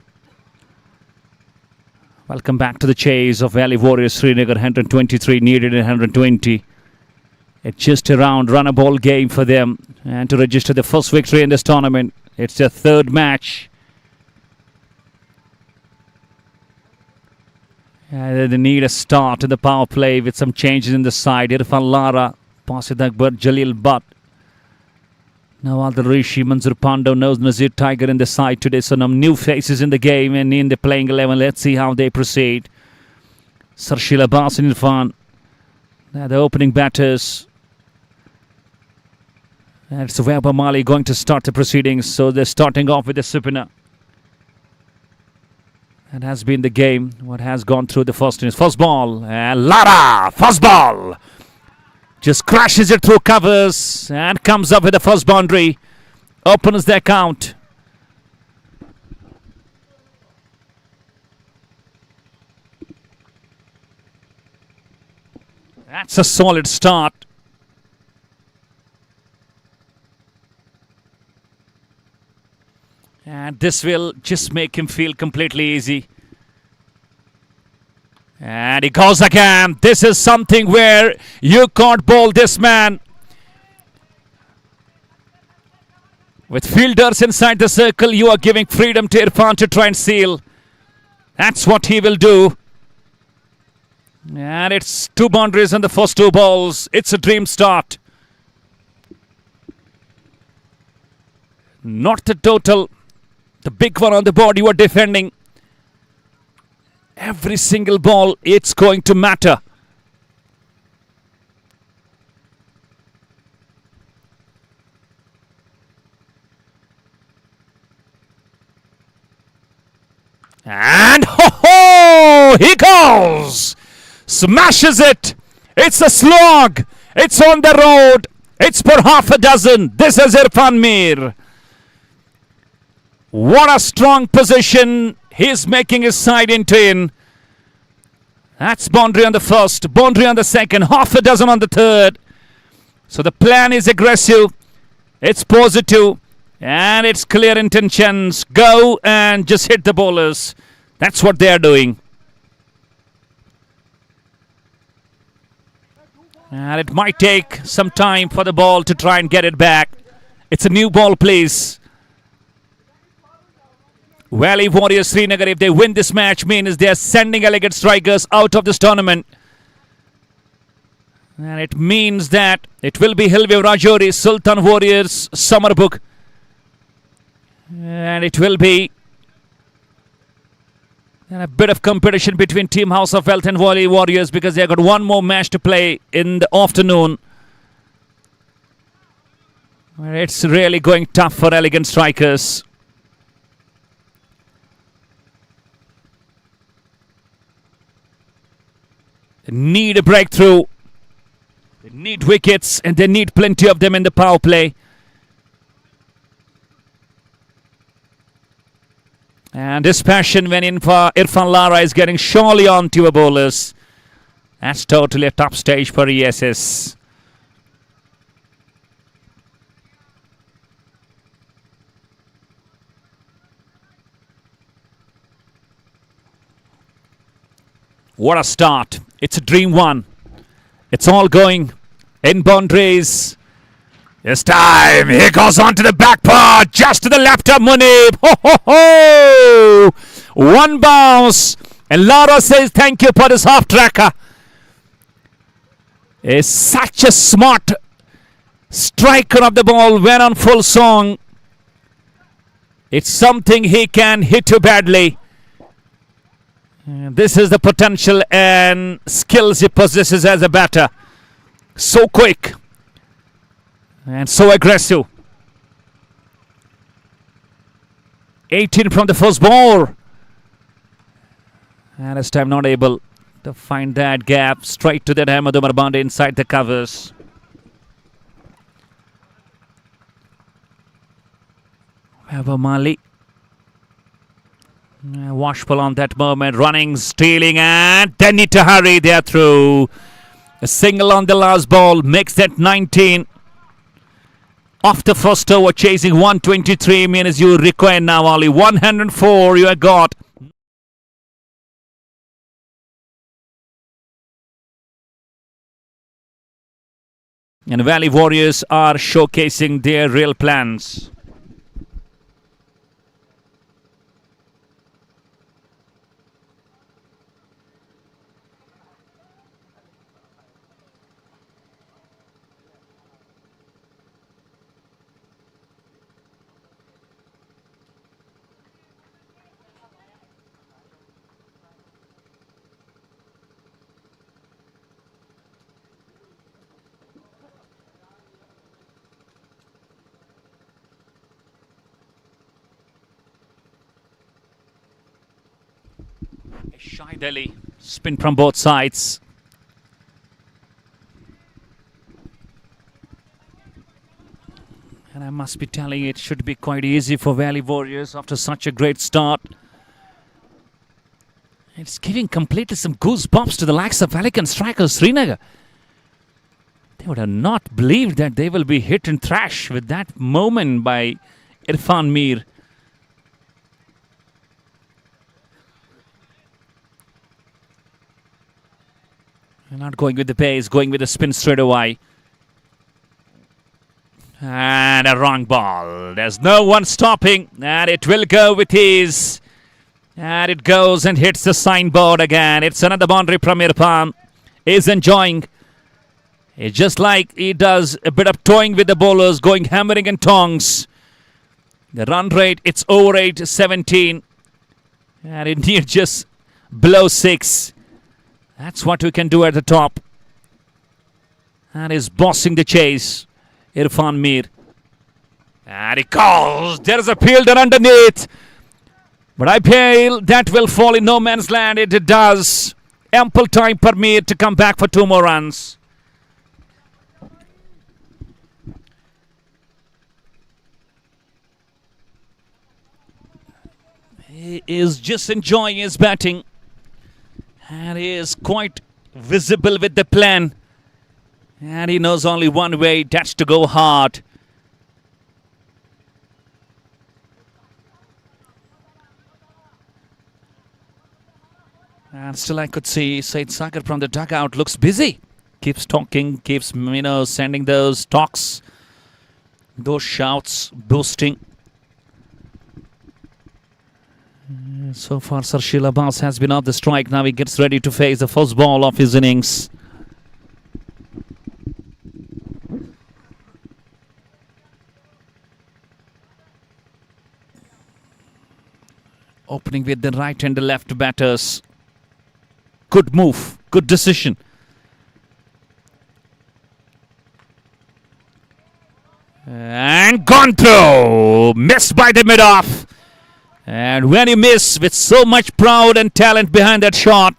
[SPEAKER 1] Welcome back to the chase of Valley Warriors Srinagar. 123 needed in 120. It's just a round run ball game for them, and to register the first victory in this tournament. It's their third match. They need a start in the power play with some changes in the side. Irfan Lara, Pasid Akbar, Jalil Butt. Nawal Rishi, Manzur Pando, knows Nazir Tiger in the side today. So some new faces in the game and in the playing 11. Let's see how they proceed. Sarshil Abbas and Irfan. The opening batters. And it's Webber Mali going to start the proceedings. So they're starting off with the spinner. That has been the game. What has gone through the first innings. First ball. And Lara. First ball. Just crashes it through covers and comes up with the first boundary. Opens the account. That's a solid start. And this will just make him feel completely easy. And he goes again. This is something where you can't bowl this man. With fielders inside the circle, you are giving freedom to Irfan to try and seal. That's what he will do. And it's 2 boundaries on the first 2 balls. It's a dream start. Not the total. The big one on the board you are defending. Every single ball, it's going to matter. And ho-ho! He goes! Smashes it! It's a slog! It's on the road! It's for half a dozen! This is Irfan Mir. What a strong position! He's making his side into in. That's boundary on the first, boundary on the second, half a dozen on the third. So the plan is aggressive, it's positive, and it's clear intentions. Go and just hit the bowlers. That's what they are doing. And it might take some time for the ball to try and get it back. It's a new ball, please. Valley Warriors Srinagar, if they win this match, means they are sending Elegant Strikers out of this tournament. And it means that it will be Hilve Rajori, Sultan Warriors, Samarbook. And it will be a bit of competition between Team House of Wealth and Valley Warriors because they have got one more match to play in the afternoon. It's really going tough for Elegant Strikers. They need a breakthrough. They need wickets and they need plenty of them in the power play. And this passion when Irfan Lara is getting surely onto a bowlers. That's totally a top stage for ESS. What a start. It's a dream one. It's all going in boundaries. This time he goes on to the back part, just to the left of Munib. Ho ho ho! One bounce. And Lara says thank you for this half tracker. Is such a smart striker of the ball when on full song. It's something he can hit you badly. This is the potential and skills he possesses as a batter. So quick and so aggressive. 18 from the first ball. And this time not able to find that gap. Straight to that Ahmed Umar Bande inside the covers. Webber Mali. Washpal on that moment, running, stealing, and they need to hurry. They are through. A single on the last ball makes that 19. Off the first over, chasing 123 minutes you require now. Only 104 you have got. And Valley Warriors are showcasing their real plans. Shy Delhi, spin from both sides. And I must be telling you, it should be quite easy for Valley Warriors after such a great start. It's giving completely some goosebumps to the likes of Elegant Strikers Srinagar. They would have not believed that they will be hit and thrash with that moment by Irfan Mir. Not going with the pace, going with the spin straight away. And a wrong ball. There's no one stopping. And it will go with ease. And it goes and hits the signboard again. It's another boundary from Irfan. He's enjoying. It's just like he does a bit of toying with the bowlers, going hammering and tongs. The run rate, it's over 8-17. And it needs just below 6. That's what we can do at the top. And he's bossing the chase. Irfan Mir. And he calls. There is a fielder underneath. But I feel that will fall in no man's land. It does. Ample time for Mir to come back for 2 more runs. He is just enjoying his batting. And he is quite visible with the plan. And he knows only one way, that's to go hard. And still I could see Said Sagar from the dugout looks busy. Keeps talking, keeps, sending those talks, those shouts, boosting. So far, Sarshil Abbas has been off the strike. Now he gets ready to face the first ball of his innings. Opening with the right and the left batters. Good move, good decision. And gone through. Missed by the mid-off. And when you miss with so much pride and talent behind that shot,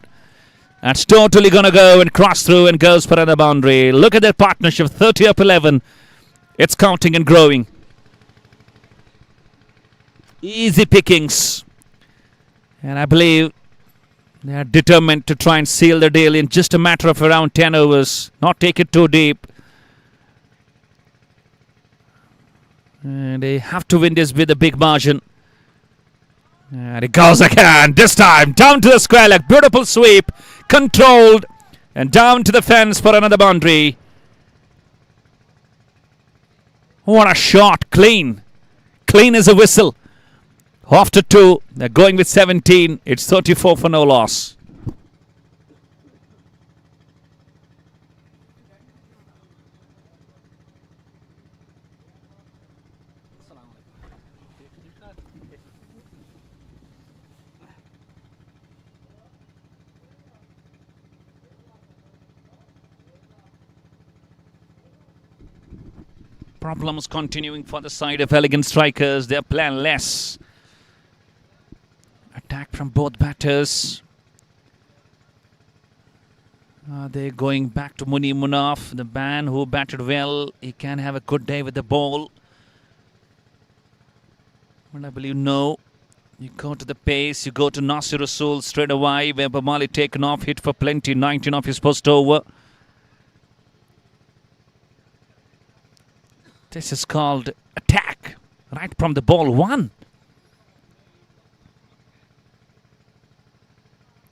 [SPEAKER 1] that's totally going to go and cross through and goes for another boundary. Look at that partnership, 30 up 11. It's counting and growing. Easy pickings. And I believe they are determined to try and seal the deal in just a matter of around 10 overs. Not take it too deep. And they have to win this with a big margin. And it goes again. This time down to the square leg. Beautiful sweep. Controlled. And down to the fence for another boundary. What a shot. Clean. Clean as a whistle. After 2. They're going with 17. It's 34 for no loss. Problems continuing for the side of Elegant Strikers. They're planless. Attack from both batters. They're going back to Muni Munaf, the man who batted well. He can have a good day with the ball. But I believe no. You go to the pace. You go to Nasir Rasool straight away. Where Bamali taken off, hit for plenty. 19 off his first over. This is called attack right from the ball one.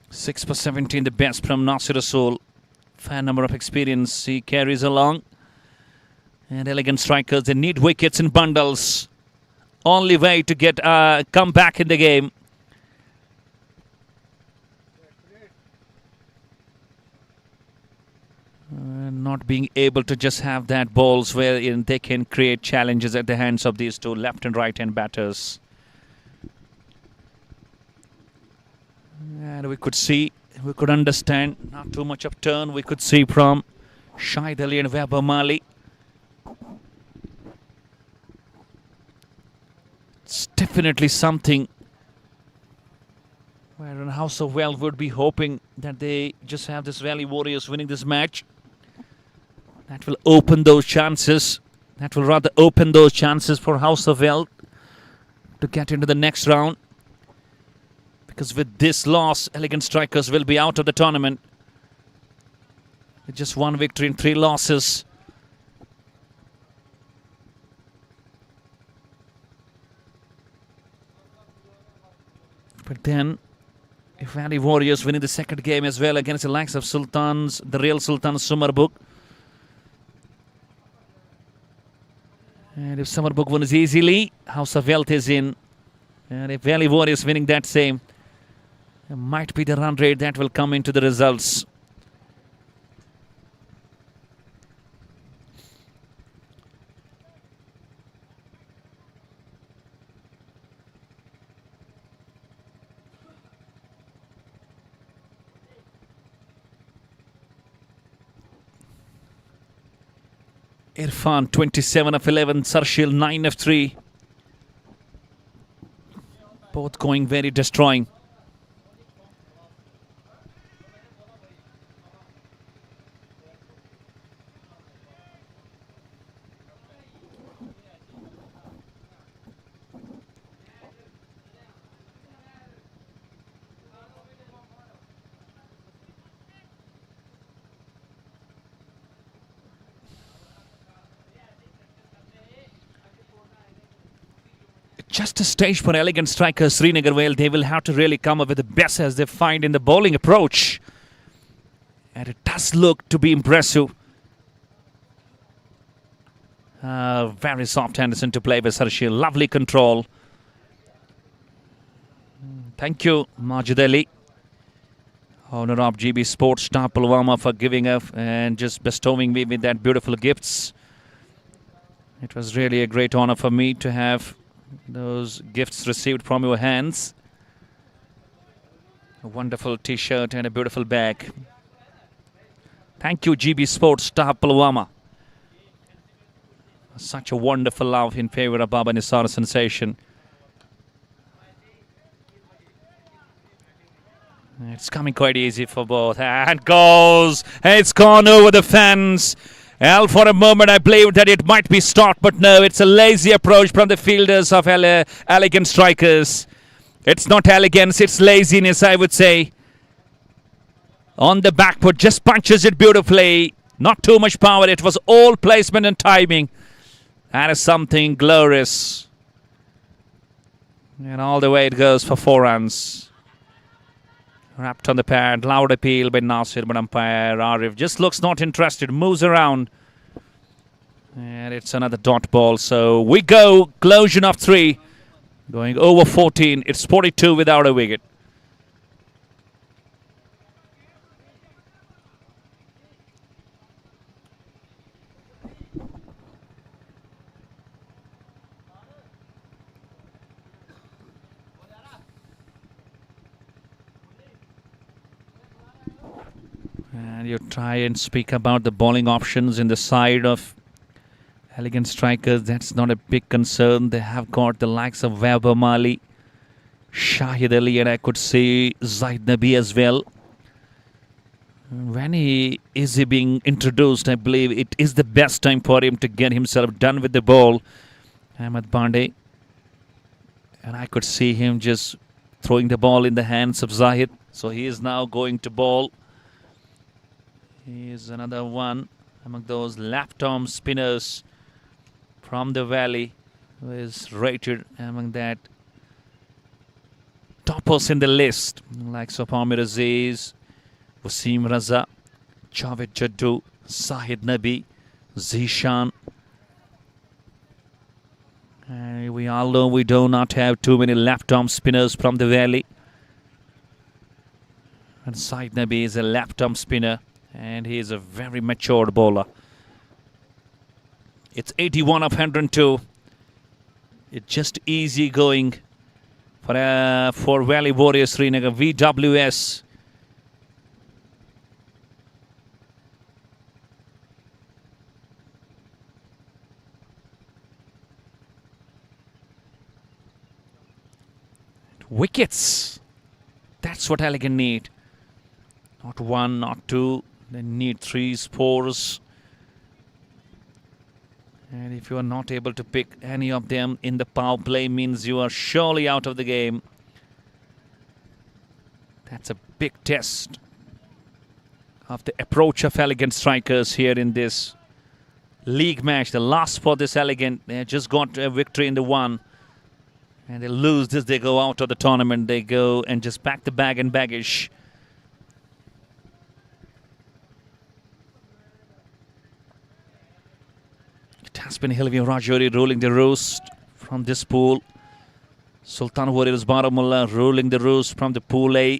[SPEAKER 1] 6 for 17, the best from Nasir Rasool. Fair number of experience he carries along. And Elegant Strikers, they need wickets in bundles. Only way to get come back in the game. Not being able to just have that balls where they can create challenges at the hands of these two left and right hand batters. And we could see, we could understand, not too much of turn we could see from Shahid Ali and Webber Mali. It's definitely something where House of Wealth would be hoping that they just have this Valley Warriors winning this match. That will open those chances. That will rather open those chances for House of Wealth to get into the next round. Because with this loss, Elegant Strikers will be out of the tournament. With just 1 victory and 3 losses. But then, if Valley Warriors winning the second game as well against the likes of Sultans, the real Sultans Sumarbuk. And if Sumarbuk wins easily, House of Wealth is in. And if Valley Warriors winning that same, it might be the run rate that will come into the results. Irfan 27 of 11, Sarshil 9 of 3. Both going very destroying. Just a stage for Elegant Strikers Srinagar, where they will have to really come up with the best as they find in the bowling approach. And it does look to be impressive. Very soft Anderson to play with Sarshil. Lovely control. Thank you, Majid Ali, owner of GB Sports Star Pulwama, for giving up and just bestowing me with that beautiful gifts. It was really a great honor for me to have those gifts received from your hands. A wonderful t-shirt and a beautiful bag. Thank you, GB Sports Star Pulwama. Such a wonderful love in favor of Baba Nisar Sensation. It's coming quite easy for both. And goes. It's gone over the fence. Well, for a moment I believed that it might be stopped, but no, it's a lazy approach from the fielders of Elegant Strikers. It's not elegance, it's laziness, I would say. On the back foot, just punches it beautifully. Not too much power, it was all placement and timing. That is something glorious. And all the way it goes for 4 runs. Wrapped on the pad, loud appeal by Nasir, but umpire Arif just looks not interested, moves around. And it's another dot ball. So we go, closure of 3. Going over 14, it's 42 without a wicket. And you try and speak about the bowling options in the side of Elegant Strikers. That's not a big concern. They have got the likes of Webber Mali, Shahid Ali, and I could see Zaid Nabi as well. When he is being introduced, I believe it is the best time for him to get himself done with the ball. Ahmed Bande. And I could see him just throwing the ball in the hands of Zahid. So he is now going to bowl. He is another one among those left-arm spinners from the Valley, who is rated among that toppers in the list, like Amir Aziz, Wasim Raza, Javed Jaddu, Sahid Nabi, Zishan. And we all know we do not have too many left-arm spinners from the Valley. And Sahid Nabi is a left-arm spinner, and he is a very matured bowler. It's 81 of 102. It's just easy going for Valley Warriors Srinagar, VWS. Wickets. That's what Elegant need. Not one, not two. They need threes, fours. And if you are not able to pick any of them in the power play, means you are surely out of the game. That's a big test of the approach of Elegant Strikers here in this league match. The last for this Elegant, they just got a victory in the one. And they lose this, they go out of the tournament. They go and just pack the bag and baggage. It has been Hilvi Rajori ruling the roost from this pool. Sultan Warriors Baramulla ruling the roost from the pool A.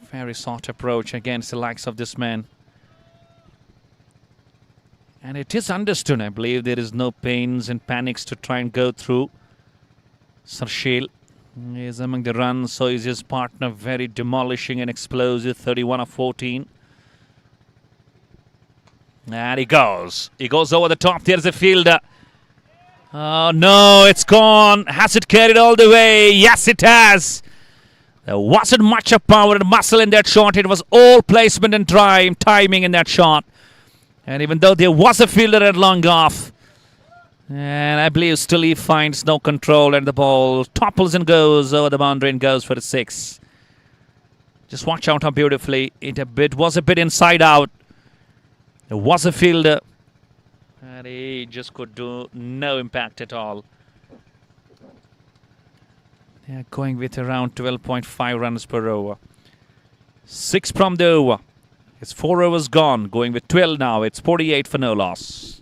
[SPEAKER 1] Very soft approach against the likes of this man. And it is understood, I believe, there is no pains and panics to try and go through. Sarshil is among the runs, so is his partner. Very demolishing and explosive, 31 of 14. And he goes. He goes over the top. There's a fielder. Oh no, it's gone. Has it carried all the way? Yes, it has. There wasn't much of power and muscle in that shot. It was all placement and timing in that shot. And even though there was a fielder at long off, and I believe still he finds no control, and the ball topples and goes over the boundary and goes for a 6. Just watch out how beautifully it was a bit inside out. There was a fielder, and he just could do no impact at all. They are going with around 12.5 runs per over. 6 from the over. It's 4 overs gone. Going with 12 now. It's 48 for no loss.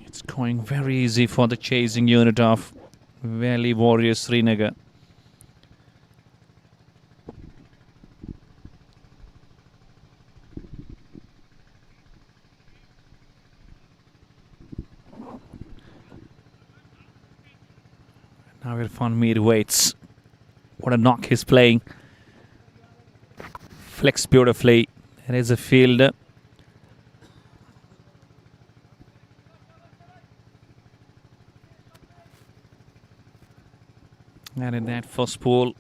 [SPEAKER 1] It's going very easy for the chasing unit of Valley Warriors Srinagar. Now Irfan Mir waits. What a knock he's playing. Flicks beautifully. There is a fielder. And in that first pool,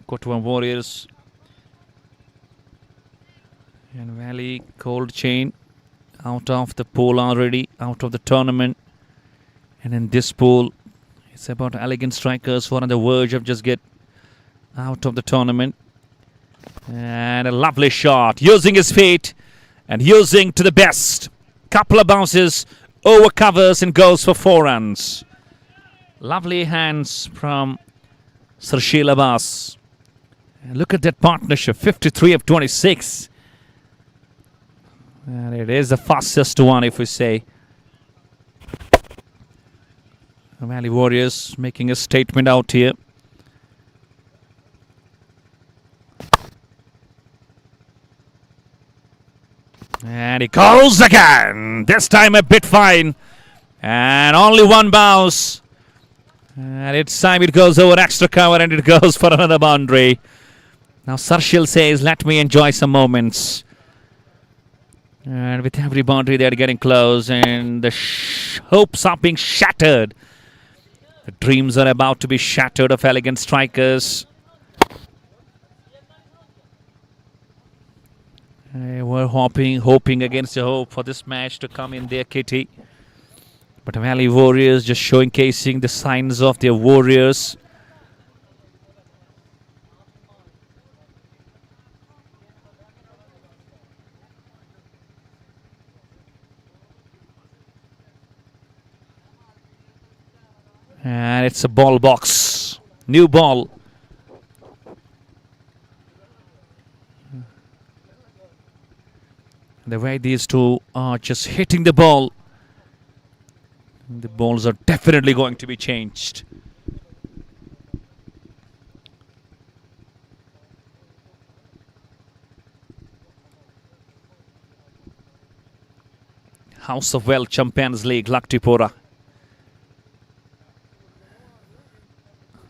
[SPEAKER 1] Kotwa Warriors and Valley Cold Chain out of the pool already, out of the tournament. And in this pool, it's about Elegant Strikers who are on the verge of just get out of the tournament. And a lovely shot, using his feet and using to the best. Couple of bounces, over covers and goes for 4 runs. Lovely hands from Sarshil Abbas. And look at that partnership, 53 of 26. And it is the fastest one, if we say. The Valley Warriors making a statement out here. And he goes again. This time a bit fine. And only 1 bounce. And it's time it goes over extra cover and it goes for another boundary. Now Sarshil says, let me enjoy some moments. And with every boundary they're getting close, and the hopes are being shattered. The dreams are about to be shattered of Elegant Strikers. They were hoping against the hope for this match to come in their kitty. But Valley Warriors just showcasing the signs of their warriors. And it's a ball box. New ball. The way these two are just hitting the ball, the balls are definitely going to be changed. House of Wealth Champions League, Luktipora.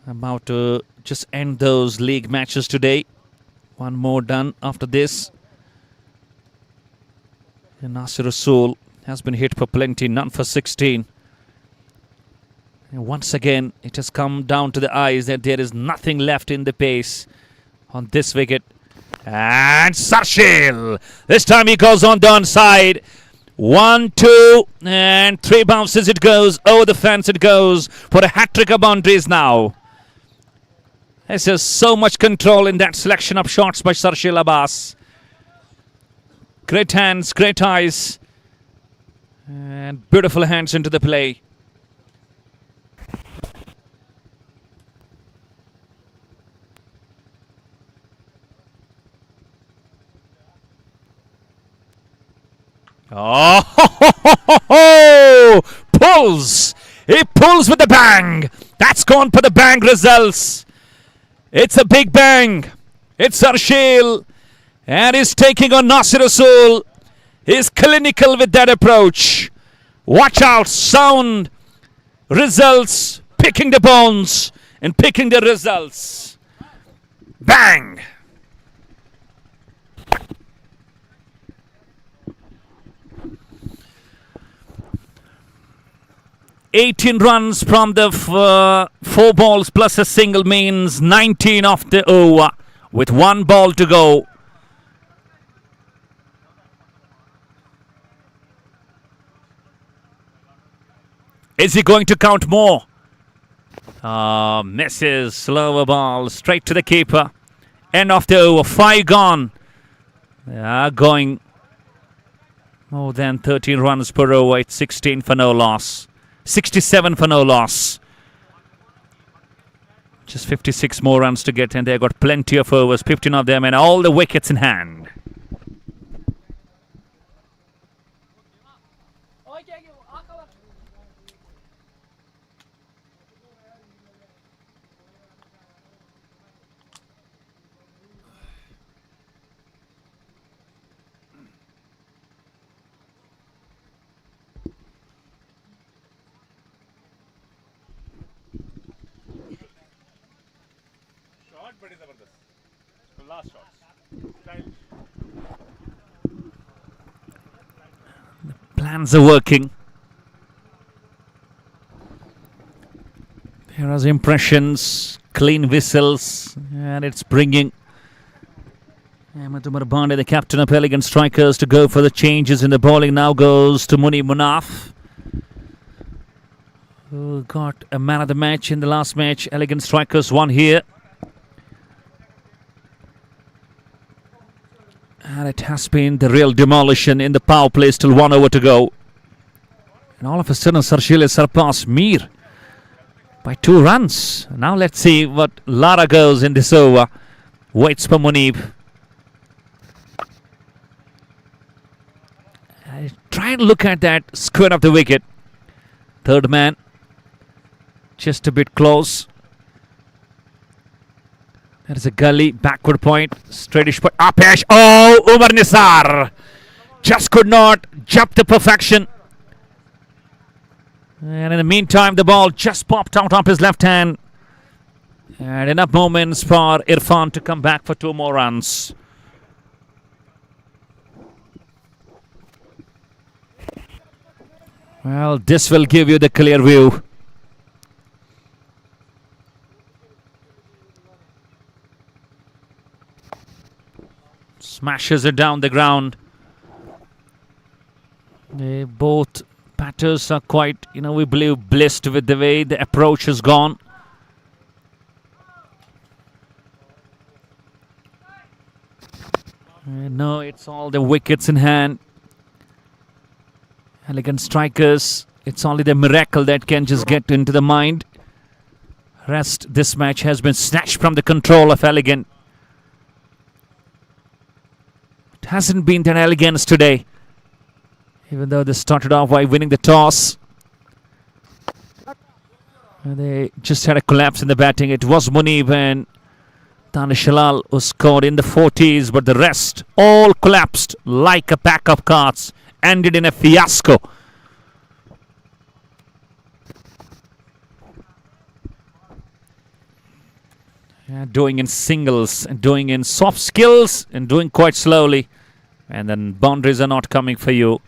[SPEAKER 1] About to just end those league matches today. One more done after this. And Nasir Rasool has been hit for plenty, none for 16. And once again, it has come down to the eyes that there is nothing left in the pace on this wicket. And Sarshil! This time he goes on the onside. 1, 2, and 3 bounces it goes. Over the fence it goes for a hat-trick of boundaries now. There's just so much control in that selection of shots by Sarshil Abbas. Great hands, great eyes, and beautiful hands into the play. Oh, pulls! He pulls with the bang. That's gone for the bang results. It's a big bang. It's Sarshil. And he's taking on Nasir Rasool. He's clinical with that approach. Watch out. Sound. Results. Picking the bones. And picking the results. Bang. $18 runs from the 4 balls plus a single means 19 off the over with 1 ball to go. Is he going to count more? Misses. Slower ball straight to the keeper. End of the over. 5 gone. They are going more than 13 runs per over. It's 16 for no loss. 67 for no loss. Just 56 more runs to get, and they've got plenty of overs, 15 of them, and all the wickets in hand. Plans are working. There are impressions, clean whistles, and it's bringing Ahmed Umar Bande, the captain of Elegant Strikers, to go for the changes in the bowling. Now goes to Muni Munaf, who got a man of the match in the last match. Elegant Strikers won here. And it has been the real demolition in the power play. Still 1 over to go. And all of a sudden, Sarshil has surpassed Mir by 2 runs. Now let's see what Lara goes in this over. Waits for Munib. Try and look at that square of the wicket. Third man. Just a bit close. There is a gully, backward point, straightish point. Apesh! Oh, Umar Nisar! Just could not jump to perfection. And in the meantime, the ball just popped out of his left hand. And enough moments for Irfan to come back for 2 more runs. Well, this will give you the clear view. Smashes it down the ground. They both batters are quite, we believe, blessed with the way the approach has gone. No, it's all the wickets in hand. Elegant Strikers, it's only the miracle that can just get into the mind. Rest, this match has been snatched from the control of Elegant. It hasn't been that elegance today, even though they started off by winning the toss. They just had a collapse in the batting. It was Munib and Danish Halal who scored in the 40s, but the rest all collapsed like a pack of cards. Ended in a fiasco. Doing in singles and doing in soft skills and doing quite slowly, and then boundaries are not coming for you.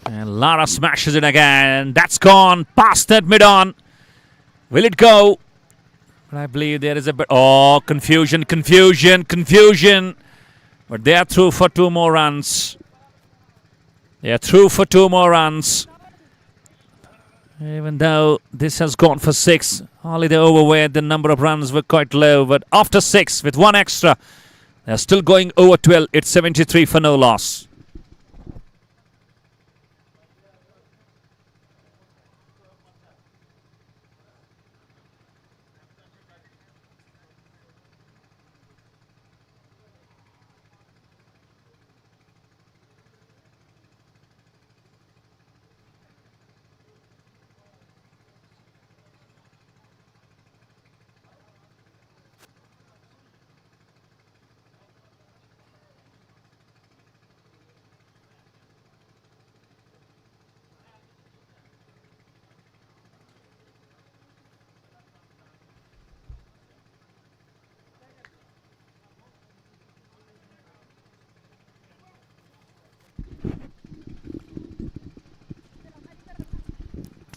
[SPEAKER 1] And Lara smashes it again. That's gone past that mid-on. Will it go? But I believe there is a bit. Oh, confusion. But they are through for 2 more runs. Even though this has gone for 6. Only the over where the number of runs were quite low. But after 6, with 1 extra, they're still going over 12. It's 73 for no loss.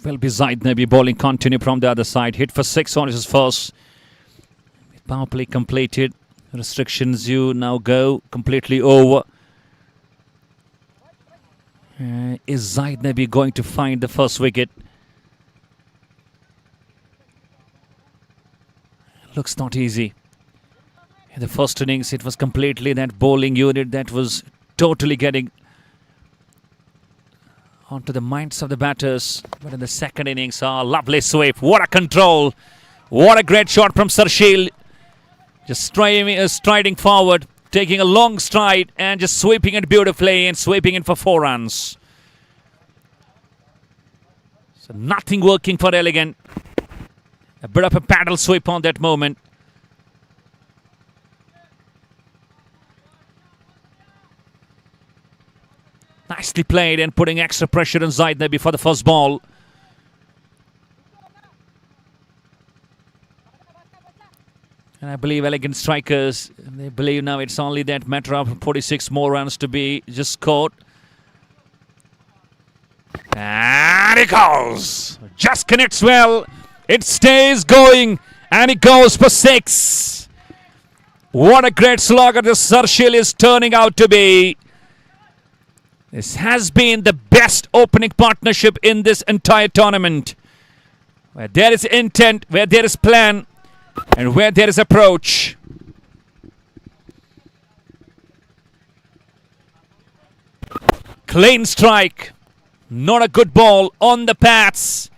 [SPEAKER 1] Will be Zaid Nabi bowling continue from the other side. Hit for 6 on his first. Power play completed. Restrictions you now go completely over. Is Zaid Nabi going to find the first wicket? Looks not easy. In the first innings, it was completely that bowling unit that was totally getting onto the minds of the batters. But in the second innings, lovely sweep. What a control. What a great shot from Sarshil. Just striding forward, taking a long stride and just sweeping it beautifully and sweeping it for 4 runs. So nothing working for Elegant. A bit of a paddle sweep on that moment. Nicely played and putting extra pressure on Zaid Nabi for the first ball. And I believe Elegant Strikers, they believe now it's only that matter of 46 more runs to be just scored. And it goes. Just connects well. It stays going and it goes for 6. What a great slogger this Sarshil is turning out to be. This has been the best opening partnership in this entire tournament. Where there is intent, where there is plan, and where there is approach. Clean strike. Not a good ball on the pads.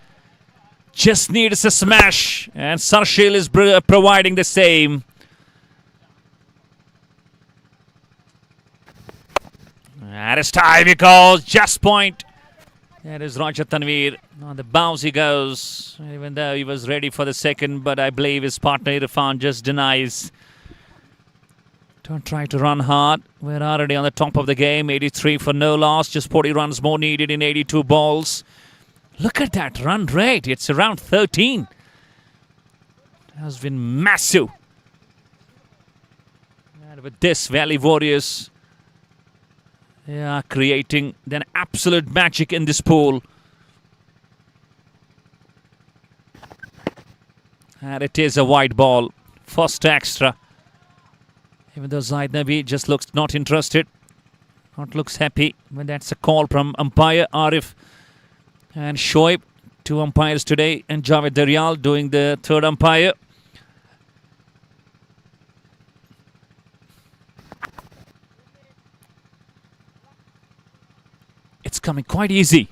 [SPEAKER 1] Just needs a smash. And Sarshil is providing the same. That is time it goes. Just point. There is Roger Tanveer. On the bounce he goes, even though he was ready for the second, but I believe his partner Irfan just denies. Don't try to run hard. We're already on the top of the game. 83 for no loss. Just 40 runs more needed in 82 balls. Look at that run rate. It's around 13. It has been massive. And with this, Valley Warriors, they are creating an absolute magic in this pool. And it is a wide ball. First extra. Even though Zaid Nabi just looks not interested. Not looks happy. But that's a call from umpire Arif and Shoaib. Two umpires today. And Javed Daryal doing the third umpire. It's coming quite easy.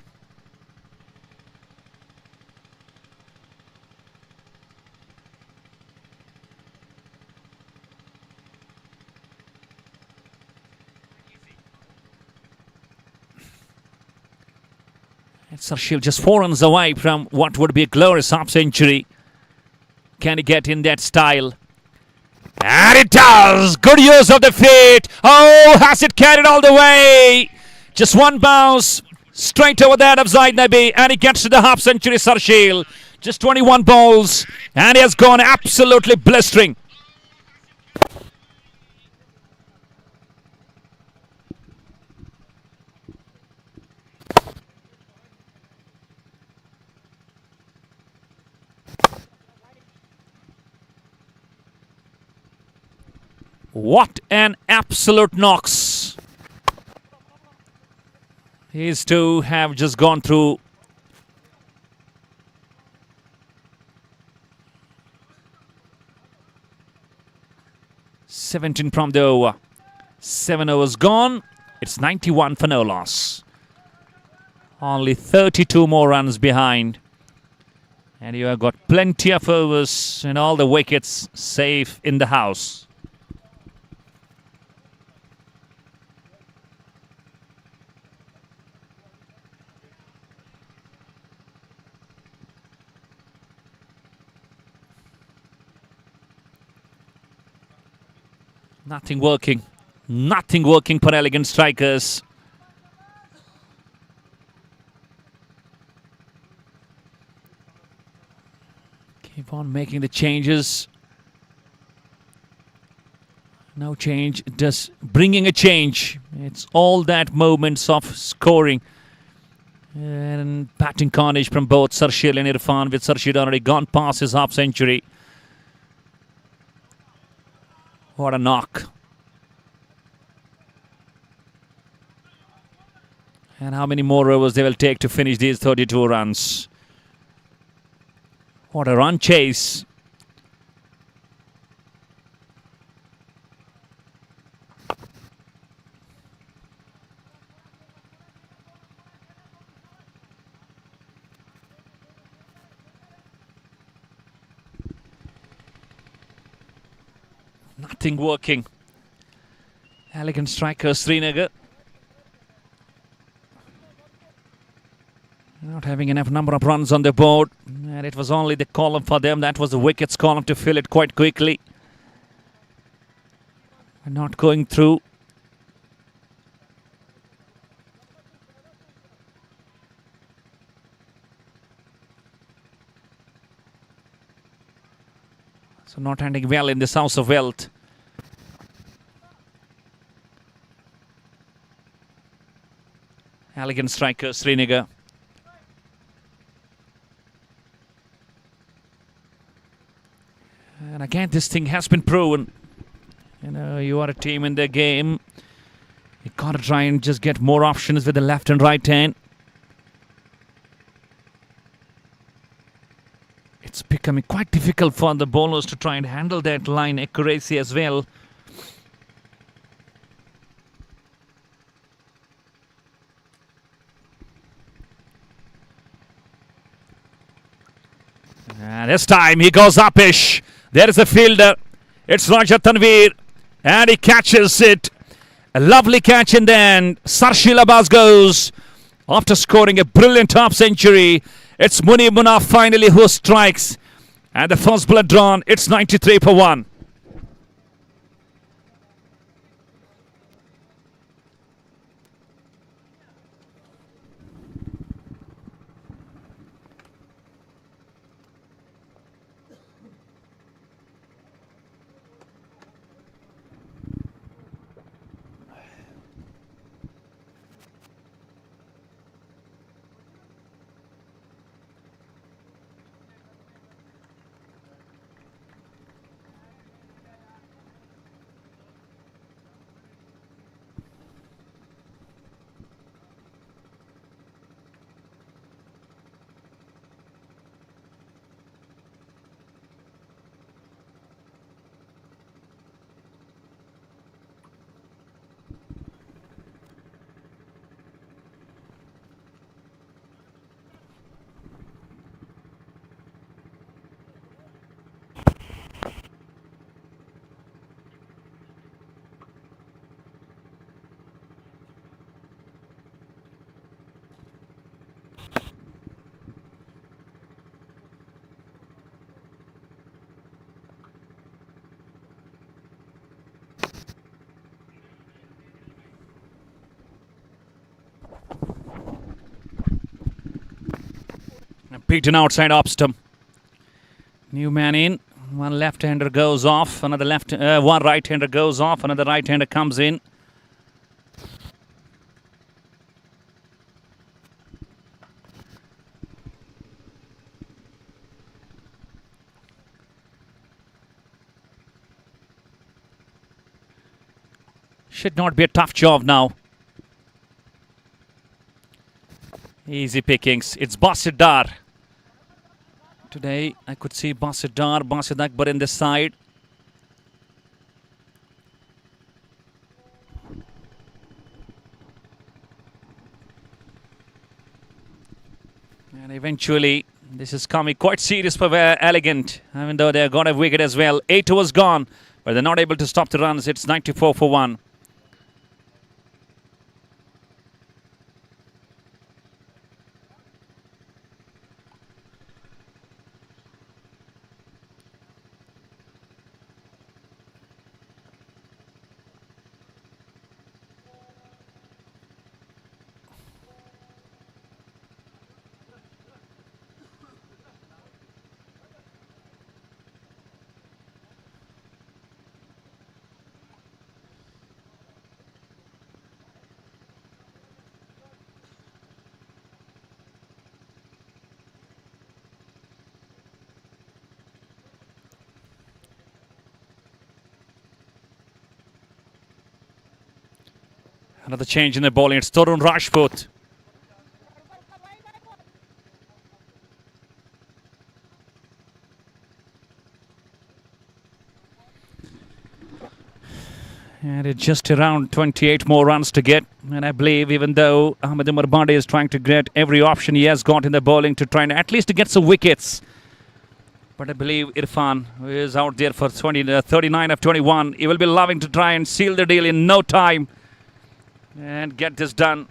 [SPEAKER 1] And Sarshil just 4 runs away from what would be a glorious half century. Can he get in that style? And it does! Good use of the feet. Oh, has it carried all the way? Just one bounce, straight over that of Zaid Nabi, and he gets to the half century, Sarshil. Just 21 balls, and he has gone absolutely blistering. What an absolute knocks. These two have just gone through (17 from the over). 7 overs gone. It's 91 for no loss. Only 32 more runs behind. And you have got plenty of overs and all the wickets safe in the house. Nothing working. Nothing working for Elegant Strikers. Keep on making the changes. No change, just bringing a change. It's all that moments of scoring. And batting carnage from both Sarshil and Irfan, with Sarshil already gone past his half century. What a knock. And how many more overs they will take to finish these 32 runs. What a run chase. Nothing working. Elegant Strikers Srinagar not having enough number of runs on the board, and it was only the column for them. That was the wickets column to fill it quite quickly. Not going through. So not handling well in this House of Wealth. Elegant Strikers Srinagar. And again, this thing has been proven. You know, you are a team in the game. You gotta try and just get more options with the left and right hand. It's becoming quite difficult for the bowlers to try and handle that line accuracy as well. And this time he goes upish. There is a fielder. It's Roger Tanveer. And he catches it. A lovely catch, and then Sarshil Abbas goes after scoring a brilliant half century. It's Muni Munaf finally who strikes. And the first bullet drawn, it's 93 for 1. Beaten outside off stump. New man in. One left-hander goes off. One right-hander goes off. Another right-hander comes in. Should not be a tough job now. Easy pickings. It's Basit Dar. Today I could see Basit Dar, Basit Akbar in this side. And eventually this is coming quite serious for Elegant, even though they got a wicket as well. 8 was gone, but they're not able to stop the runs. It's 94 for 1. Another change in the bowling. It's Torun Rajput. And it's just around 28 more runs to get. And I believe even though Ahmed Umar Bande is trying to get every option he has got in the bowling to try and at least to get some wickets. But I believe Irfan, who is out there for 39 of 21, he will be loving to try and seal the deal in no time. And get this done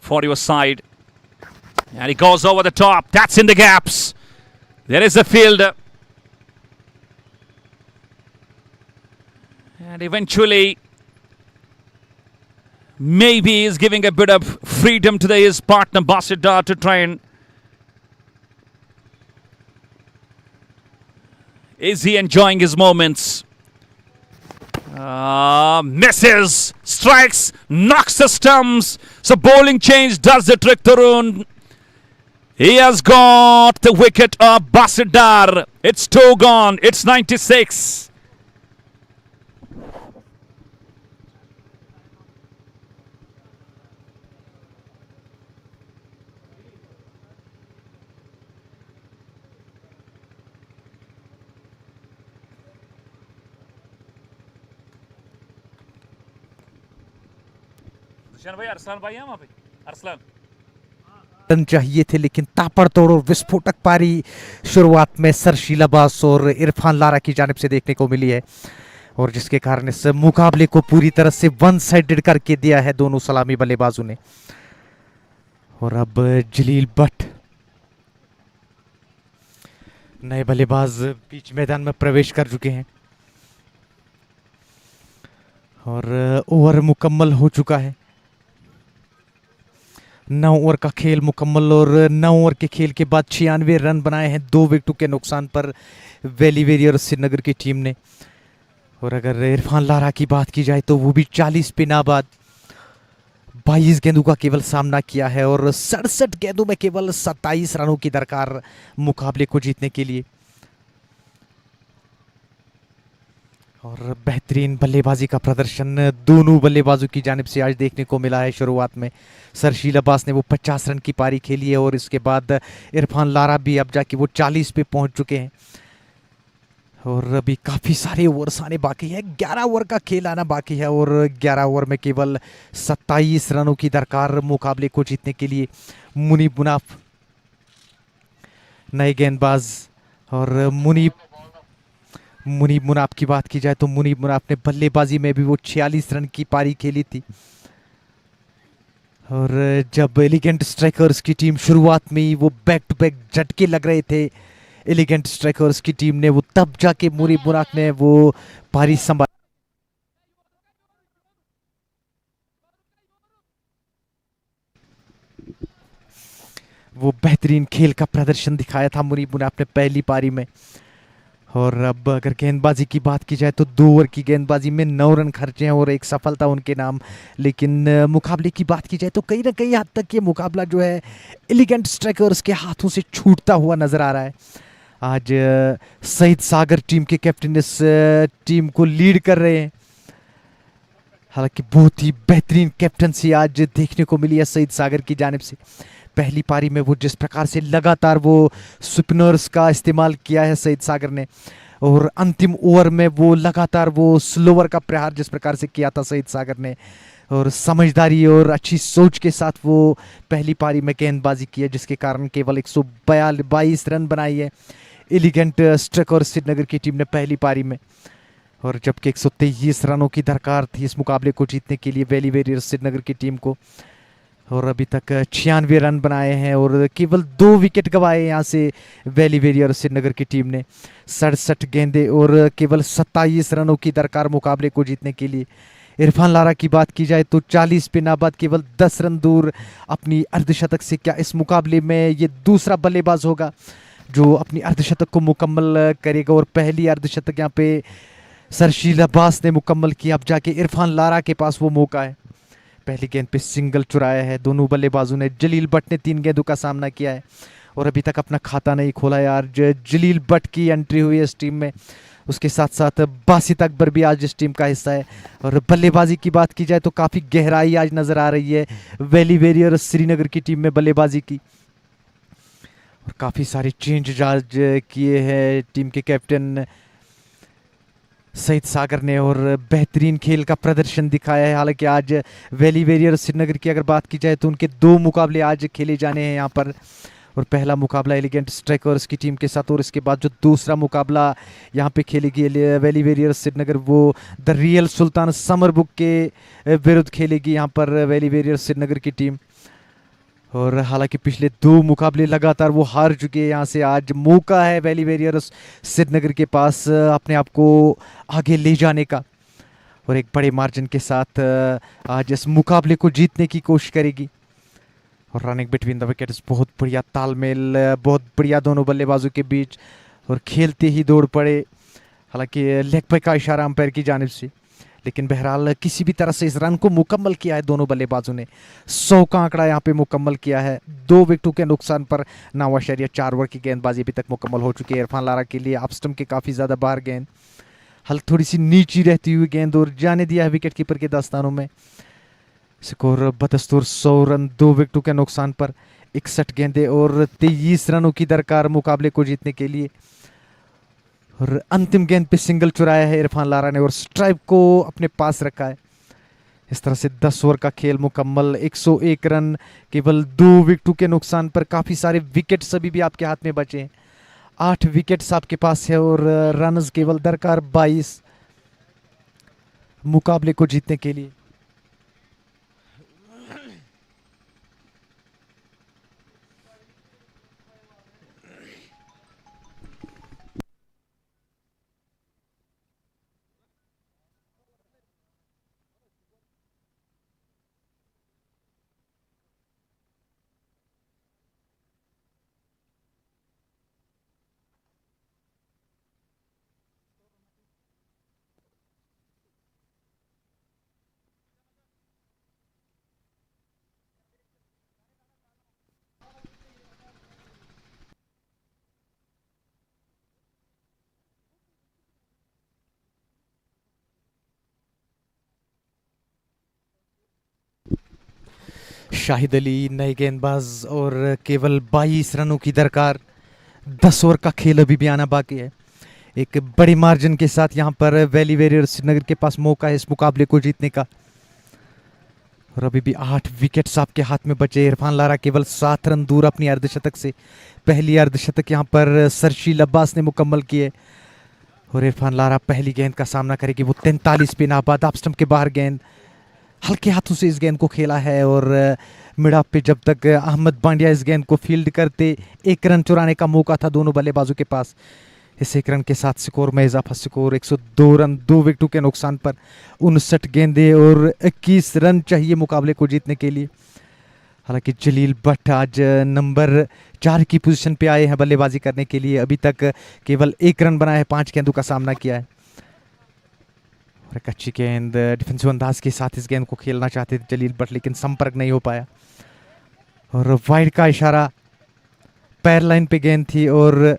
[SPEAKER 1] for your side. And he goes over the top. That's in the gaps. There is a fielder. And eventually, maybe he's giving a bit of freedom to his partner Basit Dar to try and... Is he enjoying his moments? Misses, strikes, knocks the stumps. So bowling change does the trick, Tarun. He has got the wicket of Basit Dar. It's 2 gone. It's 96.
[SPEAKER 13] Run चाहिए थे, लेकिन ताबड़तोड़ और विस्फोटक पारी शुरुआत में sir शीलाबास और इरफान लारा की जानिब से देखने को मिली है। और जिसके कारण इस मुकाबले को पूरी तरह से वन साइडेड करके दिया है दोनों सलामी बल्लेबाजों ने। और अब जलील भट्ट नए बल्लेबाज बीच मैदान में प्रवेश कर चुके हैं और ओवर मुकम्मल हो चुका है। 9 ओवर का खेल मुकम्मल और 9 ओवर के खेल के बाद 96 रन बनाए हैं 2 विकेटों के नुकसान पर वैली वॉरियर्स श्रीनगर की टीम ने। और अगर इरफान लारा की बात की जाए तो वो भी 40 पे नाबाद 22 गेंदों का केवल सामना किया है और 67 गेंदों में केवल 27 रनों की दरकार मुकाबले को जीतने के लिए। और बेहतरीन बल्लेबाजी का प्रदर्शन दोनों बल्लेबाजों की जानिब से आज देखने को मिला है। शुरुआत में सरशील अब्बास ने वो 50 रन की पारी खेली है और इसके बाद इरफान लारा भी अब जाके वो 40 पे पहुंच चुके हैं और अभी काफ़ी सारे ओवर्स आने बाकी है। 11 ओवर का खेल आना बाकी है और 11 ओवर में केवल 27 रनों की दरकार मुकाबले को जीतने के लिए। मुनीब मुनाफ नए गेंदबाज और मुनीब मुनाफ की बात की जाए तो मुनीब मुनाफ ने बल्लेबाजी में भी वो 46 रन की पारी खेली थी। और जब एलिगेंट स्ट्राइकर्स की टीम शुरुआत में ही वो बैक टू बैक झटके लग रहे थे एलिगेंट स्ट्राइकर्स की टीम ने, वो तब जाके मुनीब मुनाफ ने वो पारी संभाली। वो बेहतरीन खेल का प्रदर्शन दिखाया था मुनीब मुनाफ ने पहली पारी में। और अब अगर गेंदबाजी की बात की जाए तो 2 ओवर की गेंदबाजी में 9 रन खर्चे हैं और एक सफलता उनके नाम। लेकिन मुकाबले की बात की जाए तो कहीं ना कहीं हद तक ये मुकाबला जो है एलिगेंट स्ट्राइकर्स के हाथों से छूटता हुआ नजर आ रहा है। आज सईद सागर टीम के कैप्टन इस टीम को लीड कर रहे हैं। हालांकि बहुत ही बेहतरीन कैप्टनसी आज देखने को मिली है सईद सागर की जानिब से। पहली पारी में वो जिस प्रकार से लगातार वो स्पिनर्स का इस्तेमाल किया है सईद सागर ने और अंतिम ओवर में वो लगातार वो स्लोवर का प्रहार जिस प्रकार से किया था सईद सागर ने और समझदारी और अच्छी सोच के साथ वो पहली पारी में गेंदबाजी की है, जिसके कारण केवल 122 रन बनाई है एलिगेंट स्ट्राइकर्स श्रीनगर की टीम ने पहली पारी में। और जबकि 123 रनों की दरकार थी इस मुकाबले को जीतने के लिए वैली वॉरियर्स श्रीनगर की टीम को। और अभी तक 96 रन बनाए हैं और केवल 2 विकेट गंवाए यहाँ से वैली वॉरियर्स श्रीनगर की टीम ने। 67 गेंदे और केवल 27 रनों की दरकार मुकाबले को जीतने के लिए। इरफान लारा की बात की जाए तो 40 पे नाबाद केवल 10 रन दूर अपनी अर्धशतक से। क्या इस मुकाबले में ये दूसरा बल्लेबाज होगा जो अपनी अर्धशतक को मुकम्मल करेगा? और पहली अर्धशतक यहाँ पे सरशील अब्बास ने मुकम्मल की। अब जाके इरफान लारा के पास वो मौका है। पहली गेंद पे सिंगल चुराया है दोनों बल्लेबाजों ने। जलील भट्ट ने 3 गेंदों का सामना किया है और अभी तक अपना खाता नहीं खोला यार। जलील भट्ट की एंट्री हुई है इस टीम में, उसके साथ साथ बासित अकबर भी आज इस टीम का हिस्सा है। और बल्लेबाजी की बात की जाए तो काफ़ी गहराई आज नज़र आ रही है वैली वॉरियर्स श्रीनगर की टीम में बल्लेबाजी की। और काफ़ी सारे चेंज आज किए हैं टीम के कैप्टन सईद सागर ने और बेहतरीन खेल का प्रदर्शन दिखाया है। हालांकि आज वैली वॉरियर्स श्रीनगर की अगर बात की जाए तो उनके 2 मुकाबले आज खेले जाने हैं यहाँ पर। और पहला मुकाबला एलिगेंट स्ट्राइकर्स की टीम के साथ और इसके बाद जो दूसरा मुकाबला यहाँ पे खेलेगी वैली वॉरियर्स श्रीनगर वो the real Sultan summer book के विरुद्ध खेलेगी यहाँ पर वैली वॉरियर्स श्रीनगर की टीम। और हालांकि पिछले 2 मुकाबले लगातार वो हार चुके हैं। यहाँ से आज मौका है वैली वॉरियर्स श्रीनगर के पास अपने आप को आगे ले जाने का और एक बड़े मार्जिन के साथ आज इस मुकाबले को जीतने की कोशिश करेगी। और रनिंग बिटवीन द विकेट्स बहुत बढ़िया तालमेल, बहुत बढ़िया दोनों बल्लेबाजों के बीच और खेलते ही दौड़ पड़े। हालांकि लेग पे का इशारा अंपायर की जानिब से, लेकिन बहरहाल किसी भी तरह से इस रन को मुकम्मल किया है दोनों बल्लेबाजों ने। 100 का आंकड़ा यहाँ पे मुकम्मल किया है 2 विकेटों के नुकसान पर। 9.4 ओवर की गेंदबाजी अभी तक मुकम्मल हो चुकी है इरफान लारा के लिए। ऑफ स्टंप के काफ़ी ज़्यादा बाहर गेंद, हल्की थोड़ी सी नीची रहती हुई गेंद और जाने दिया है विकेट कीपर के दास्तानों में। स्कोर बदस्तूर 100 रन 2 विकेटों के नुकसान पर। 61 गेंदे और 23 रनों की दरकार मुकाबले को जीतने के लिए। और अंतिम गेंद पे सिंगल चुराया है इरफान लारा ने और स्ट्राइक को अपने पास रखा है। इस तरह से 10 ओवर का खेल मुकम्मल। 101 रन केवल 2 विकेटों के नुकसान पर। काफ़ी सारे विकेट्स अभी भी आपके हाथ में बचे हैं। 8 विकेट्स आपके पास है और रन्स केवल दरकार 22। मुकाबले को जीतने के लिए। शाहिद अली नए गेंदबाज और केवल 22 रनों की दरकार। 10 ओवर का खेल अभी भी आना बाकी है। एक बड़ी मार्जिन के साथ यहाँ पर वैली वॉरियर्स श्रीनगर के पास मौका है इस मुकाबले को जीतने का। और अभी भी 8 विकेट्स आपके हाथ में बचे। इरफान लारा केवल 7 रन दूर अपनी अर्धशतक से। पहली अर्धशतक यहाँ पर सरशील अब्बास ने मुकम्मल किए और इरफान लारा पहली गेंद का सामना करेगी। वो 43 पे नाबाद ऑफ स्टंप के बाहर गेंद, हल्के हाथों से इस गेंद को खेला है और मिड-ऑफ पे जब तक अहमद बांडिया इस गेंद को फील्ड करते 1 रन चुराने का मौका था दोनों बल्लेबाजों के पास। इस 1 रन के साथ स्कोर में इजाफा। स्कोर 102 रन 2 विकेटों के नुकसान पर 59 गेंदें और 21 रन चाहिए मुकाबले को जीतने के लिए। हालांकि जलील भट्ट आज नंबर 4 की पोजीशन पे आए हैं बल्लेबाजी करने के लिए। अभी तक केवल 1 रन बनाया है, 5 गेंदों का सामना किया है। और एक अच्छी गेंद डिफेंसिव अंदाज के साथ इस गेंद को खेलना चाहते थे जलील भट्ट, लेकिन संपर्क नहीं हो पाया। और वाइड का इशारा, पैर लाइन पे गेंद थी और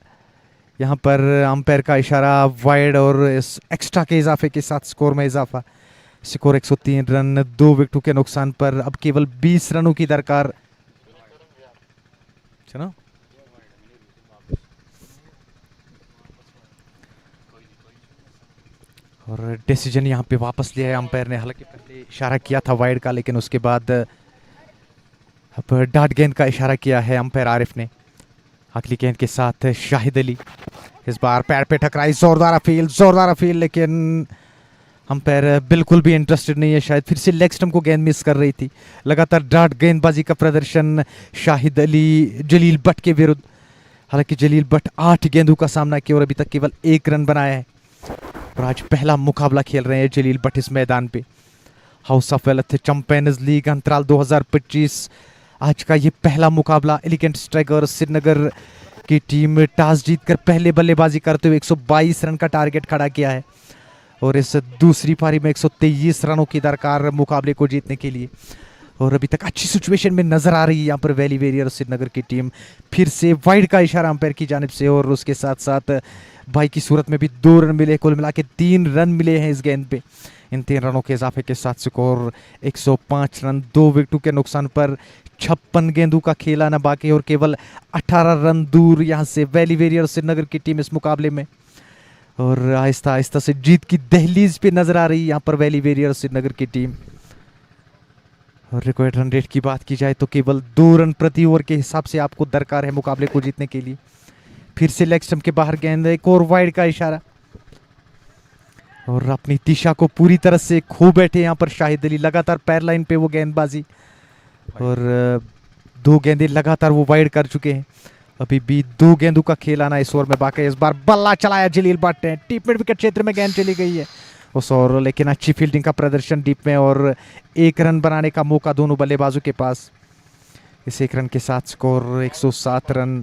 [SPEAKER 13] यहाँ पर अंपायर का इशारा वाइड और इस एक्स्ट्रा के इजाफे के साथ स्कोर में इजाफा। स्कोर 103 रन 2 विकेटों के नुकसान पर अब केवल 20 रनों की दरकार। चलो और डिसीजन यहाँ पे वापस लिया है अंपायर ने। हालांकि पहले इशारा किया था वाइड का, लेकिन उसके बाद अब डाट गेंद का इशारा किया है अंपायर आरिफ ने। अगली गेंद के साथ शाहिद अली इस बार पैर पे टकराई, जोरदार अपील, लेकिन अंपायर बिल्कुल भी इंटरेस्टेड नहीं है। शायद फिर से लेग स्टंप को गेंद मिस कर रही थी। लगातार डाट गेंदबाजी का प्रदर्शन शाहिद अली जलील भट्ट के विरुद्ध। हालांकि जलील भट्ट 8 गेंदों का सामना किया और अभी तक केवल 1 रन बनाया है। और आज पहला मुकाबला खेल रहे हैं जलील भट्ट इस मैदान पे। House of wealth champions league अंतराल 2025 आज का ये पहला मुकाबला। एलिगेंट स्ट्राइकर्स श्रीनगर की टीम टॉस जीतकर पहले बल्लेबाजी करते हुए 122 रन का टारगेट खड़ा किया है और इस दूसरी पारी में 123 रनों की दरकार मुकाबले को जीतने के लिए। और अभी तक अच्छी सिचुएशन में नजर आ रही है यहाँ पर वैली वॉरियर्स श्रीनगर की टीम। फिर से वाइड का इशारा अंपायर की जानिब से और उसके साथ साथ भाई की सूरत में भी 2 रन मिले। कुल मिला के 3 रन मिले हैं इस गेंद पे। इन 3 रनों के इजाफे के साथ स्कोर 105 रन 2 विकेटों के नुकसान पर 56 गेंदों का खेल आना बाकी और केवल 18 रन दूर यहाँ से वैली वॉरियर्स श्रीनगर की टीम इस मुकाबले में। और आहिस्ता आहिस्ता से जीत की दहलीज पे नजर आ रही है यहाँ पर वैली वॉरियर्स श्रीनगर की टीम। और रिक्वायर्ड रन रेट की बात की जाए तो केवल 2 रन प्रति ओवर के हिसाब से आपको दरकार है मुकाबले को जीतने के लिए। फिर से लेग स्टंप के बाहर गेंद, एक और वाइड का इशारा और अपनी दिशा को पूरी तरह से खो बैठे यहाँ पर शाहिद अली। लगातार पैर लाइन पे वो गेंदबाजी और 2 गेंदें लगातार वो वाइड कर चुके हैं। अभी भी 2 गेंदों का खेल आना इस ओवर में बाकी। इस बार बल्ला चलाया जलील भट्ट ने, डीप मिड विकेट क्षेत्र में गेंद चली गई है उस ओवर, लेकिन अच्छी फील्डिंग का प्रदर्शन डीप में और 1 रन बनाने का मौका दोनों बल्लेबाजों के पास। इस 1 रन के साथ स्कोर 107 रन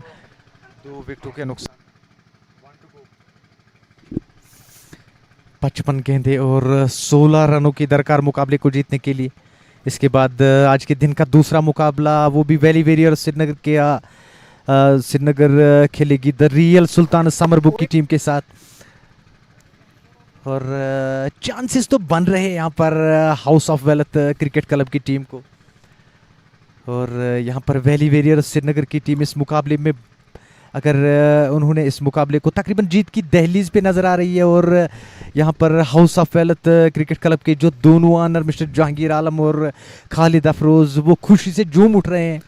[SPEAKER 13] 2 विकेटों के नुकसान। 55 गेंदें और 16 रनों की दरकार मुकाबले को जीतने के लिए। इसके बाद आज के दिन का दूसरा मुकाबला वो भी वैली वॉरियर्स श्रीनगर के श्रीनगर खेलेगी the real Sultan summer book की टीम के साथ। और चांसेस तो बन रहे हैं यहाँ पर house of wealth cricket club की टीम को। और यहाँ पर वैली वॉरियर्स श्रीनगर की टीम इस मुकाबले में अगर उन्होंने इस मुकाबले को तकरीबन जीत की दहलीज पे नजर आ रही है। और यहाँ पर house of wealth cricket club के जो दोनों ऑनर मिस्टर जहांगीर आलम और खालिद अफरोज वो खुशी से झूम उठ रहे हैं।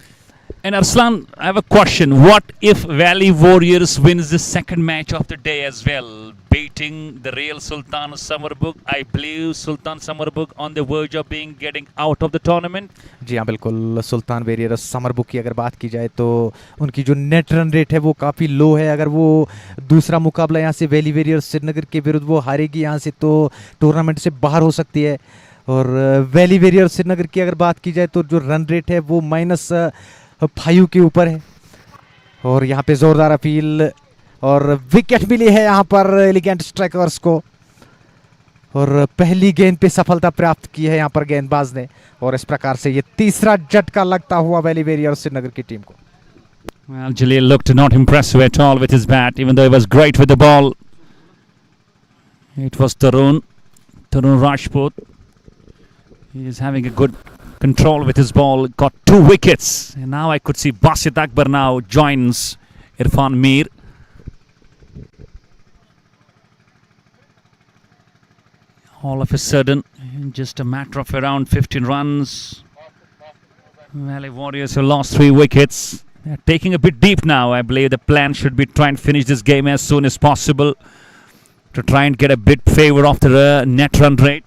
[SPEAKER 1] And Arslan, I have a question. What if Valley Warriors wins the second match of the day as well? beating the real Sultan Samarbuk. I believe Sultan Samarbuk on the verge of getting out of the tournament.
[SPEAKER 13] जी हाँ बिल्कुल, सुल्तान warriors समरबुक की अगर बात की जाए तो उनकी जो नेट रन रेट है वो काफ़ी लो है। अगर वो दूसरा मुकाबला यहाँ से वैली वेरियर्स श्रीनगर के विरुद्ध वो हारेगी यहाँ से तो टूर्नामेंट से बाहर हो सकती है। और वैली वेरियर्स श्रीनगर की अगर बात की जाए तो जो रन रेट है वो -5 के ऊपर है। और यहाँ पे ज़ोरदार अपील और विकेट मिली है यहाँ पर एलिगेंट स्ट्राइकर्स को, और पहली गेंद पे सफलता प्राप्त की है यहाँ पर गेंदबाज ने। और इस प्रकार से ये तीसरा झटका लगता हुआ वैली वेरियर्स श्रीनगर की टीम को।
[SPEAKER 1] Well, Jalil looked not impressive at all with his bat, even though he was great with the ball. It was Tarun Rajput. He is having a good control with his ball. Got 2 wickets. And now I could see Basit Akbar now joins Irfan Mir. All of a sudden, in just a matter of around 15 runs, Valley Warriors have lost 3 wickets. They are taking a bit deep now. I believe the plan should be try and finish this game as soon as possible to try and get a bit favor of the net run rate.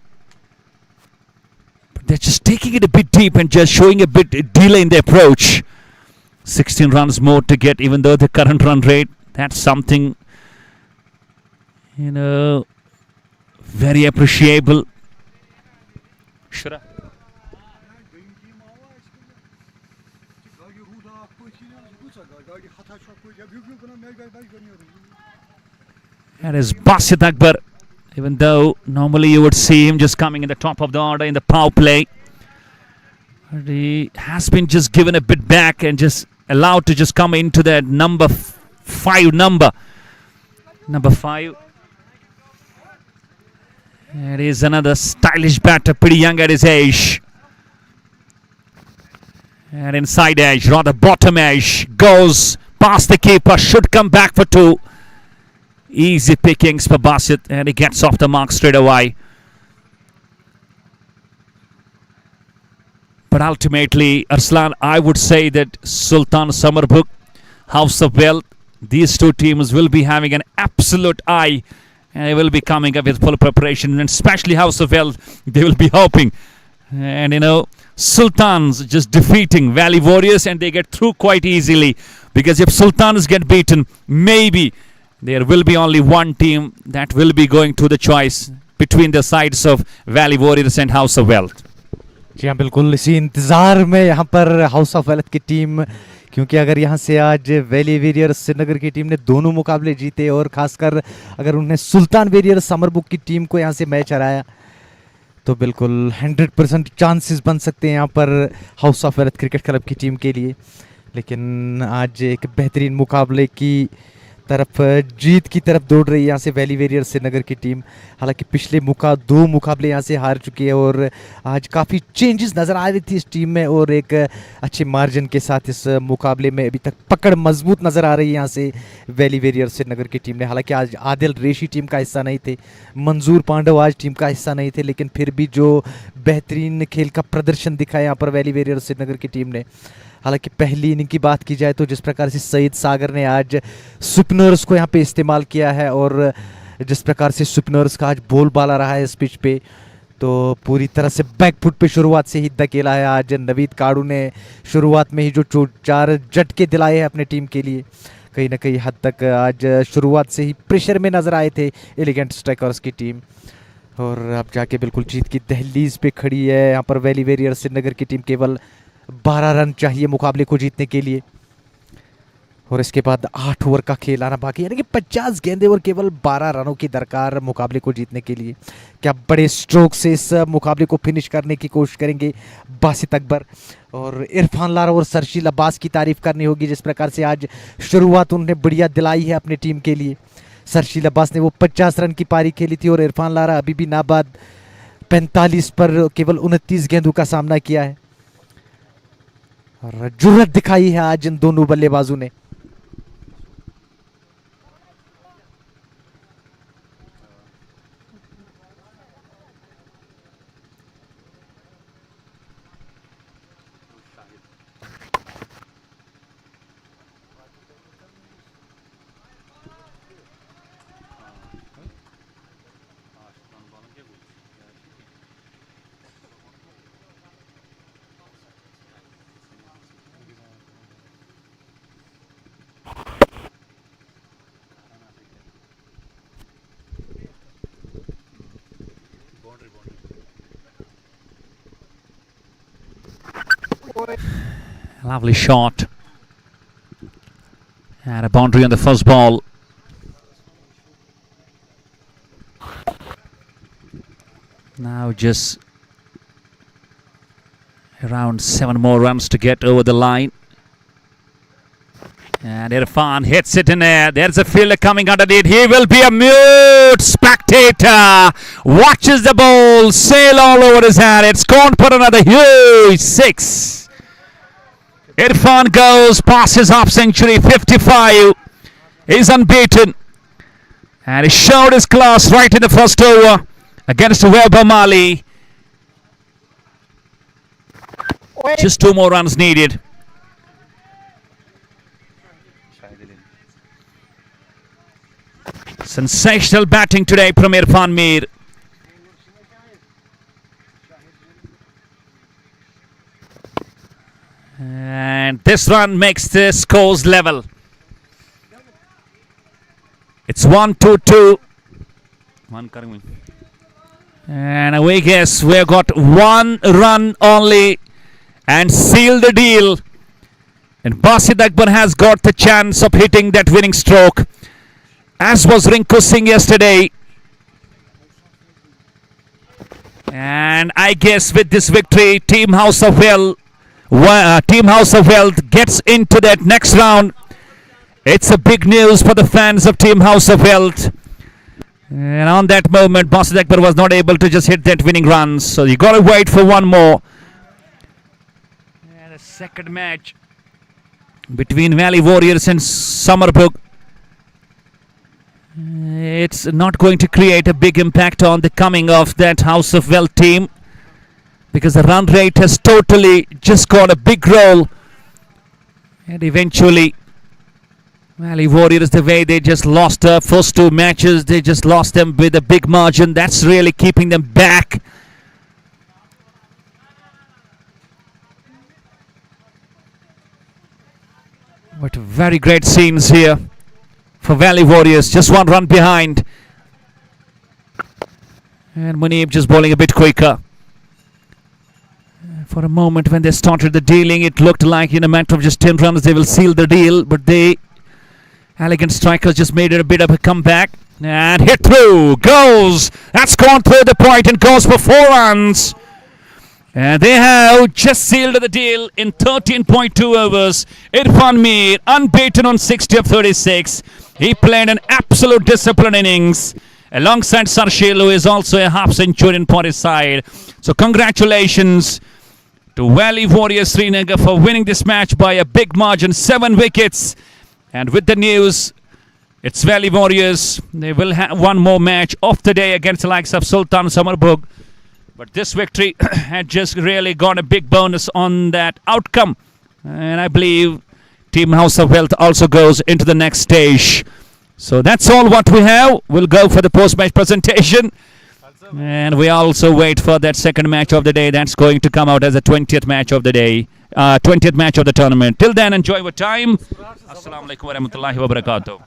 [SPEAKER 1] But they're just taking it a bit deep and just showing a bit delay in the approach. 16 runs more to get, even though the current run rate, that's something, very appreciable. Shura. That is Basit Akbar. Even though normally you would see him just coming in the top of the order in the power play, but he has been just given a bit back and just allowed to just come into that number 5 number. Number 5. There is another stylish batter, pretty young at his age. And inside edge, rather bottom edge, goes past the keeper, should come back for 2. Easy pickings for Basit, and he gets off the mark straight away. But ultimately, Arslan, I would say that Sultan Samarbuk, House of Wealth, these 2 teams will be having an absolute eye, and they will be coming up with full preparation, and especially House of Wealth, they will be hoping. And Sultans just defeating Valley Warriors, and they get through quite easily, because if Sultans get beaten, maybe there will be only one team that will be going to the choice between the sides of Valley Warriors and House of Wealth.
[SPEAKER 13] जी हाँ बिल्कुल, इसी इंतज़ार में यहाँ पर house of wealth की team, क्योंकि अगर यहाँ से आज वैली वेरियर्स श्रीनगर की टीम ने दोनों मुकाबले जीते और खासकर अगर उन्हें सुल्तान वेरियर्स समरबुक की टीम को यहाँ से मैच हराया तो बिल्कुल 100% चांसेस बन सकते हैं यहाँ पर house of wealth cricket club की टीम के लिए। लेकिन आज एक बेहतरीन मुकाबले की तरफ, जीत की तरफ दौड़ रही है यहाँ से वैली वेरियर्स श्रीनगर की टीम। हालांकि पिछले 2 मुकाबले यहाँ से हार चुकी है और आज काफ़ी चेंजेस नज़र आ रही थी इस टीम में, और एक अच्छे मार्जिन के साथ इस मुकाबले में अभी तक पकड़ मजबूत नज़र आ रही है यहाँ से वैली वेरियर्स श्रीनगर की टीम ने। हालांकि आज आदिल रेशी टीम का हिस्सा नहीं थे, मंजूर पांडव आज टीम का हिस्सा नहीं थे, लेकिन फिर भी जो बेहतरीन खेल का प्रदर्शन दिखाया यहाँ पर वैली वेरियर्स श्रीनगर की टीम ने। हालांकि पहली इनिंग की बात की जाए तो जिस प्रकार से सईद सागर ने आज स्पिनर्स को यहाँ पे इस्तेमाल किया है और जिस प्रकार से स्पिनर्स का आज बोलबाला रहा है इस पिच पे, तो पूरी तरह से बैकफुट पे शुरुआत से ही धकेला है आज नवीद काड़ू ने। शुरुआत में ही जो 4 झटके दिलाए हैं अपने टीम के लिए, कहीं ना कहीं हद तक आज शुरुआत से ही प्रेशर में नज़र आए थे एलिगेंट स्ट्राइकर्स की टीम, और अब जाके बिल्कुल जीत की दहलीज पे खड़ी है यहाँ पर वैली वेरियर्स श्रीनगर की टीम। केवल 12 रन चाहिए मुकाबले को जीतने के लिए, और इसके बाद 8 ओवर का खेल आना बाकी, यानी कि 50 गेंदें और केवल 12 रनों की दरकार मुकाबले को जीतने के लिए। क्या बड़े स्ट्रोक से इस मुकाबले को फिनिश करने की कोशिश करेंगे बासित अकबर, और इरफान लारा और सरशील अब्बास की तारीफ करनी होगी जिस प्रकार से आज शुरुआत उन्होंने बढ़िया दिलाई है अपनी टीम के लिए। सरशील अब्बास ने वो 50 रन की पारी खेली थी और इरफान लारा अभी भी नाबाद 45 पर केवल 29 गेंदों का सामना किया है, और जुर्रत दिखाई है आज इन दोनों बल्लेबाजों ने।
[SPEAKER 1] Lovely shot. And a boundary on the first ball. Now just around 7 more runs to get over the line. And Irfan hits it in air. There's a fielder coming underneath. He will be a mute spectator. Watches the ball sail all over his head. It's gone for another huge 6. Irfan goes past his half century, 55. He's unbeaten. And he showed his class right in the first over against Weber Mali. Just 2 more runs needed. Sensational batting today from Irfan Mir. And this run makes the scores level. It's 1-2-2. And we guess we've got 1 run only and seal the deal. And Basit Akbar has got the chance of hitting that winning stroke, as was Rinku Singh yesterday. And I guess with this victory, Team House of Wealth gets into that next round. It's a big news for the fans of Team House of Wealth. And on that moment, Basit Akbar was not able to just hit that winning run. So you got to wait for 1 more. And a second match between Valley Warriors and Summerbrook. It's not going to create a big impact on the coming of that House of Wealth team, because the run rate has totally just got a big role. And eventually Valley Warriors, the way they just lost the first 2 matches, they just lost them with a big margin. That's really keeping them back. But very great scenes here for Valley Warriors. Just 1 run behind. And Muneeb just bowling a bit quicker. For a moment when they started the dealing, it looked like in a matter of just 10 runs they will seal the deal. But Elegant Strikers just made it a bit of a comeback. And hit through. Goes. That's gone through the point and goes for 4 runs. And they have just sealed the deal in 13.2 overs. Irfan Mir, unbeaten on 60 of 36. He played an absolute disciplined innings alongside Sarshil, who is also a half centurion for his side. So congratulations to Valley Warriors Srinagar for winning this match by a big margin, 7 wickets. And with the news, it's Valley Warriors. They will have 1 more match of the day against the likes of Sultan Summerbrook. But this victory had just really got a big bonus on that outcome. And I believe Team House of Wealth also goes into the next stage. So that's all what we have. We'll go for the post-match presentation. And we also wait for that second match of the day. That's going to come out as the 20th match of the day. 20th match of the tournament. Till then, enjoy your time. Assalamu alaikum wa rahmatullahi wa barakatuh.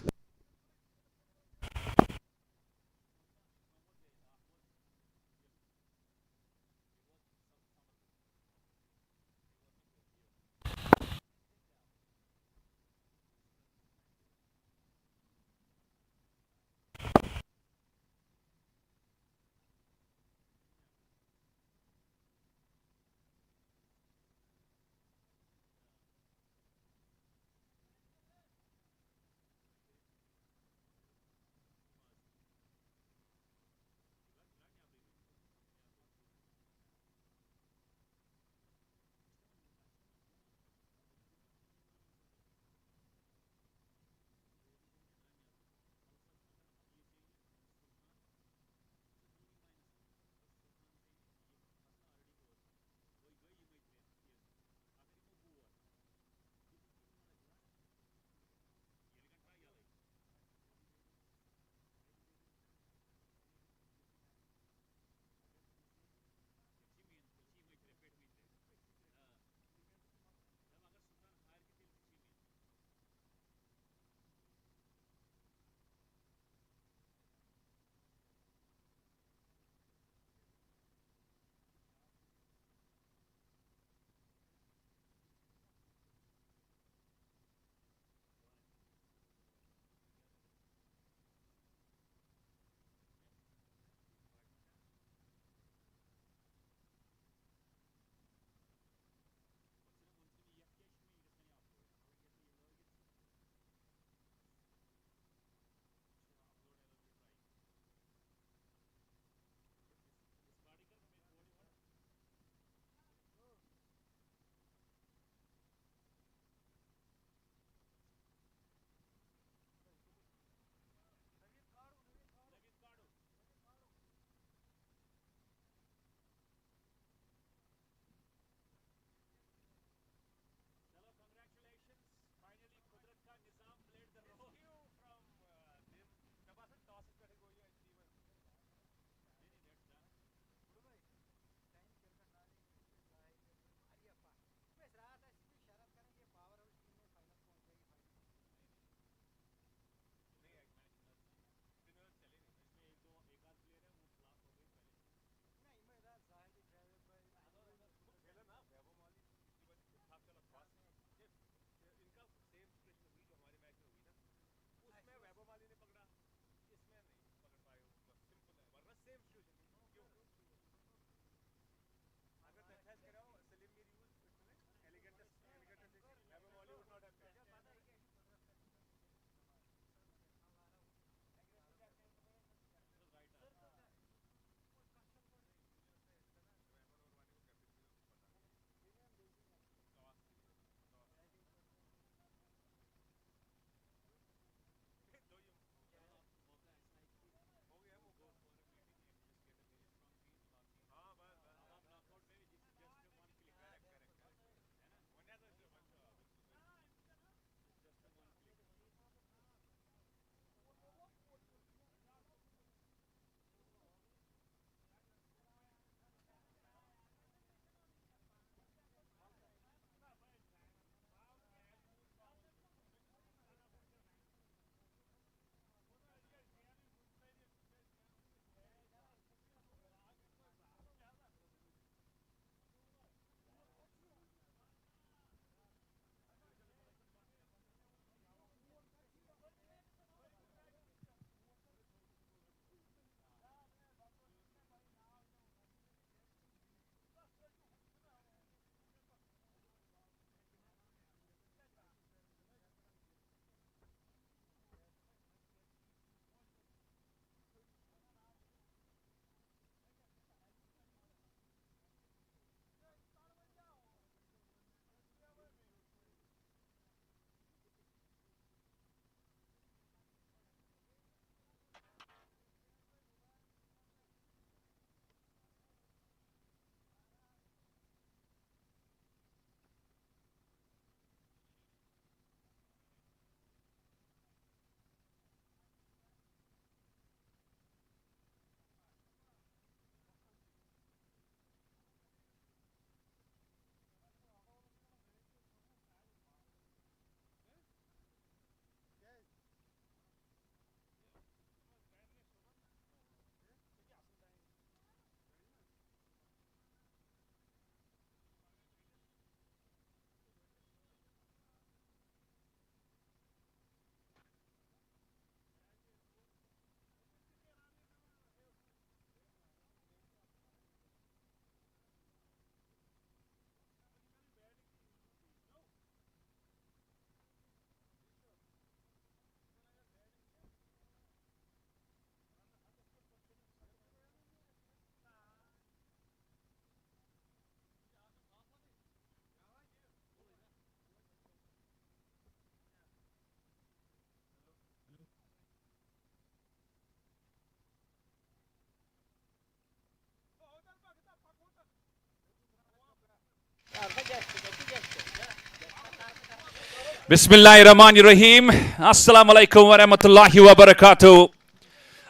[SPEAKER 1] Bismillahirrahmanirrahim. Assalamu alaikum wa rahmatullahi wa barakatuh.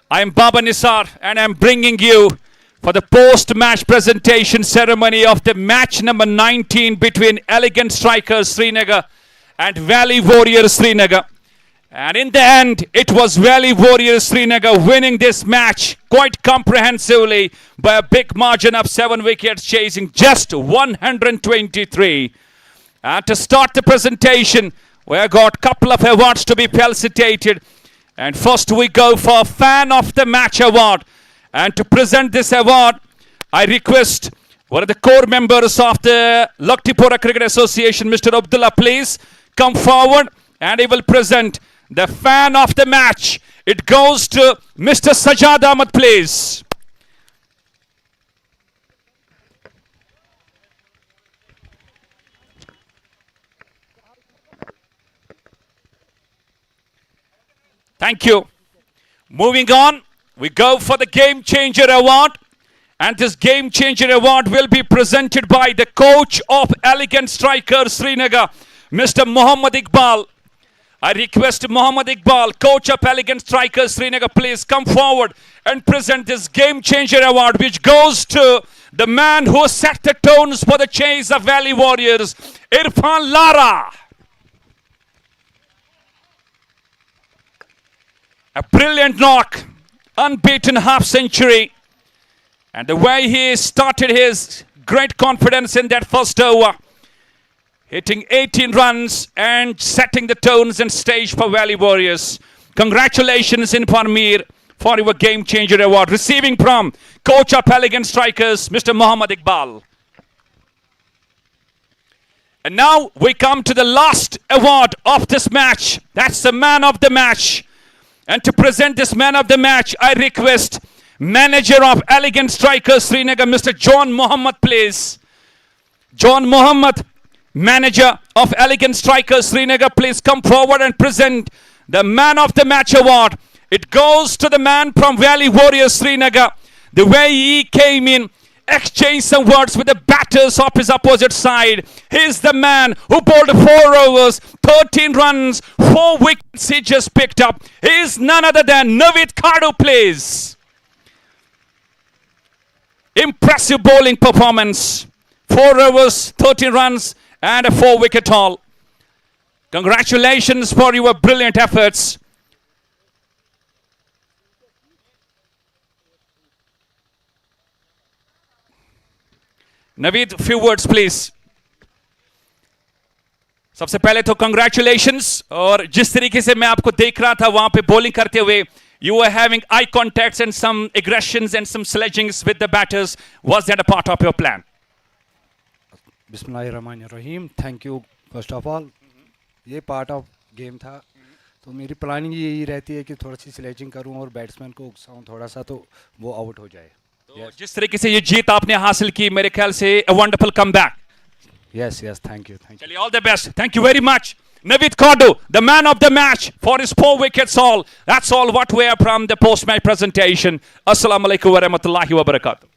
[SPEAKER 1] I am Baba Nisar and I am bringing you for the post-match presentation ceremony of the match number 19 between Elegant Strikers Srinagar and Valley Warriors Srinagar. And in the end, it was Valley Warriors Srinagar winning this match quite comprehensively by a big margin of 7 wickets, chasing just 123. And to start the presentation, we have got a couple of awards to be felicitated. And first we go for Fan of the Match award. And to present this award, I request one of the core members of the Luktipora Cricket Association, Mr. Abdullah, please come forward and he will present the Fan of the Match. It goes to Mr. Sajjad Ahmed, please. Thank you. Moving on, we go for the Game Changer Award. And this Game Changer Award will be presented by the coach of Elegant Strikers Srinagar, Mr. Muhammad Iqbal. I request Muhammad Iqbal, coach of Elegant Strikers Srinagar, please come forward and present this Game Changer Award, which goes to the man who set the tones for the chase of Valley Warriors, Irfan Lara. A brilliant knock, unbeaten half century. And the way he started his great confidence in that first over, hitting 18 runs and setting the tones and stage for Valley Warriors. Congratulations, Irfan Mir, for your Game Changer Award, receiving from coach of Elegant Strikers, Mr. Muhammad Iqbal. And now we come to the last award of this match. That's the Man of the Match. And to present this Man of the Match, I request manager of Elegant Strikers Srinagar, Mr. John Muhammad, please. John Muhammad, manager of Elegant Strikers Srinagar, please come forward and present the Man of the Match award. It goes to the man from Valley Warriors Srinagar. The way he came in, exchanged some words with the batters of his opposite side. He's the man who bowled 4 overs, 13 runs, 4 wickets he just picked up. He's none other than Navid Kadu, please. Impressive bowling performance. 4 overs, 13 runs and a 4 wicket haul. Congratulations for your brilliant efforts. Naveed, few words please. सबसे पहले तो congratulations, और जिस तरीके से मैं आपको देख रहा था वहां पे bowling करते हुए, you were having eye contacts and some aggressions and some sledgings with the batters. Was that a part of your plan?
[SPEAKER 14] बिस्मिल्लाहिर्रहमानिर्रहीम. Thank you first of all. ये पार्ट ऑफ गेम था, तो मेरी प्लानिंग यही रहती है कि थोड़ा सी स्लेजिंग करूं और बैट्समैन को उकसाऊं थोड़ा सा, तो वो आउट हो जाए.
[SPEAKER 1] तो जिस तरीके से ये जीत आपने हासिल की, मेरे ख्याल से a wonderful comeback.
[SPEAKER 14] Yes, thank you.
[SPEAKER 1] चलिए, all the best. Thank you very much. Navid Kadu, the man of the match for his 4 wickets haul. That's all what we have from the post-match presentation. Assalamu alaikum wa rahmatullahi wa barakatuh.